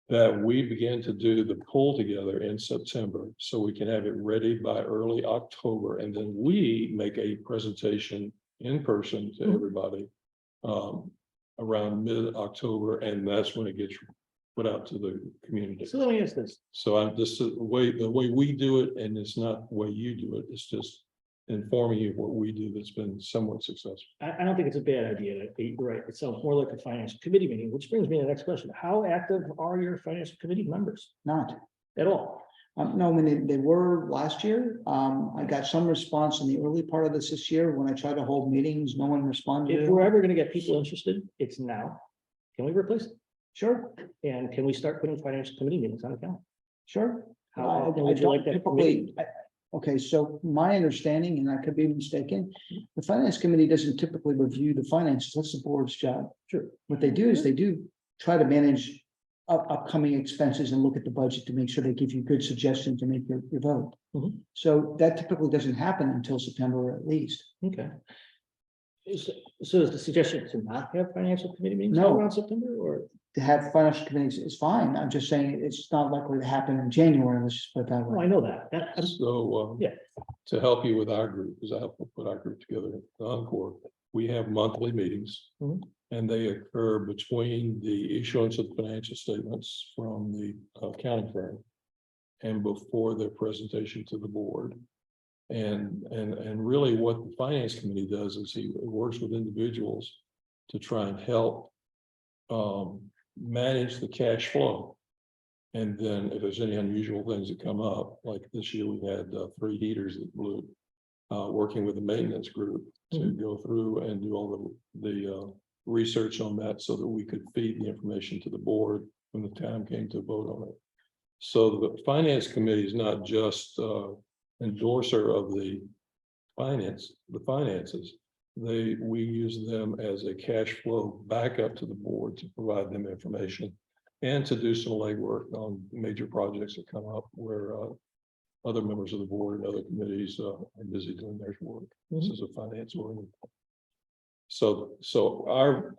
F: that we begin to do the pull together in September, so we can have it ready by early October, and then we make a presentation in person to everybody around mid-October, and that's when it gets put out to the community.
A: So let me ask this.
F: So I'm just the way we do it, and it's not the way you do it. It's just informing you of what we do that's been somewhat successful.
A: I don't think it's a bad idea. You're right. It sounds more like a finance committee meeting, which brings me to the next question. How active are your finance committee members?
C: Not.
A: At all?
C: No, when they were last year, I got some response in the early part of this year when I tried to hold meetings, no one responded.
A: If we're ever gonna get people interested, it's now. Can we replace it?
C: Sure,
A: And can we start putting financial committee meetings on the calendar?
C: sure.
A: How
C: I
A: often would you
C: don't
A: like that
C: typically,
A: committee?
C: okay, so my understanding, and I could be mistaken, the finance committee doesn't typically review the finances. That's the board's job.
A: Sure.
C: What they do is they do try to manage upcoming expenses and look at the budget to make sure they give you good suggestions to make your vote.
A: Mhm.
C: So that typically doesn't happen until September at least.
A: Okay. So is the suggestion to not have financial committee meetings
C: No.
A: around September or?
C: To have financial committees is fine. I'm just saying it's not likely to happen in January. Let's just put it that
A: Oh, I
C: way.
A: know that.
F: So,
A: Yeah.
F: to help you with our group, because I help put our group together, the Encore, we have monthly meetings.
A: Mhm.
F: And they occur between the issuance of financial statements from the accounting firm and before their presentation to the board. And really what the finance committee does is he works with individuals to try and help manage the cash flow. And then if there's any unusual things that come up, like this year, we had 3 heaters that blew, working with the maintenance group to go through and do all the research on that so that we could feed the information to the board when the time came to vote on it. So the finance committee is not just endorser of the finances. We use them as a cash flow backup to the board to provide them information and to do some legwork on major projects that come up where other members of the board and other committees are busy doing their work. This is a finance oriented. So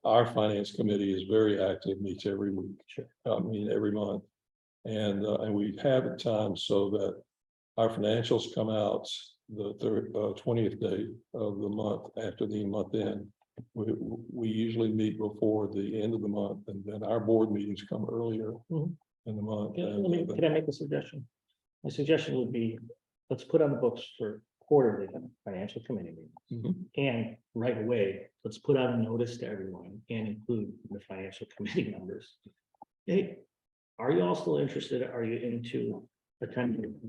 F: our finance committee is very active, meets every week. Every month. And we have at times so that our financials come out the 20th day of the month after the month end. We usually meet before the end of the month, and then our board meetings come earlier in the month.
A: Can I make a suggestion? My suggestion would be, let's put on the books for quarterly financial committee meetings. And right away, let's put out a notice to everyone and include the financial committee members. Hey, are you all still interested? Are you into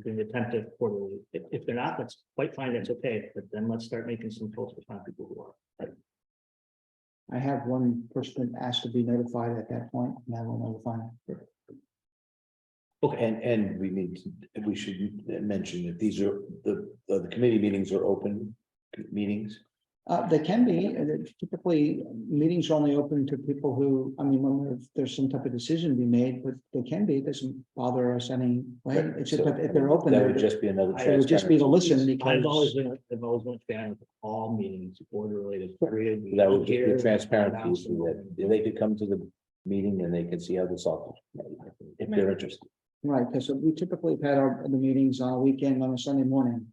A: being attentive quarterly? If they're not, that's quite fine, that's okay, but then let's start making some calls to find people who are.
C: I have one person asked to be notified at that point, and I will notify them.
D: Okay, and we should mention that these are the committee meetings are open meetings.
C: They can be, typically, meetings are only open to people who, I mean, when there's some type of decision to be made, but they can be, it doesn't bother us any way. It's just
D: So
C: if they're open.
D: That would just be another.
C: It would just be to listen
A: I've always
C: because,
A: been a fan of all meetings, board related, period.
D: That would just
A: Here,
D: be transparency,
A: announce
D: so
A: them.
D: that they could come to the meeting and they can see how this all, if they're interested.
C: right, because we typically have had the meetings on a weekend, on a Sunday morning,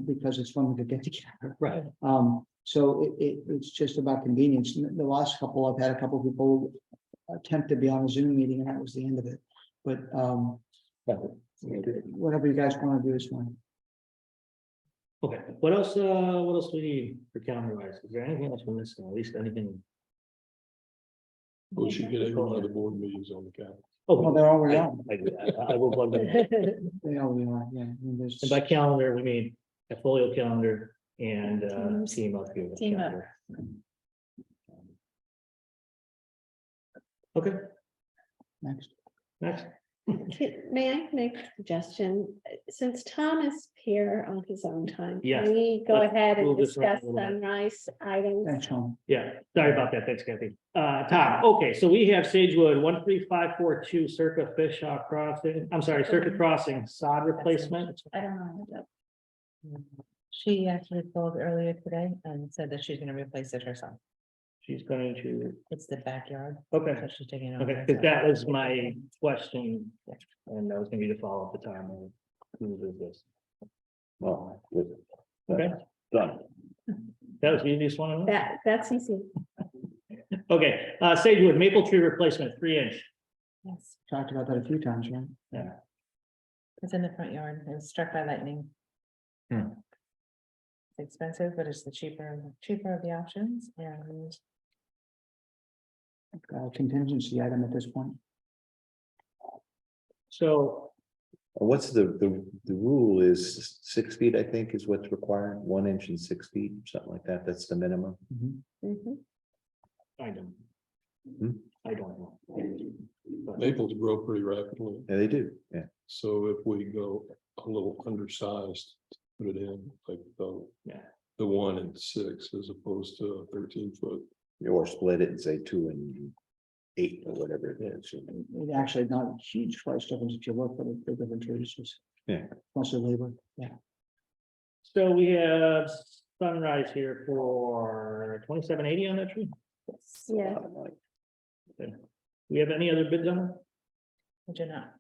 C: because it's fun to get together.
A: Right.
C: So it's just about convenience. The last couple, I've had a couple of people attempt to be on a Zoom meeting and that was the end of it. But, whatever you guys want to do is fine.
A: Okay, what else do we need for calendar wise? Is there anything else we're missing? At least anything?
F: We should get every one of the board meetings on the calendar.
C: Well,
A: Oh,
C: they're already on.
A: I will plug them in.
C: They already are, yeah. I mean, there's-
A: And by calendar, we mean a folio calendar and
E: Teams.
A: team up here.
E: Team up.
A: calendar. Okay,
C: Next.
A: next.
G: May I make a suggestion? Since Tom is here on his own time,
A: Yes.
G: can we go
A: Let's
G: ahead and
A: move this around a
G: discuss
A: little bit.
G: sunrise items?
C: Thanks, Sean.
A: Yeah, sorry about that. Thanks, Kathy. Tom, okay, so we have Sagewood 13542 Circa Fishhawk Crossing. I'm sorry, Circa Crossing sod replacement.
E: I don't know. She actually called earlier today and said that she's gonna replace it herself.
A: She's going to,
E: It's the backyard.
A: okay.
E: So she's taking it. on
A: Okay, because
E: herself.
A: that was my question, and that was gonna be the follow-up the time. Who is this?
D: Well, good.
A: Okay,
D: Done.
A: that was the easiest one. of them?
G: That's easy.
A: Okay, Sagewood maple tree replacement, 3-inch.
E: Yes,
C: Talked about that a few times, right?
A: Yeah,
E: it's in the front yard. It was struck by lightning.
A: Hmm.
E: It's expensive, but it's the cheaper of the options and
C: Contingency item at this point.
A: so,
D: What's the rule is 6 feet, I think, is what's required, 1 inch and 6 feet, something like that. That's the minimum.
G: Mhm.
A: I don't.
D: Hmm?
A: I don't know. But-
F: Maples grow pretty rapidly,
D: Yeah, they do. Yeah.
F: so if we go a little undersized, put it in like
A: Yeah.
F: the 1 and 6 as opposed to a 13-foot.
D: Or split it and say 2 and 8 or whatever it is.
C: It actually not a huge price difference if you look at the different trees. It's
D: Yeah.
C: mostly labor, yeah.
A: So we have sunrise here for 2780 on that tree.
G: Yeah.
A: Okay. We have any other bids on it?
E: I do not.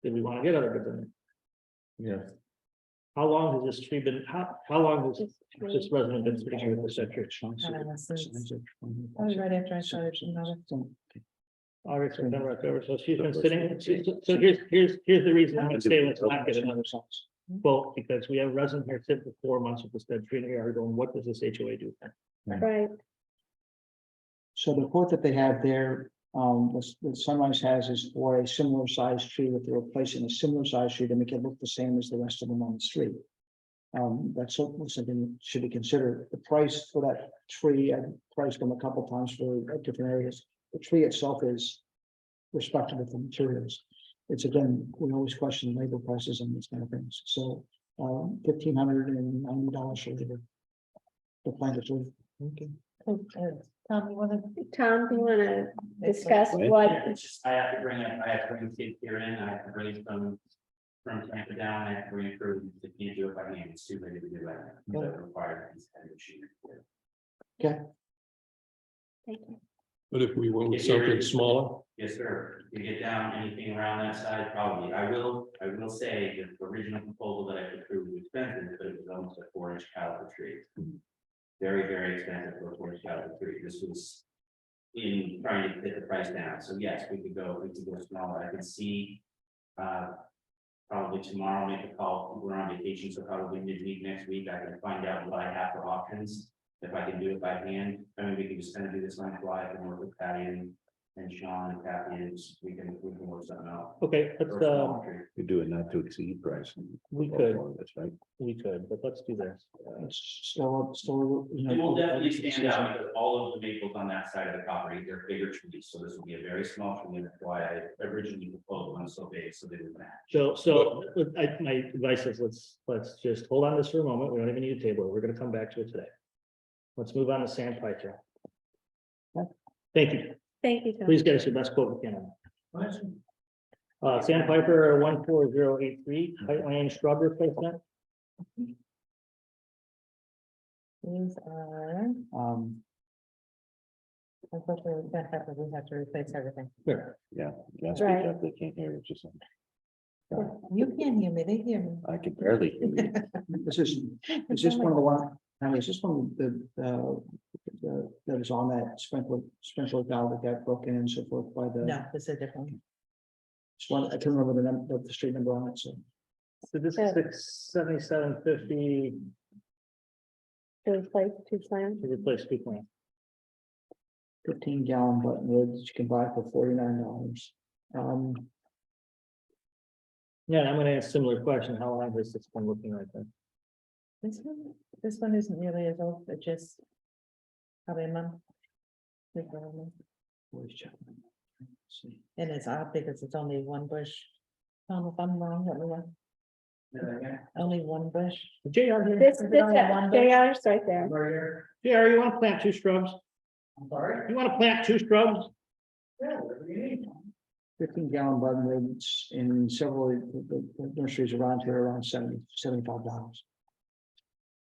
A: Did we want to get other bids on it?
D: Yeah.
A: How long has this tree been, how long has this resident been sitting here with this tree?
E: That was right after I started.
A: August, September, October, so she's been sitting, so here's the reason I'm gonna say let's not get another size. Well, because we have a resident here sitting for 4 months with this dead tree in the yard going, what does this HOA do?
G: Right.
C: So the quote that they have there, the Sunrise has is for a similar sized tree that they're replacing a similar sized tree to make it look the same as the rest of them on the street. That's something that should be considered. The price for that tree, I've priced them a couple times for different areas. The tree itself is respectable for materials. It's again, we always question labor prices and these kind of things. So $1,590 for labor. The plant is. Okay.
E: Tom, you wanna?
G: Tom, do you want to discuss what?
N: It's just, I have to bring kids here in, I have to bring from Tampa down, I have to bring it through, if you do it by hand, it's too late to do that. That requires these kind of sheet.
C: Okay.
G: Thank you.
F: But if we went with
N: If you're
F: something
N: in-
F: smaller,
N: Yes, sir. You get down anything around that side, probably. I will say that the original proposal that I put through was expensive, but it was almost a 4-inch caliber tree. Very, very expensive for a 4-inch caliber tree. This was in trying to get the price down. So yes, we could go smaller. I can see probably tomorrow, make a call. We're on vacation, so probably midweek next week, I can find out what I have for options. If I can do it by hand, I mean, we can just kind of do this on the fly and work with Patty and Sean and Kathy, and we can work something out.
A: Okay, let's,
N: Or a small tree.
D: You do it not to exceed price.
A: we could,
D: That's right.
A: but let's do this.
C: It's still, you know.
N: It will definitely stand out because all of the maples on that side of the property, they're bigger trees, so this will be a very small tree, and that's why I originally proposed one so big, so they would match.
A: So my advice is let's just hold on this for a moment. We don't even need a table. We're gonna come back to it today. Let's move on to Sandpiper. Thank you.
G: Thank you, Tom.
A: Please get us your best quote we can. Sandpiper 14083, Kite Lane shrub replacement.
E: These are, unfortunately, we have to replace everything.
A: Sure.
D: Yeah. Yes,
G: Right.
D: they can't hear it, just,
E: You can't hear me, they hear me.
D: I can barely hear you.
C: Is this one of the one, I mean, is this one that was on that sprinkler valve that got broken and so forth by the?
E: No, this is a different. one.
C: Just one, I can't remember the number, the street number on it, so.
A: So this is 67750
G: To replace two plans.
A: to replace two plants.
C: 15-gallon button lid that you can buy for $49.
A: Yeah, I'm gonna ask a similar question. How long has this been looking like that?
E: This one isn't nearly as old, but just probably a month. Maybe a month.
C: Always check. Let's see.
E: And it's odd because it's only one bush. If I'm wrong, let me know. Only one bush.
A: JR here.
G: This,
E: Is it only one bush?
G: JR's right there.
A: JR, you wanna plant two shrubs?
L: I'm sorry?
A: You wanna plant two shrubs?
L: Yeah, whatever you need.
C: 15-gallon button lids in several of the nurseries around here around $75.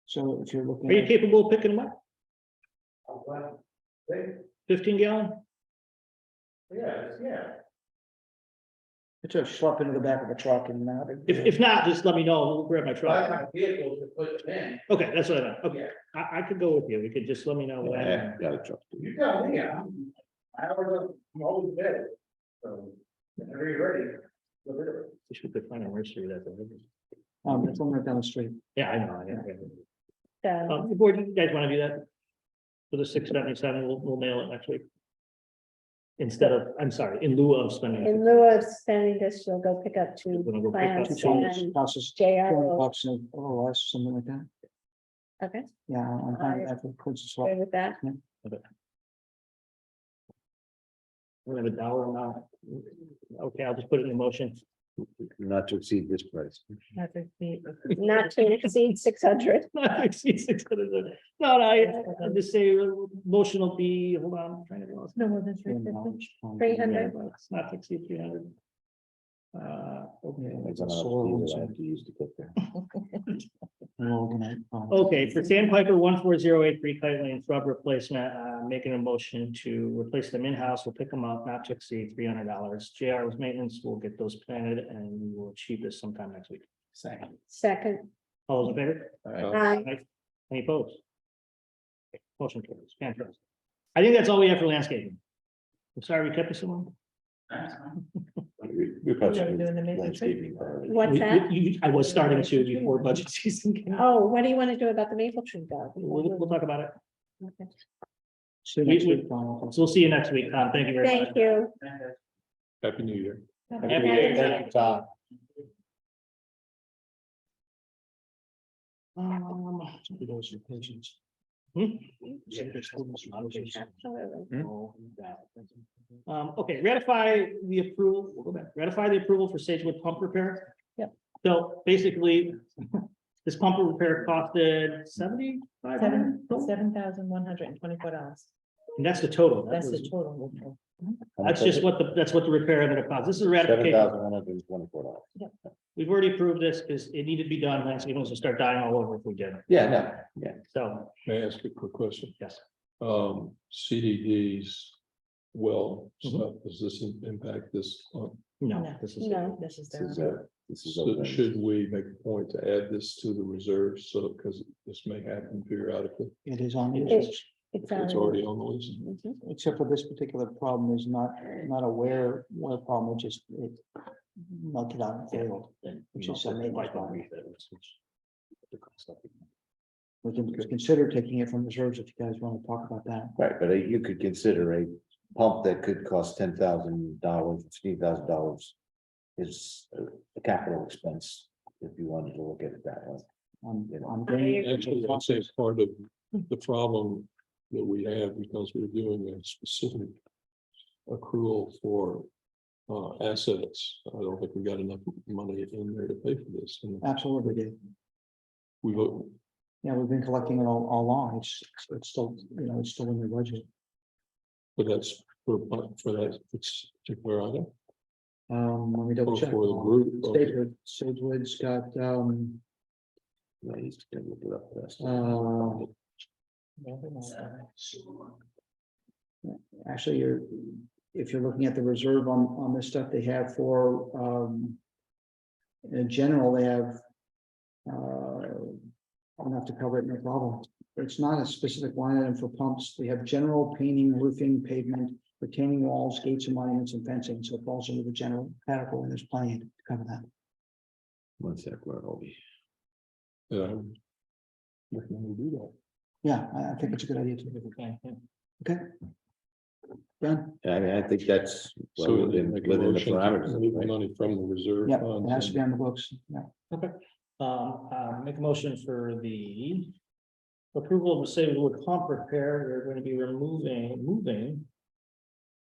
C: So if you're looking.
A: Are you
C: at-
A: capable of picking them up?
L: Well, they-
A: 15-gallon?
L: yeah.
C: It's a schlep into the back of the truck and now.
A: If not, just let me know. We'll grab my truck.
L: have vehicles to put them in.
A: Okay, that's what I meant. Okay, I could go with you. We could just let me know when.
D: Yeah, got a truck.
L: You tell me, I'm always ready. So, whenever you're ready. go rid of it.
A: We should find a nursery that's.
C: It's one right down the street.
A: Yeah, I know.
G: So,
A: The board, you guys want to do that? For the 677, we'll mail it next week. Instead of, I'm sorry, in lieu of spending.
G: in lieu of spending this, you'll go pick up two
A: We're gonna go pick up
G: plants
A: two.
G: and
C: Costs us
G: JR
C: $200
G: will,
C: or less, something like that.
G: okay,
C: Yeah, I'm fine with that for quotes as well.
G: agree with that.
A: We have a dollar amount. Okay, I'll just put it in the motion.
D: Not to exceed this price.
E: Not to be-
G: Not to exceed 600.
A: Not to exceed 600. No, I just say motion will be, hold on, I'm trying to.
E: No more than 350.
G: 300.
A: Not to exceed 300. Okay.
D: That's another fee that I have to use to get there.
A: Okay, for Sandpiper 14083 Kite Lane shrub replacement, making a motion to replace them in-house. We'll pick them up, not to exceed $300. JR's maintenance, we'll get those planted and we will achieve this sometime next week.
G: Second,
A: All those in favor?
G: aye.
A: Any opposed? Motion carries. Fantastic. I think that's all we have for landscaping. I'm sorry we kept you so long.
D: We probably
E: You're
D: should
E: doing the
D: do
E: maple
D: landscaping already.
G: What's that?
A: I was starting to before budget season. came.
G: Oh, what do you want to do about the maple tree garden?
A: We'll talk about it.
G: Okay.
C: See you next week, Donald.
A: So we'll see you next week, Tom. Thank you very much.
G: Thank you.
F: Happy New Year.
A: Happy New Year.
D: Thank you, Tom.
C: Those are patients.
G: Absolutely.
A: Okay, ratify the approval, we'll go back, ratify the approval for Sagewood pump repair.
E: Yep.
A: So basically, this pump repair costed 7,500.
E: $7,124.
A: And that's the total.
E: That's the total.
A: That's just what that's what the repair ended up cost. This is a ratification.
D: $7,124.
A: We've already approved this because it needed to be done. Landscaping was to start dying all over if we did it.
D: Yeah, no, yeah.
A: So,
F: May I ask a quick question?
A: yes.
F: CDD's well, stuff, does this impact this?
A: No, this is.
G: No.
E: This is
D: This is,
E: their.
D: this is.
F: So
D: open.
F: should we make a point to add this to the reserves? So, because this may happen periodically,
C: It is on the
G: It-
C: list,
G: It's
F: it's already on the list.
G: Mhm.
C: except for this particular problem is not aware what a problem, it just, it melted out and failed. Which is a major problem. We can consider taking it from reserves if you guys want to talk about that.
D: Right, but you could consider a pump that could cost $10,000, $15,000. Is a capital expense, if you wanted to look at it that way.
C: I'm
F: Actually, I'd say part of the problem that we have, because we're doing a specific accrual for assets. I don't think we got enough money in there to pay for this. And
C: Absolutely did.
F: we
C: Yeah, we've been collecting it all along. It's still, it's still in the budget.
F: But that's for that, it's particular item.
C: Let me double
F: Or
C: check.
F: for the group, okay.
C: Sagewood's got,
D: Yeah, he's gonna look it up first.
C: actually, if you're looking at the reserve on this stuff, they have for, in general, they have, I'll have to cover it, no problem. It's not a specific line item for pumps. They have general painting, roofing, pavement, retaining walls, gates and monuments and fencing. So it falls under the general category. And there's plenty to cover that.
D: One sec, where are we?
F: Recommend we do that.
C: Yeah, I think it's a good idea to do it. Okay. Done.
D: I mean, I think that's well
F: So
D: within
F: make a
D: the
F: motion to
D: parameters,
F: move the
D: right?
F: money from the reserve
C: Yeah,
F: funds.
C: it has to be on the books. Yeah.
A: Okay, make a motion for the approval of the Sagewood pump repair. We're going to be moving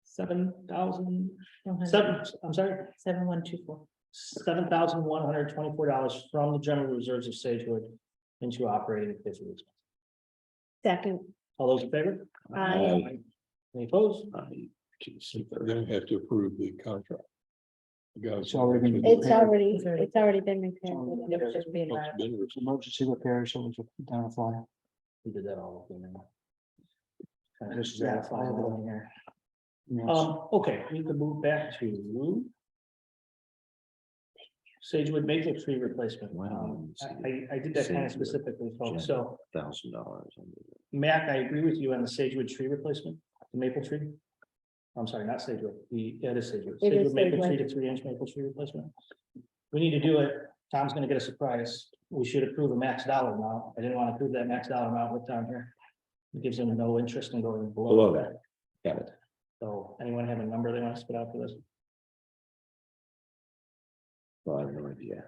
A: 7,000, I'm sorry,
E: 7124.
A: $7,124 from the general reserves of Sagewood into operating physical expense.
G: Second,
A: All those in favor?
G: Aye.
A: Any opposed?
F: Then we have to approve the contract. You guys-
C: It's already been-
G: it's already been repaired.
E: It was just being
F: It's been re-
C: Emergency repair, so we down a fly.
A: We did that all. in there. Kind of
C: Just,
A: just
C: yeah,
A: ratifying
C: all
A: all in here.
C: Yes.
A: Okay, we can move back to Sagewood maple tree replacement.
D: Wow.
A: I did that kind of specifically, folks. So
D: $1,000.
A: Mac, I agree with you on the Sagewood tree replacement, the maple tree. I'm sorry, not Sagewood, it is Sagewood.
G: It is
A: Sagewood maple
G: Sagewood.
A: tree to 3-inch maple tree replacement. We need to do it. Tom's gonna get a surprise. We should approve a max dollar amount. I didn't want to approve that max dollar amount with Tom here. It gives him no interest in going
D: Below that. Got it.
A: So anyone have a number they want to spit out for this?
D: Well, I have no idea.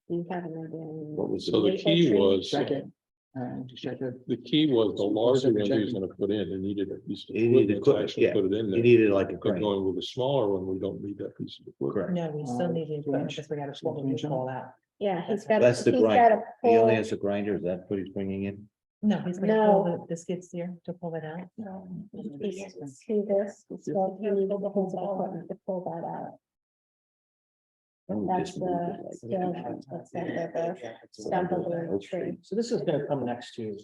G: You have an idea.
D: What was
F: So
D: the,
F: the key was,
C: Check it. Just check it.
F: the key was the larger one he was
C: Checking.
F: gonna put in, it needed a piece of
D: It needed
F: equipment to
D: equipment,
F: actually
D: yeah.
F: put it in
D: you
F: there.
D: needed like a
F: But
D: crane,
F: going with a smaller one, we don't need that piece of equipment.
D: correct?
E: No, we still need the equipment because we got to pull
C: Three-inch
E: all that.
G: Yeah, he's got.
D: That's the
G: he's got
D: grinder.
G: a
D: He only
G: pull-
D: has a grinder, is that what he's bringing in?
E: No, he's gonna
G: No.
E: pull the skid steer to pull it out.
G: See this, so he needed the whole equipment to pull that out.
D: Oh,
G: That's
D: just moved it
G: the,
D: like
G: still,
D: that.
G: that's the stump of the tree.
A: So this is gonna come next to,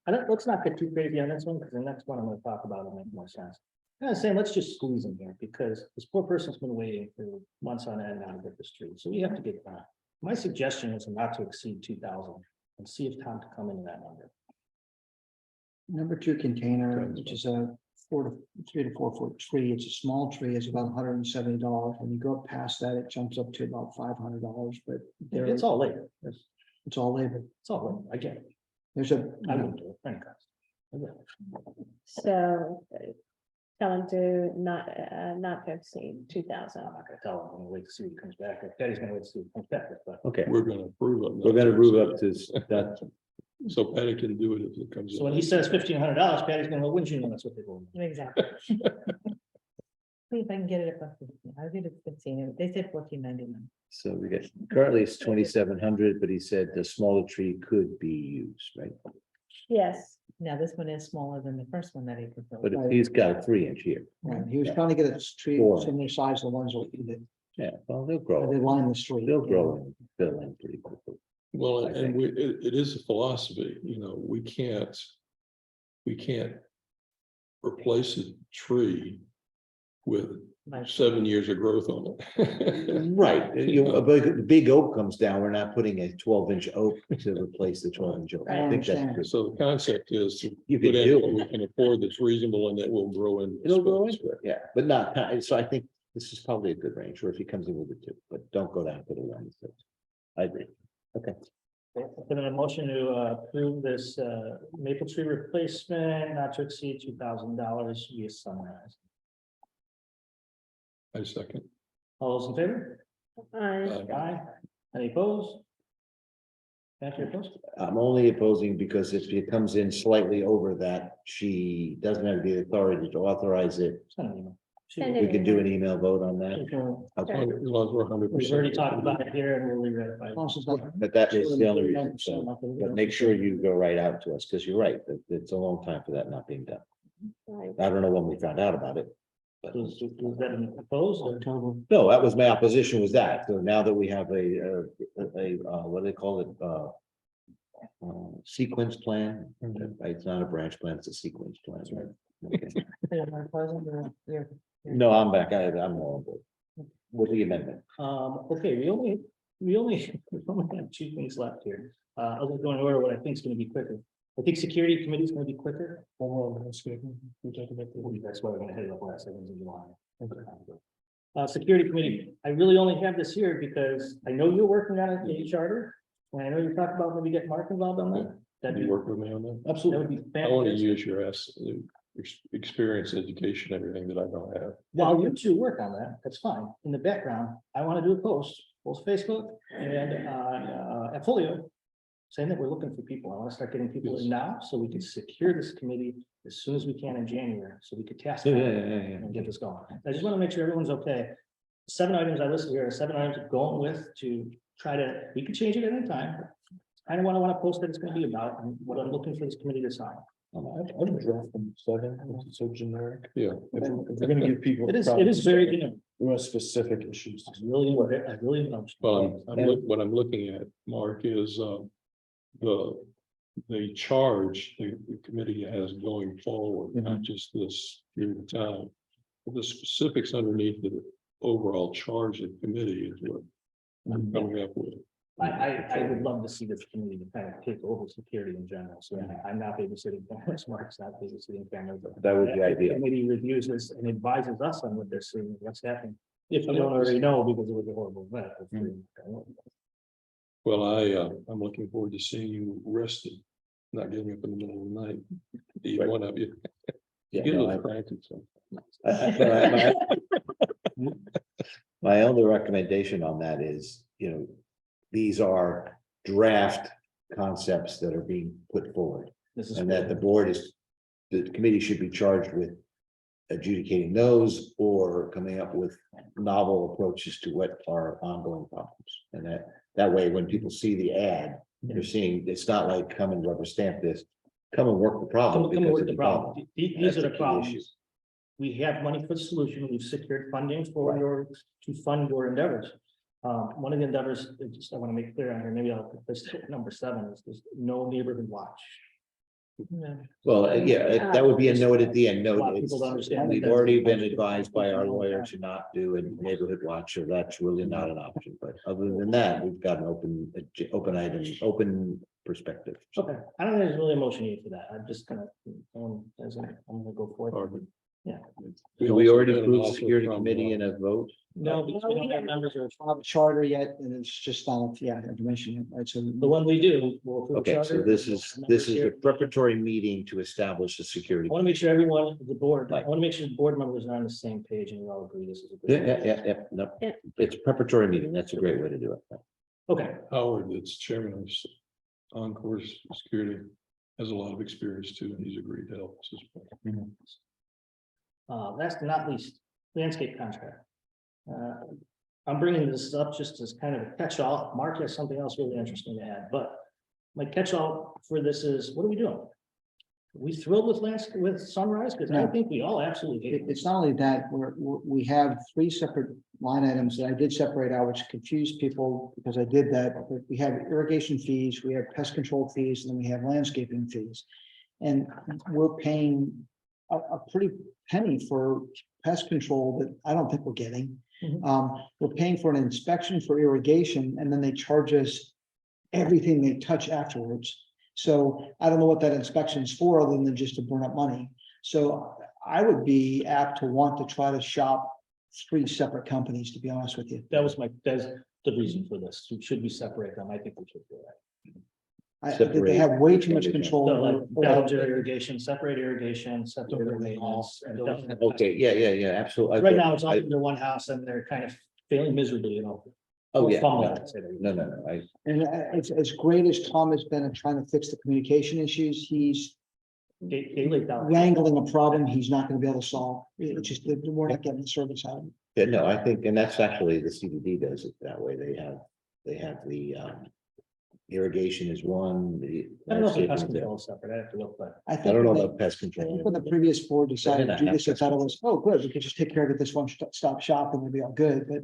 A: let's not get too crazy on this one, because the next one I'm gonna talk about will make more sense. I'm saying, let's just squeeze in here, because this poor person's been waiting for months on end now to get this tree, so we have to get that. My suggestion is not to exceed 2,000, and see if Tom can come into that number.
C: Number 2 container, which is a 3 to 4 foot tree. It's a small tree. It's about $170. When you go up past that, it jumps up to about $500, but there,
A: It's all labor,
C: it's all labor.
A: it's all labor, I get it,
C: There's a,
A: I wouldn't do it, for any cost. I get it.
G: So tell him to not to exceed 2,000.
A: I'm not gonna tell him, I'm gonna wait to see what he comes back, with. Patty's gonna wait to see what he comes back with, but.
D: Okay,
F: We're gonna approve it.
D: we're gonna move up to that.
F: So Patty can do it if it comes.
A: So when he says $1,500, Patty's gonna go, wouldn't you know that's what they want?
E: Exactly. See if I can get it at 15. I'll get it at 15. They said 14.99.
D: So we get, currently it's 2,700, but he said the smaller tree could be used, right?
G: Yes,
E: Now, this one is smaller than the first one that he
D: But
E: proposed.
D: if he's got a 3-inch here,
C: right, he was trying to get a tree
D: Four.
C: similar size to the ones that
D: yeah, well, they'll
C: they
D: grow,
C: line the street.
D: they'll grow and fill in pretty quickly.
F: Well,
D: I
F: and
D: think.
F: it is a philosophy, we can't replace a tree with
E: Like,
F: 7 years of growth on it.
D: Right, a big oak comes down, we're not putting a 12-inch oak to replace the 12-inch oak. I think that's good.
F: So the concept is to
D: You
F: put
D: can
F: in
D: do
F: what
D: it.
F: we can afford that's reasonable and that will grow in.
D: It'll grow into it, yeah, but not, so I think this is probably a good range, or if he comes in with it too, but don't go down to the one. I agree, okay.
A: Put in a motion to approve this maple tree replacement not to exceed $2,000 via Sunrise.
F: I second.
A: All those in favor?
G: I,
A: Aye. Any opposed? Thank you, opposed?
D: I'm only opposing because if it comes in slightly over that, she doesn't have the authority to authorize it.
A: It's not an email.
G: Send
D: We
G: it
D: can
G: in.
D: do an email vote on that. Okay.
F: As long as we're 100%.
A: We've already talked about it here and we'll leave it by.
D: But that is the only reason. So, but make sure you go right out to us, because you're right, that it's a long time for that not being done.
G: Right.
D: I don't know when we found out about it. But
A: Was that in proposed or?
D: no, that was my opposition was that. So now that we have what do they call it? Sequence plan. It's not a branch plan, it's a sequence plan, right? Okay. No, I'm back. I'm on board. With the amendment.
A: Okay, we only have 2 things left here. I'll just go in order what I think is gonna be quicker. I think security committee is gonna be quicker. That's why we're gonna head it up last seconds in July. Security committee, I really only have this here because I know you're working on it, the charter. And I know you're talking about maybe get Mark involved on that. That'd
F: You
A: be,
F: work with me on that?
A: that
D: Absolutely.
A: would be
F: I want to
A: fantastic.
F: use your experience, education, everything that I don't have.
A: While you two work on that, that's fine. In the background, I want to do a post, both Facebook and at Folio, saying that we're looking for people. I want to start getting people in now so we can secure this committee as soon as we can in January, so we could task it and get this going. I just want to make sure everyone's okay. 7 items I listed here are 7 items I'm going with to try to, we can change it at any time. I don't want to post that it's going to be about and what I'm looking for this committee to sign.
B: I'm drafting 7, it's so generic.
F: Yeah.
B: If we're gonna give people.
A: It is very, you know,
B: More specific issues.
A: I really know.
F: Well, what I'm looking at, Mark, is the charge the committee has going forward, not just this period of time. But the specifics underneath the overall charge of the committee is what I'm coming up with.
A: I would love to see this committee to kind of take over security in general, so I'm not babysitting families, Mark's not babysitting families. but
D: That would be ideal.
A: Committee reviews this and advises us on what they're seeing, what's happening, if we don't already know, because it was a horrible event.
F: Well, I'm looking forward to seeing you rested, not getting up in the middle of the night. Either one of you.
D: Yeah,
F: Get a
D: no,
F: little cranky, so.
D: My only recommendation on that is, these are draft concepts that are being put forward.
A: This is.
D: And that the committee should be charged with adjudicating those or coming up with novel approaches to what are ongoing problems. And that way, when people see the ad, they're seeing, it's not like come and rubber stamp this, come and work the problem.
A: Come
D: because
A: work
D: of
A: the problem. These
D: That's
A: are
D: the
A: the
D: key
A: problems.
D: issue.
A: We have money for the solution. We've secured funding for to fund your endeavors. One of the endeavors, I want to make clear on here, maybe I'll put this at number 7 is there's no neighborhood watch.
D: Well, that would be a note at the end.
A: A lot
D: Note,
A: of people don't understand
D: we've
A: that.
D: already been advised by our lawyer to not do a neighborhood watch, so that's really not an option. But other than that, we've got an open item, open perspective.
A: Okay, I don't think there's really a motion needed for that. I'm just gonna, I'm gonna go forward. Yeah.
D: We already approved the security committee in a vote.
A: No, because we don't have members or
C: Don't have a charter yet, and it's just on, information, right, so.
A: the one we do. We'll approve
D: Okay, so
A: charter.
D: this is a preparatory meeting to establish the security.
A: I want to make sure everyone, the board, I want to make sure the board members are on the same page and we all agree this is a good.
D: No,
G: Yeah.
D: it's a preparatory meeting. That's a great way to do it.
A: Okay,
F: Howard, that's chairman of Encore's Security, has a lot of experience too, and he's agreed to help us as well.
A: last but not least, landscape contract. I'm bringing this up just as kind of a catch-all. Mark has something else really interesting to add, but my catch-all for this is, what are we doing? Are we thrilled with Sunrise? Because I
C: No.
A: think we all absolutely hate it.
C: It's not only that, we have 3 separate line items that I did separate out, which confused people because I did that. But we have irrigation fees, we have pest control fees, and then we have landscaping fees. And we're paying a pretty penny for pest control that I don't think we're getting. We're paying for an inspection for irrigation, and then they charge us everything they touch afterwards. So I don't know what that inspection is for, other than just to burn up money. So I would be apt to want to try to shop 3 separate companies, to be honest with you.
A: That's the reason for this. Should we separate them? I think we should do that.
C: I think they have way too much control.
A: So like
C: over-
A: Belgian irrigation, separate maintenance.
D: Okay, yeah, absolutely.
A: Right now, it's all under one house and they're kind of failing miserably,
D: Oh, yeah.
A: Fumbling,
D: No,
A: I'd say.
D: no.
C: And as great as Tom has been at trying to fix the communication issues, he's
A: Gay Lake down.
C: wrangling a problem he's not gonna be able to solve. It's just that we're not getting the service out of it.
D: Yeah, no, I think, and that's actually the CDD does it that way. They have the irrigation is one, the.
A: I don't know if the pest
D: landscaping is
A: control is separate, I have to look, but
C: I
D: I
C: think
D: don't know
C: when
D: about pest
C: I think
D: control.
C: when the previous board decided to do
D: have
C: this, I
D: pest
C: thought it was, oh, good, we could just take care of it this one stop shop and we'll be all good, but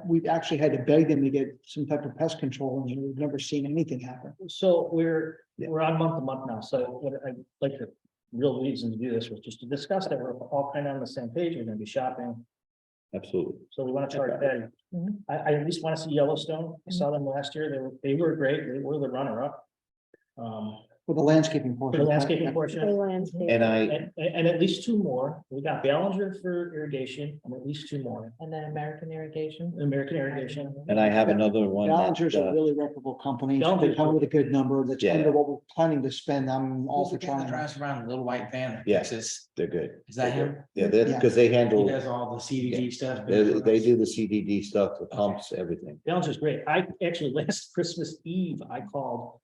C: we've actually had to beg them to get some type of pest control, and we've never seen anything happen.
A: so we're on month to month now, so what I'd like the real reason to do this was just to discuss that we're all kind of on the same page, we're gonna be shopping,
D: Absolutely.
A: so we want to charge that. I at least want to see Yellowstone, I saw them last year, they were great, they were the runner up.
C: For the landscaping
A: For
C: portion.
A: the landscaping
G: For
A: portion,
G: landscape.
D: And I,
A: and at least two more, we got Ballinger for irrigation, and at least two more,
E: And then American Irrigation.
A: American Irrigation.
D: and I have another one. that,
C: Ballinger's a really reputable company. They
A: Ballinger's
C: come with a good number that's
D: Yeah.
C: under what we're planning to spend. I'm all for
K: Who's the guy that
C: trying.
K: drives around in a little white van that
D: Yeah.
K: fixes?
D: They're good.
K: Is that
D: They're
K: him?
D: good. Yeah, they're,
C: Yeah.
D: because they
K: He
D: handle,
K: does all the CDD stuff.
D: they do the CDD stuff, the pumps, everything.
A: Ballinger's great. I actually, last Christmas Eve, I called,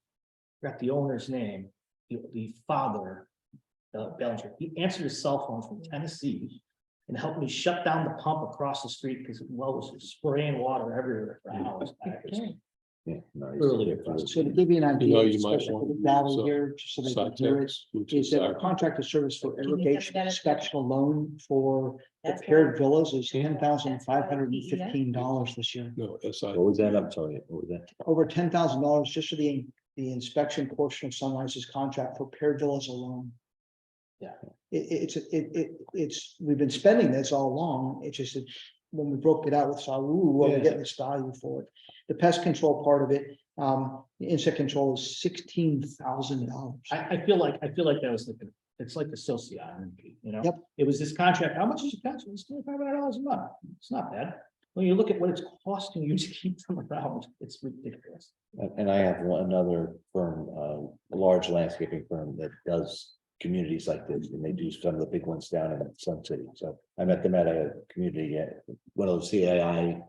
A: got the owner's name, the father, Ballinger. He answered his cell phone from Tennessee and helped me shut down the pump across the street because it was spraying water everywhere for hours.
D: Yeah. no, he's-
A: Really
D: they're
A: impressive.
C: So to give you an idea,
F: you might
C: especially for
F: want
C: the
F: to
C: valley
F: use,
C: here, just so they can
F: site
C: hear it,
F: techs, which
C: is that
F: our-
C: our contracted service for
E: Can you
C: irrigation
E: get it?
C: inspection alone for
E: That's
C: repaired villas is $10,515 this year.
F: No, SI.
D: What was that? I'm sorry. What was that?
C: Over $10,000 just for the inspection portion of Sunrise's contract for repaired villas alone.
A: Yeah.
C: It's, we've been spending this all along. It's just that when we broke it out with Saul, what we're
A: Yeah.
C: getting this value for it. The pest control part of it, the insect control is $16,000.
A: I feel like that was like, it's like the sociology, you know?
C: Yep.
A: It was this contract, how much is your contract? It's $25 a month. It's not bad. When you look at what it's costing you to keep them around, it's ridiculous.
D: And I have another firm, a large landscaping firm that does communities like this, and they do some of the big ones down in Sun City. So I met them at a community, one of those CAI,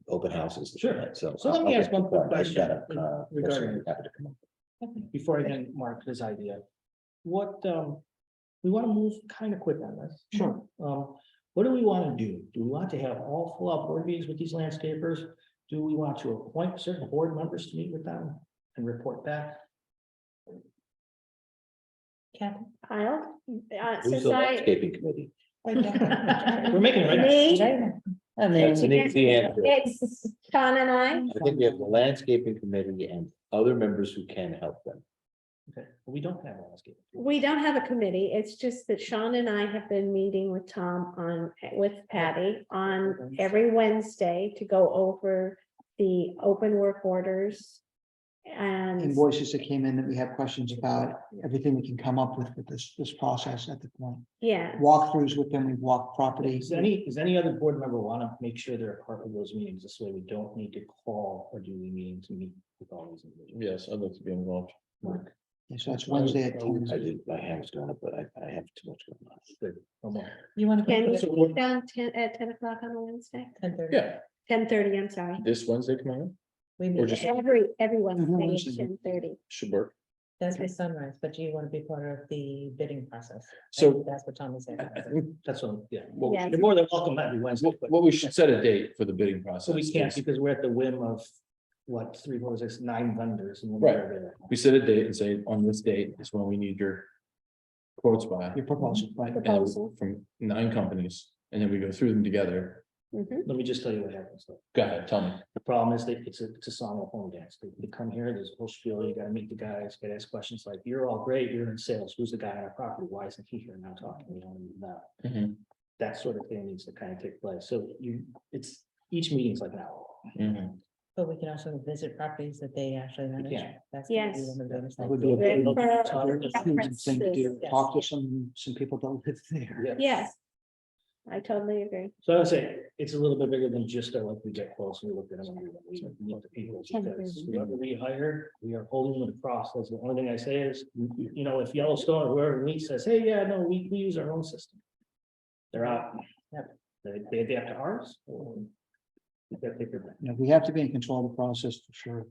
D: open houses.
A: Sure.
D: So.
A: So let me ask one quick
D: I got a,
A: question regarding-
D: happy to come up.
A: Before I can mark this idea, what, we want to move kind of quick on this.
C: Sure.
A: What do we want to do? Do we want to have all full out board meetings with these landscapers? Do we want to appoint certain board members to meet with them and report back?
E: Kathy?
D: Who's
G: Since
D: the
G: I,
D: landscaping committee?
A: We're making it right.
G: me,
E: I
D: That's
E: mean,
D: an easy answer.
G: it's Sean and I.
D: I think we have the landscaping committee and other members who can help them.
A: Okay, but we don't have a landscape.
G: We don't have a committee. It's just that Sean and I have been meeting with Tom with Patty on every Wednesday to go over the open work orders. And
C: Invoices that came in that we have questions about, everything we can come up with this process at the point.
G: yeah,
C: Walkthroughs with them, we've walked property.
A: Does any other board member want to make sure they're a part of those meetings? This way we don't need to call or do the meeting to meet with all these individuals.
B: Yes, I'd like to be involved.
A: Mark,
C: And so it's Wednesday at 10.
D: I have going up, but I have too much going on.
A: good. No more.
E: you want to.
G: can you sit down at 10 o'clock on a Wednesday?
B: Yeah,
G: 10:30, I'm sorry.
B: this Wednesday coming up
E: We
B: or
E: meet,
B: just
G: Every Wednesday
C: Wednesday.
G: at 10:30.
B: should work.
E: that's the sunrise, but you want to be part of the bidding process.
B: So-
E: That's what Tom is saying.
B: I think
A: That's what, yeah.
B: what-
G: Yeah.
A: You're more than welcome every Wednesday, but
B: what we should set a date for the bidding process.
A: so we can't
B: is
A: because we're at the whim of what, 9 vendors. And
B: Right.
A: we're there.
B: We set a date and say on this date is when we need your quotes by.
C: Your proposal, right?
B: and
G: Proposal.
B: From 9 companies, and then we go through them together.
G: Mhm.
A: Let me just tell you what happens. Though.
B: Go ahead, tell me.
A: The problem is that it's a song of home dance. They come here, there's a whole spiel, you gotta meet the guys, gotta ask questions like, you're all great, you're in sales, who's the guy on our property, why isn't he here now talking, we don't need that.
B: Mhm.
A: That sort of thing needs to kind of take place, so each meeting's like an hour.
B: Mhm.
E: But we can also visit properties that they actually manage.
A: can.
E: That's gonna be
G: Yes.
E: one of those
C: That
E: things.
C: would be a
G: Very
C: good
G: preferences.
C: thing to do.
E: Yes.
C: Talk to some people that live there.
G: Yes, I totally agree.
A: So I would say, it's a little bit bigger than just like we get close, and we look at them, and we meet the people, because whoever we hire, we are holding them across, that's the only thing I say is, you know, if Yellowstone or whoever we says, hey, yeah, no, we use our own system. They're out, they adapt to ours. Or we gotta take their back.
C: You know, we have to be in control of the process for sure.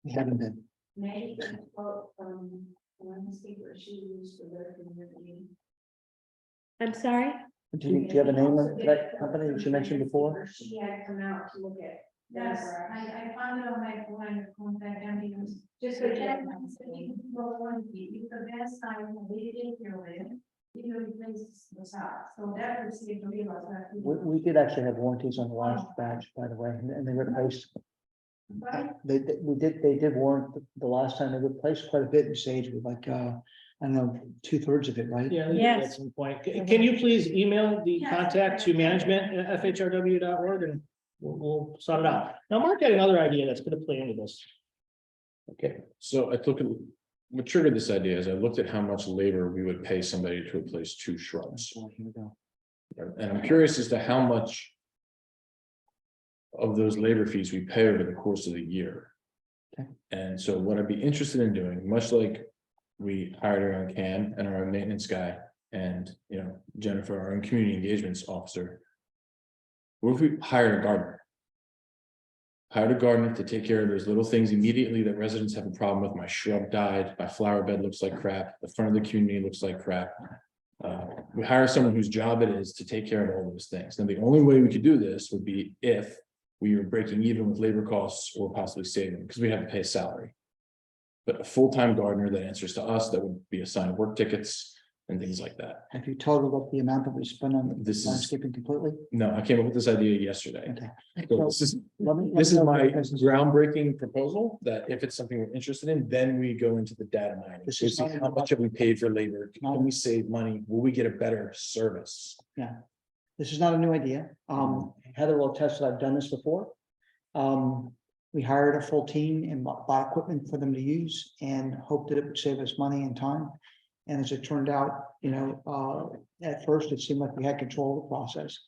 C: We haven't been.
H: maybe a quote from one speaker she used to work in the meeting.
G: I'm sorry?
C: Do you have a name of that company that you mentioned before?
H: She had come out to look at.
P: Yes, I found it on my line of contact and because
H: Just
P: the
H: for
P: check,
H: check.
P: the best time when they did hear it, you replace the shop, so that would save the real.
C: We did actually have warranties on the last batch, by the way, and they replaced. They did warrant the last time. They replaced quite a bit in Sage with like, I don't know, 2/3 of it, right?
A: Yeah, they did at
E: Yes.
A: some point. Can you please email the contact to management@fhrw.org and we'll sort it out. Now, Mark had another idea that's gonna play into this.
B: Okay, so I look at, what triggered this idea is I looked at how much labor we would pay somebody to replace 2 shrubs.
C: Oh, here we go.
B: And I'm curious as to how much of those labor fees we pay over the course of the year.
C: Okay.
B: And so what I'd be interested in doing, much like we hired our own CAM and our own maintenance guy, and, you know, Jennifer, our own community engagements officer. What if we hired a gardener? Hired a gardener to take care of those little things immediately that residents have a problem with. My shrub died, my flower bed looks like crap, the front of the community looks like crap. We hire someone whose job it is to take care of all those things. Now, the only way we could do this would be if we were breaking even with labor costs or possibly saving, because we have to pay a salary. But a full-time gardener that answers to us, that would be assigned work tickets and things like that.
C: Have you totaled up the amount that we spent on
B: This is-
C: landscaping completely?
B: No, I came up with this idea yesterday.
C: Okay.
B: So
C: So
B: this is,
C: let me-
B: this is
C: let me
B: my
C: know if this
B: groundbreaking proposal, that if it's something we're interested in, then we go into the data mining.
C: This
B: So
C: is
B: see
C: not-
B: how much have we paid for labor? Can we save money? Will we get a better service?
C: This is not a new idea. Heather will attest that I've done this before. We hired a full team and bought equipment for them to use and hoped that it would save us money and time. And as it turned out, at first it seemed like we had control of the process.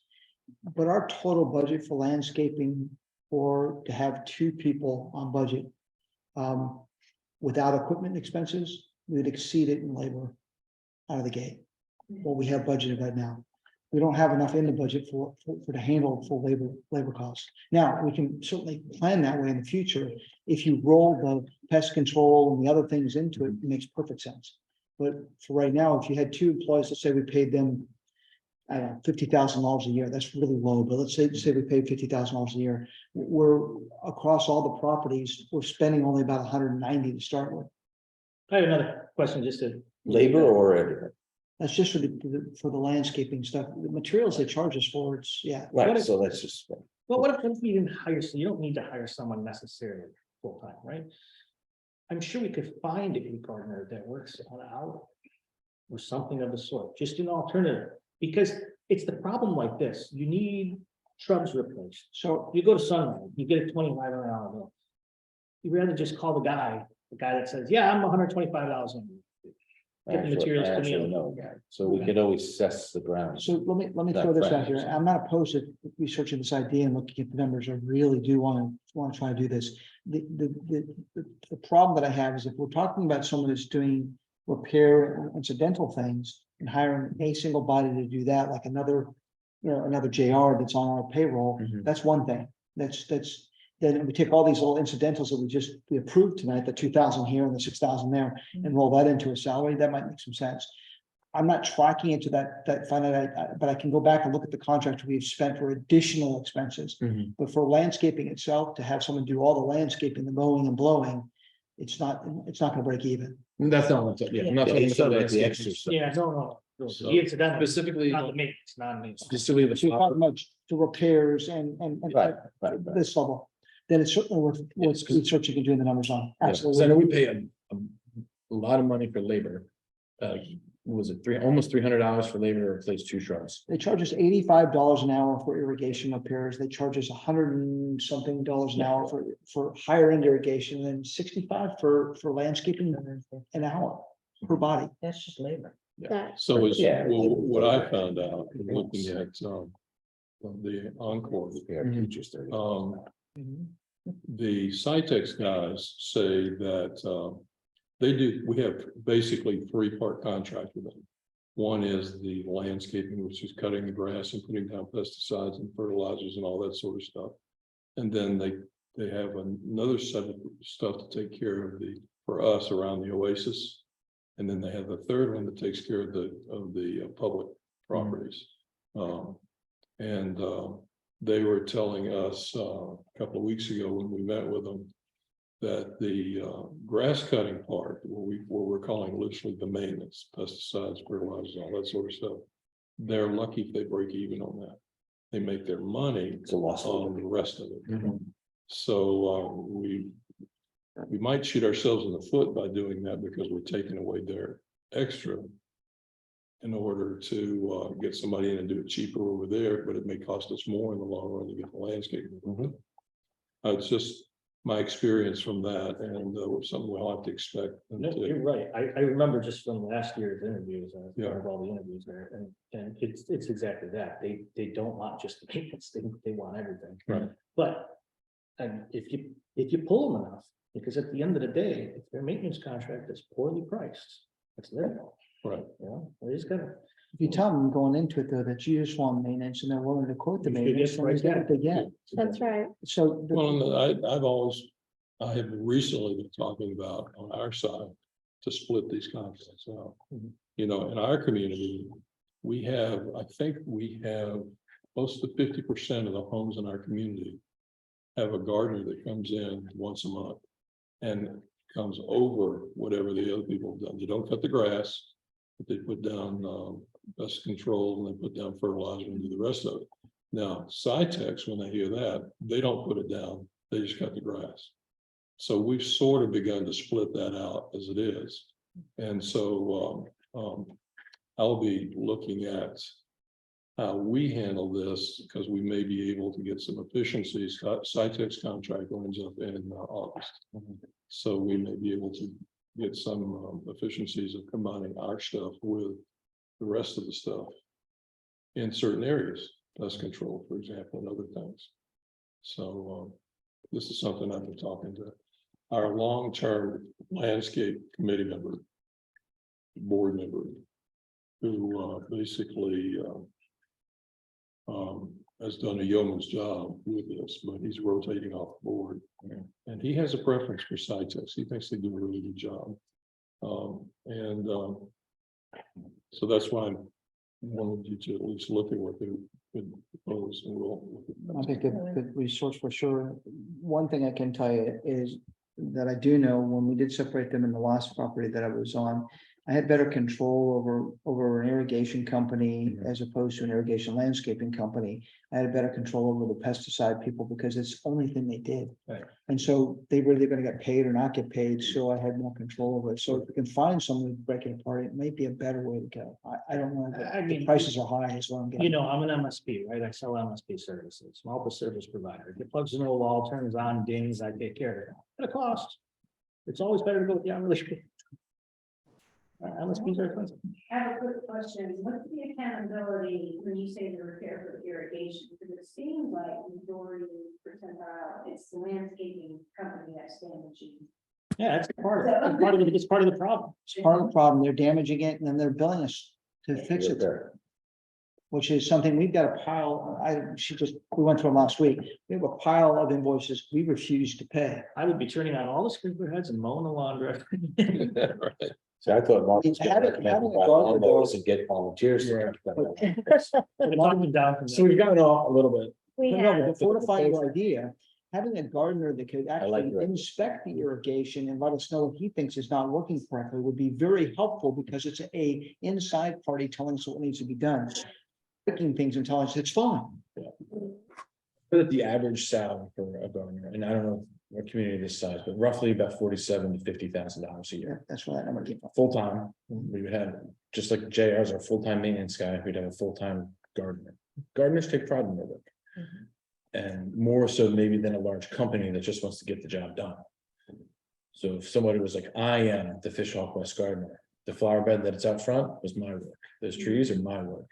C: But our total budget for landscaping to have 2 people on budget, without equipment expenses, we would exceed it in labor out of the gate. What we have budgeted right now. We don't have enough in the budget for to handle full labor costs. Now, we can certainly plan that way in the future. If you roll the pest control and the other things into it, it makes perfect sense. But for right now, if you had 2 employees, let's say we paid them, I don't know, $50,000 a year, that's really low, but let's say we paid $50,000 a year. We're across all the properties, we're spending only about 190 to start with.
A: I have another question, just to.
D: Labor or everything?
C: That's just for the landscaping stuff. The materials they charge us for, it's, yeah.
D: Right, so that's just.
A: Well, what if we didn't hire, so you don't need to hire someone necessarily full-time, right? I'm sure we could find a gardener that works on an hour. Or something of the sort, just an alternative, because it's the problem like this, you need shrubs replaced. So you go to Sunlight, you get a $25 bill. You'd rather just call the guy that says, yeah, I'm $125 a week. Get the materials to me.
D: No, so we could always assess the ground.
C: So let me throw this out here. I'm not opposed to researching this idea and looking at the numbers. I really do want to try to do this. The problem that I have is if we're talking about someone that's doing repair and incidental things and hiring a single body to do that, like another JR that's on our payroll, that's one thing. Then we take all these little incidentals that we approved tonight, the 2,000 here and the 6,000 there, and roll that into a salary. That might make some sense. I'm not tracking it to that finite, but I can go back and look at the contract we've spent for additional expenses. But for landscaping itself, to have someone do all the landscaping, the mowing and blowing, it's not gonna break even.
B: That's not what, I'm not talking
D: It's not
B: about
D: like the
B: landscaping.
D: extra stuff.
A: Yeah, no.
B: So,
A: The incidental,
B: Specifically,
A: not the maintenance, not me.
B: specifically the
C: So you're
B: flowers.
C: talking about the repairs and
D: Right.
C: this level, then it's certainly worth research you can do the numbers on.
B: Yeah, 'cause I
C: Absolutely.
B: know we pay a lot of money for labor. What was it, almost $300 for labor to replace 2 shrubs?
C: They charge us $85 an hour for irrigation repairs. They charge us $100 and something an hour for higher end irrigation and 65 for landscaping an hour per body.
E: That's just labor.
F: So is,
D: Yeah.
F: well, what I found out, looking at, the Encore,
D: Teachers there.
F: the Cytex guys say that, we have basically 3-part contract with them. One is the landscaping, which is cutting the grass and putting down pesticides and fertilizers and all that sort of stuff. And then they have another set of stuff to take care of the for us around the Oasis. And then they have the third one that takes care of the public properties. They were telling us a couple of weeks ago when we met with them that the grass cutting part, what we're calling literally the maintenance, pesticides, fertilizers, all that sort of stuff, they're lucky if they break even on that. They make their money on the rest of it. So we might shoot ourselves in the foot by doing that because we're taking away their extra in order to get somebody in and do it cheaper over there, but it may cost us more in the long run to get the landscaping. It's just my experience from that, and something we'll have to expect.
A: No, you're right. I remember just from last year's interviews,
F: Yeah.
A: all the interviews there, and it's exactly that. They don't want just the maintenance, they want everything.
F: Right.
A: But if you pull them enough, because at the end of the day, if their maintenance contract is poorly priced, it's their fault.
F: Right.
A: You know, they just gotta.
C: If you tell them going into it though, that you just want maintenance and they're willing to quote the
A: You should
C: maintenance,
A: get
C: then they get what they get.
G: That's right.
C: So. the-
F: Well, and I have recently been talking about on our side to split these contracts out. You know, in our community, I think we have close to 50% of the homes in our community have a gardener that comes in once a month and comes over whatever the other people have done. They don't cut the grass, but they put down pest control and they put down fertilizer and do the rest of it. Now, SciTechs, when they hear that, they don't put it down, they just cut the grass. So we've sort of begun to split that out as it is. And so I'll be looking at how we handle this, because we may be able to get some efficiencies. SciTech's contract ends up in August. So we may be able to get some efficiencies of combining our stuff with the rest of the stuff in certain areas, pest control, for example, and other things. So this is something I've been talking to our long-term landscape committee member, board member, who basically has done a yeoman's job with this, but he's rotating off the board. And he has a preference for SciTechs. He thinks they do a really good job. So that's why I wanted you to at least look at what they would propose, and we'll.
C: I think a good resource for sure. One thing I can tell you is that I do know when we did separate them in the last property that I was on, I had better control over an irrigation company as opposed to an irrigation landscaping company. I had better control over the pesticide people because it's the only thing they did.
A: Right.
C: And so they were either going to get paid or not get paid, so I had more control over it. So if we can find someone to break it apart, it may be a better way to go. I don't know.
A: I
C: The
A: mean,
C: prices are high is what I'm getting.
A: You know, I'm an MSP, right? I sell MSP services, multiple service provider. If it plugs into a wall, turns on, dings, I take care of it. At a cost. It's always better to go with the hourly rate. MSPs are expensive.
H: I have a quick question. What's the accountability when you say the repair for irrigation? Because it seems like majority percentile, it's the landscaping company that's damaging.
A: Yeah, that's part of it. It's part of the problem.
C: It's part of the problem. They're damaging it and then they're billing us to fix it. Which is something we've got a pile, we went through them last week. We have a pile of invoices we refuse to pay.
A: I would be turning on all the sprinkler heads and mowing the lawn.
F: Right.
D: So I thought Mark was gonna
C: Having-
D: recommend
C: having a
D: buy
C: garden
D: lawnmowers and get volunteers. to cut them.
J: So we've gotten off a little bit.
G: We
C: But no,
G: have,
C: but to fortify your idea, having a gardener that could
D: like
C: actually
D: your idea.
C: inspect the irrigation and let us know what he thinks is not working correctly would be very helpful because it's a inside party telling us what needs to be done. Picking things and telling us it's fine.
B: But the average salary for a gardener, and I don't know what community this size, but roughly about $47,000 to $50,000 a year.
C: That's where that number came from.
B: Full-time, we would have, just like JR is our full-time maintenance guy, we'd have a full-time gardener. Gardeners take pride in their work. And more so maybe than a large company that just wants to get the job done. So if somebody was like, I am the Fish Hawk West gardener, the flower bed that it's out front was my work, those trees are my work.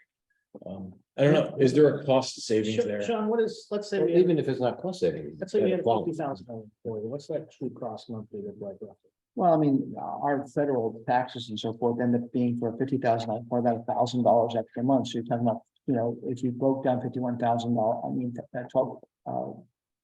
B: I don't know, is there a cost savings there?
A: Sean, what is, let's say,
D: Or
A: we had-
D: even if it's not cost saving.
A: let's say we had a $50,000 employee, what's that true cost monthly look like roughly?
C: Well, I mean, our federal taxes and so forth end up being for 50,000, for about $1,000 extra a month. So you're talking about, if you broke down $51,000, I mean, that's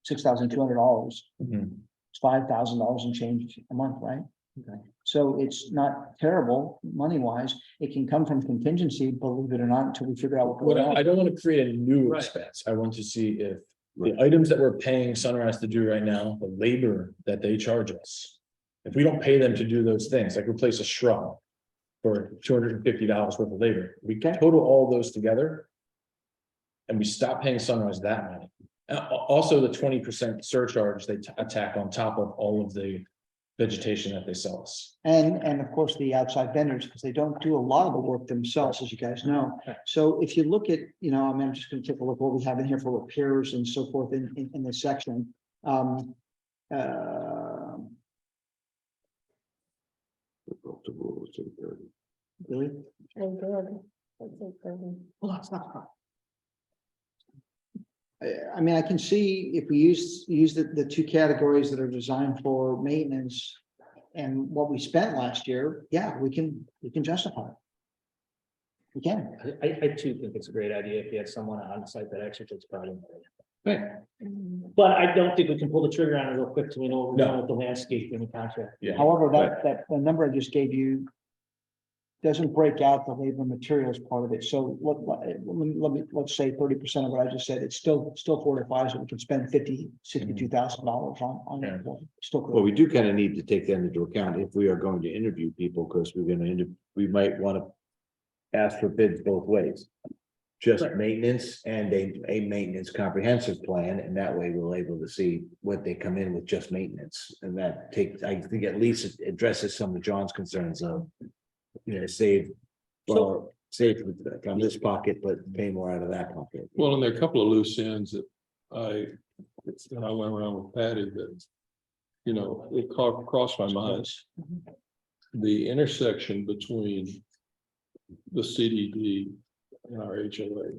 C: $6,200.
B: Mhm.
C: It's $5,000 and change a month, right?
A: Okay.
C: So it's not terrible money wise. It can come from contingency, believe it or not, until we figure out
B: What
C: what.
B: I don't want to create a new
A: Right.
B: expense. I want to see if the items that we're paying Sunrise to do right now, the labor that they charge us. If we don't pay them to do those things, like replace a shrub for $250 worth of labor, we can total all those together. And we stop paying Sunrise that money. Also, the 20% surcharge they attack on top of all of the vegetation that they sell us.
C: And of course, the outside vendors, because they don't do a lot of the work themselves, as you guys know. So if you look at, I mean, I'm just gonna take a look what we have in here for repairs and so forth in this section. Really?
G: I'm good. That's it,
C: Well, that's not. I mean, I can see if we use the two categories that are designed for maintenance and what we spent last year, yeah, we can justify it. We can.
A: I too think it's a great idea if you had someone on site that actually takes part in it.
B: Right.
A: But I don't think we can pull the trigger on it real quick till we know what we're
B: No.
A: doing with the landscape and the contract.
B: Yeah.
C: However, that the number I just gave you doesn't break out the labor and materials part of it. So let's say 30% of what I just said, it's still fortifies it. We can spend $62,000 on it. Still.
D: Well, we do kind of need to take that into account if we are going to interview people, because we're gonna we might want to ask for bids both ways. Just
A: Right.
D: maintenance and a maintenance comprehensive plan, and that way we're able to see what they come in with just maintenance. And that takes, I think at least it addresses some of John's concerns of, save from this pocket, but pay more out of that pocket.
F: Well, and there are a couple of loose ends that I went around with Patty that, it crossed my mind. The intersection between the CDD and our HOA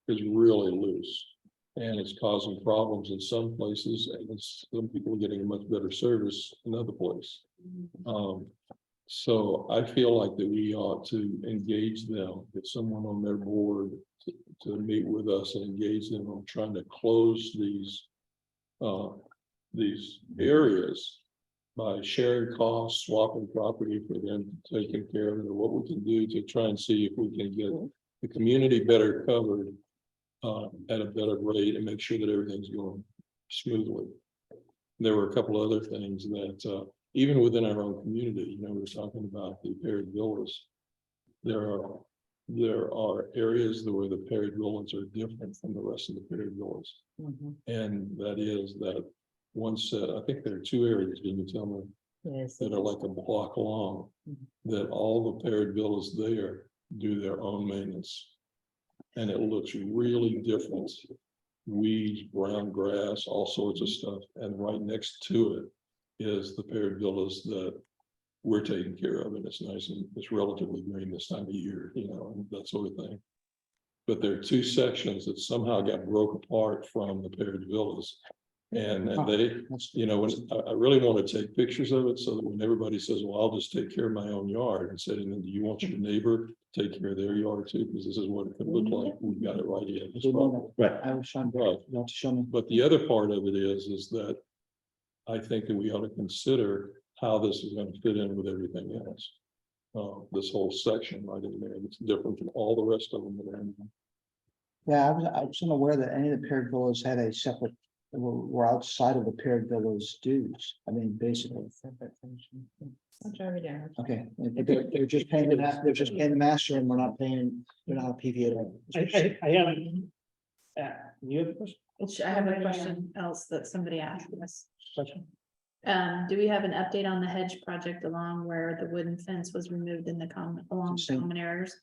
F: is really loose. And it's causing problems in some places, and some people are getting a much better service in other places. So I feel like that we ought to engage them, get someone on their board to meet with us and engage them on trying to close these areas by sharing costs, swapping property for them taking care of it, or what we can do to try and see if we can get the community better covered at a better rate and make sure that everything's going smoothly. There were a couple other things that even within our own community, we were talking about the paired villas. There are areas where the paired villas are different from the rest of the paired villas. And that is that one set, I think there are two areas, can you tell me?
E: Yes.
F: That are like a block long, that all the paired villas there do their own maintenance. And it looks really different. Weeds, brown grass, all sorts of stuff. And right next to it is the paired villas that we're taking care of. And it's nice and it's relatively green this time of year, and that sort of thing. But there are two sections that somehow got broke apart from the paired villas. And they, I really want to take pictures of it so that when everybody says, well, I'll just take care of my own yard, and said, and then do you want your neighbor to take care of their yard too? Because this is what it could look like. We've got it right here.
C: Right. I was trying to show me.
F: But the other part of it is that I think that we ought to consider how this is going to fit in with everything else. This whole section right in there, it's different from all the rest of them that are in there.
C: Yeah, I was unaware that any of the paired villas had a separate, were outside of the paired villas dues. I mean, basically.
E: I'll drive it down.
C: Okay, they're just paying they're just paying the master and we're not paying, they're not a PVA.
A: I haven't. You have a question?
E: I have a question else that somebody asked us.
A: Question?
E: Do we have an update on the hedge project along where the wooden fence was removed in the along common areas?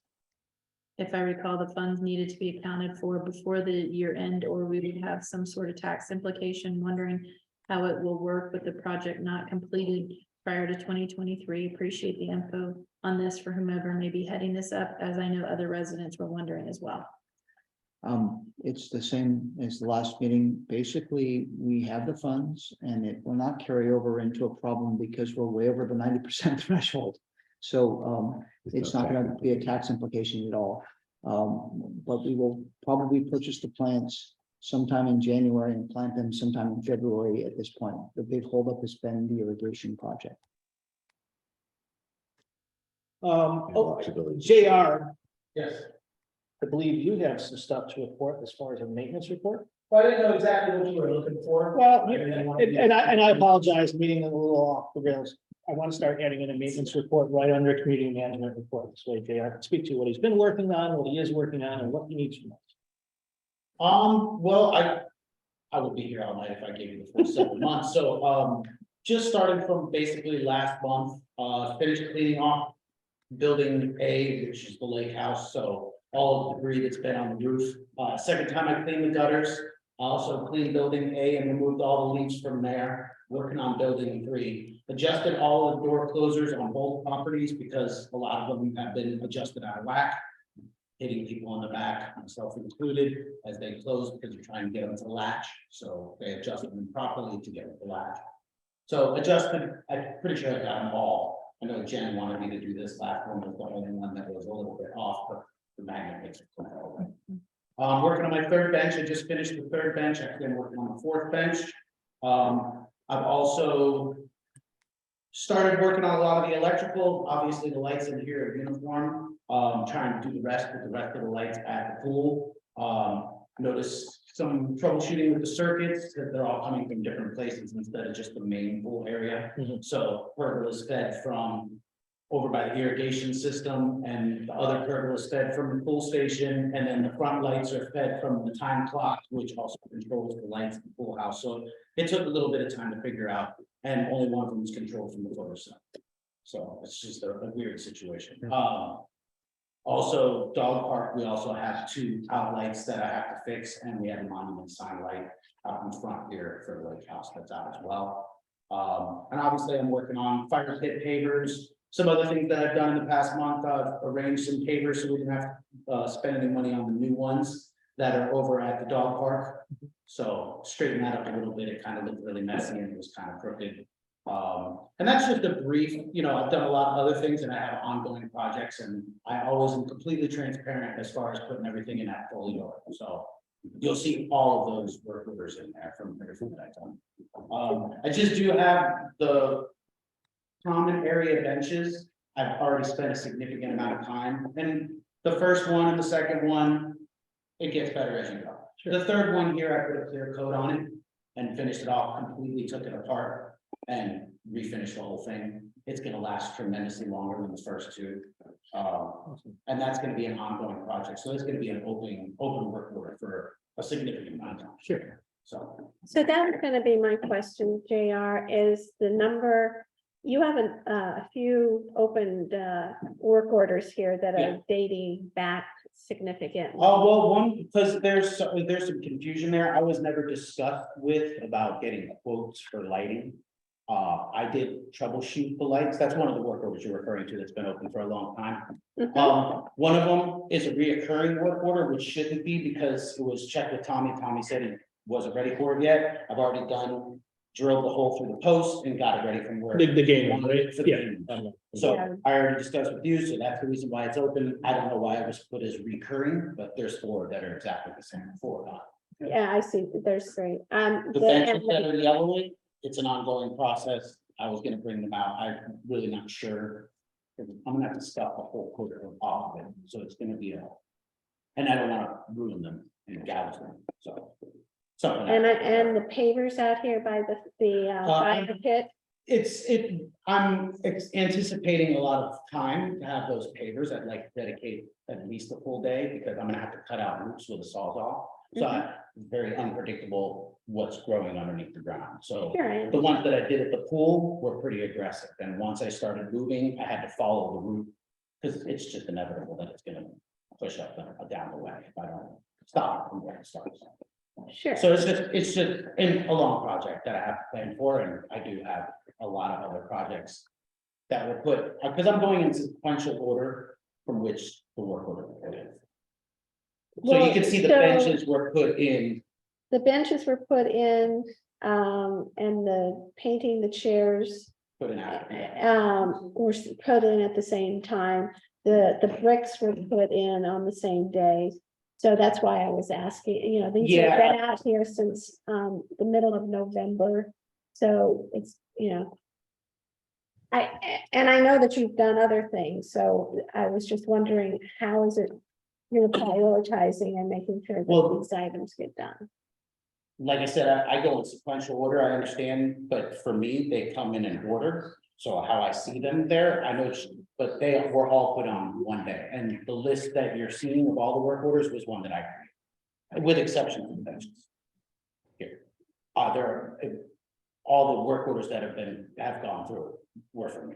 E: If I recall, the funds needed to be accounted for before the year end, or we would have some sort of tax implication, wondering how it will work with the project not completed prior to 2023. Appreciate the info on this for whomever may be heading this up, as I know other residents were wondering as well.
C: It's the same as the last meeting. Basically, we have the funds and it will not carry over into a problem because we're way over the 90% threshold. So it's not going to be a tax implication at all. But we will probably purchase the plants sometime in January and plant them sometime in February at this point. The big holdup has been the irrigation project.
A: JR,
I: Yes.
A: I believe you have some stuff to report as far as a maintenance report.
I: Well, I didn't know exactly what you were looking for.
A: Well, and I apologize, meeting a little off the rails. I want to start adding in a maintenance report right under community management report. This way JR can speak to what he's been working on, what he is working on, and what he needs from us.
Q: Well, I would be here all night if I gave you the full 7 months, so, just starting from basically last month, finished cleaning off. Building A, which is the lake house, so all of the debris that's been on the roof. Second time I cleaned the gutters, I also cleaned building A and removed all the leaks from there, working on building 3. Adjusted all of the door closers on both properties because a lot of them have been adjusted out of whack. Hitting people in the back, myself included, as they close because you're trying to get them to latch, so they adjusted them properly to get them to latch. So adjusted, I'm pretty sure I got them all. I know Jen wanted me to do this last one, was the only one that was a little bit off, but the magnet makes it come out. Working on my 3rd bench, I just finished the 3rd bench, actually I'm working on the 4th bench. I've also started working on a lot of the electrical, obviously the lights in here are uniform. Trying to do the rest with the rest of the lights at the pool. Noticed some troubleshooting with the circuits, that they're all coming from different places instead of just the main pool area. So pergola is fed from over by the irrigation system, and the other pergola is fed from the pool station, and then the front lights are fed from the time clock, which also controls the lights in the pool house. So it took a little bit of time to figure out, and only one of them is controlled from the photo cell. So it's just a weird situation. Also, dog park, we also have 2 outlights that I have to fix, and we have a monument sign light out in front here for the lake house that's out as well. And obviously I'm working on fire pit pavers. Some other things that I've done in the past month, I've arranged some pavers so we don't have to spend any money on the new ones that are over at the dog park. So straighten that up a little bit. It kind of looked really messy and it was kind of crooked. And that's just a brief, I've done a lot of other things and I have ongoing projects, and I always am completely transparent as far as putting everything in that folio. So you'll see all of those work orders in there from everything that I've done. I just do have the common area benches. I've already spent a significant amount of time, and the first one and the second one, it gets better as you go. The third one here, I put a clear coat on it and finished it off completely, took it apart and refinish the whole thing. It's gonna last tremendously longer than the first 2. And that's gonna be an ongoing project. So it's gonna be an open work order for a significant amount of time.
A: Sure.
G: So that was gonna be my question, JR, is the number, you have a few opened work orders here that are dating back significant.
Q: Well, one, because there's some confusion there. I was never discussed with about getting quotes for lighting. I did troubleshoot the lights. That's one of the work orders you're referring to that's been open for a long time. One of them is a reoccurring work order, which shouldn't be because it was checked with Tommy. Tommy said he wasn't ready for it yet. I've already drilled the hole through the post and got it ready from where.
A: The game, right?
Q: For the game. So I already discussed with you, so that's the reason why it's open. I don't know why it was put as recurring, but there's 4 that are exactly the same, 4 not.
G: Yeah, I see, there's 3.
Q: The benches that are yellowing, it's an ongoing process. I was gonna bring them out. I'm really not sure. I'm gonna have to stop the whole quarter off of it, so it's gonna be and I don't wanna ruin them and gouge them, so. Something.
G: And the pavers out here by the fire pit.
Q: I'm anticipating a lot of time to have those pavers. I'd like to dedicate at least a full day because I'm gonna have to cut out roots with a sawzall. So it's very unpredictable what's growing underneath the ground. So the ones that I did at the pool were pretty aggressive. And once I started moving, I had to follow the root because it's just inevitable that it's gonna push up down the way if I don't stop from where it starts.
G: Sure.
Q: So it's just a long project that I have to plan for, and I do have a lot of other projects that were put, because I'm going in sequential order from which the work order was put in. So you can see the benches were put in.
G: The benches were put in, and the painting, the chairs.
Q: Put in after.
G: Were put in at the same time. The bricks were put in on the same day. So that's why I was asking, these have been out here since the middle of November. So it's, And I know that you've done other things, so I was just wondering, how is it you're prioritizing and making sure
Q: Well-
G: that these items get done?
Q: Like I said, I go in sequential order, I understand, but for me, they come in order. So how I see them there, I know, but they were all put on one day, and the list that you're seeing of all the work orders was one that I created. With exception of conventions. Here, there, all the work orders that have gone through were for me.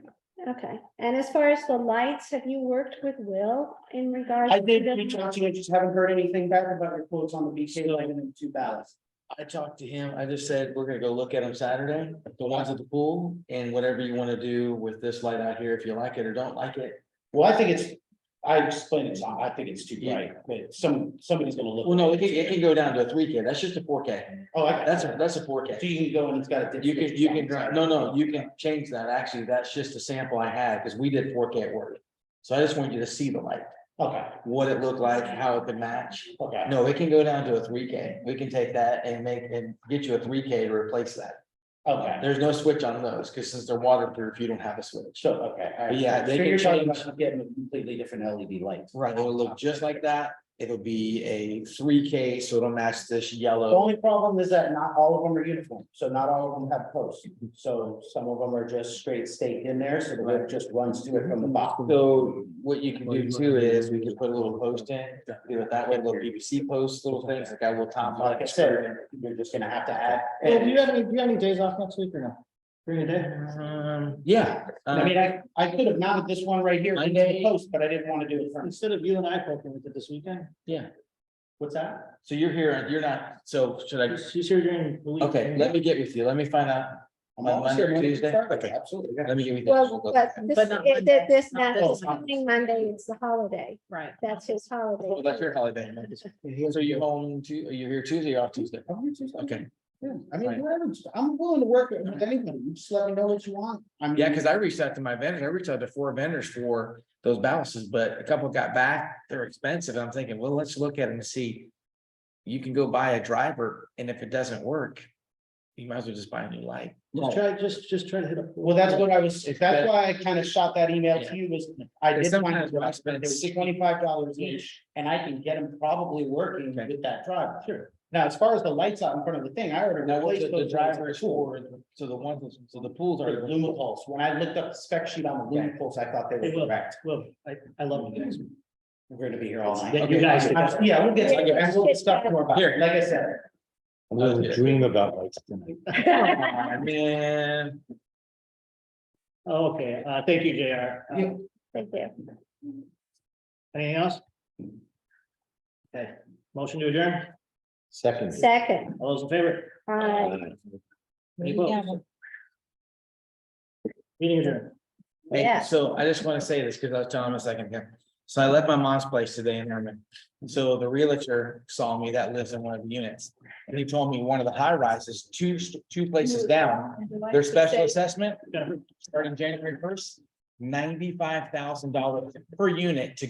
G: Okay, and as far as the lights, have you worked with Will in regards?
Q: I did
G: to the-
Q: reach out to you, I just haven't heard anything back about your quotes on the BK light and the 2 ballots.
K: I talked to him, I just said, we're gonna go look at them Saturday, the ones at the pool, and whatever you wanna do with this light out here, if you like it or don't like it.
Q: Well, I think I explained it, Tom, I think it's too bright, but somebody's gonna look.
K: Well, no, it can go down to a 3K, that's just a 4K,
Q: Oh,
K: that's a
Q: So
K: 4K.
Q: you can go and it's got a.
K: You can, no, you can change that, actually, that's just a sample I had, because we did 4K at work. So I just want you to see the light,
Q: Okay,
K: what it looked like, how it could match.
Q: okay.
K: No, it can go down to a 3K, we can take that and get you a 3K to replace that.
Q: Okay,
K: There's no switch on those, because since they're waterproof, you don't have a switch.
Q: so, okay. all right.
K: But yeah, they
Q: So
K: can
Q: you're talking
K: change.
Q: about getting a completely different LED light.
K: Right, it'll look just like that, it'll be a 3K, so it'll match this
Q: The
K: yellow.
Q: only problem is that not all of them are uniform, so not all of them have posts. So some of them are just straight staked in there, so the wind just runs to it from the bottom.
K: So what you can do too is we can put a little post in, do it that way, little PVC posts, little things like that will top.
Q: Like I said, you're just gonna have to add.
A: Well, do you have any days off next week or no? During the day?
K: Yeah.
Q: I mean, I could have mounted this one right here into the
K: Monday.
Q: post, but I didn't want to do it first.
A: Instead of you and I poking with it this weekend,
K: Yeah,
Q: What's that?
K: so you're here, you're not, so should I,
A: she's here during the week.
K: okay, let me get with you, let me find out.
Q: I'm
K: My
Q: always
K: Monday
Q: here
K: or
Q: Monday through
K: Tuesday?
Q: Friday,
K: Okay.
Q: Absolutely. yeah.
K: Let me get with you.
G: Well, but this,
E: But not
G: this,
E: Not
G: now,
E: this
G: this coming Monday is the holiday,
E: Right.
G: that's his holiday.
K: Oh, that's your holiday. So you home to, are you here Tuesday or off Tuesday? Okay,
Q: Yeah, I mean, whatever, I'm willing to work with anybody, you just let me know what you want. I mean.
K: yeah, because I reached out to my vendors, I reached out to 4 vendors for those balances, but a couple got back, they're expensive, I'm thinking, well, let's look at them and see. You can go buy a driver, and if it doesn't work, you might as well just buy a new light.
A: Just try to hit up.
Q: Well, that's what I was, that's why I kind of shot that email to you was, I
K: Because
Q: did find
K: sometimes when I
Q: it
K: spend
Q: was $25 each, and I can get them probably working
K: Okay.
Q: with that driver. Sure. Now, as far as the lights out in front of the thing, I already
K: Now, what's
Q: replaced
K: the
Q: those
K: drivers
Q: for
K: for, so the ones, so the pools are.
Q: the Lumipulse. When I looked up the spec sheet on the Lumipulse, I thought they
A: Hey,
Q: were
A: Will,
Q: correct.
A: Will, I love you guys.
Q: We're gonna be here all night.
A: Yeah, you guys
Q: Okay.
A: together.
Q: Yeah, we'll get, and we'll discuss more about
K: Here.
Q: it, like I said.
B: We'll dream about lights tonight.
K: Oh, man.
A: Oh, okay, thank you, JR.
G: Thank you.
A: Anything else? Okay, motion to adjourn,
D: Second.
G: Second,
A: all those in favor? Any opposed? Meeting adjourned.
K: Hey,
G: Yeah.
K: so I just want to say this because I was telling him a second ago. So I left my mom's place today in Herman. So the realtor saw me that lives in one of the units. And he told me one of the high rises, two places down, their special assessment starting January 1st, $95,000 per unit to go.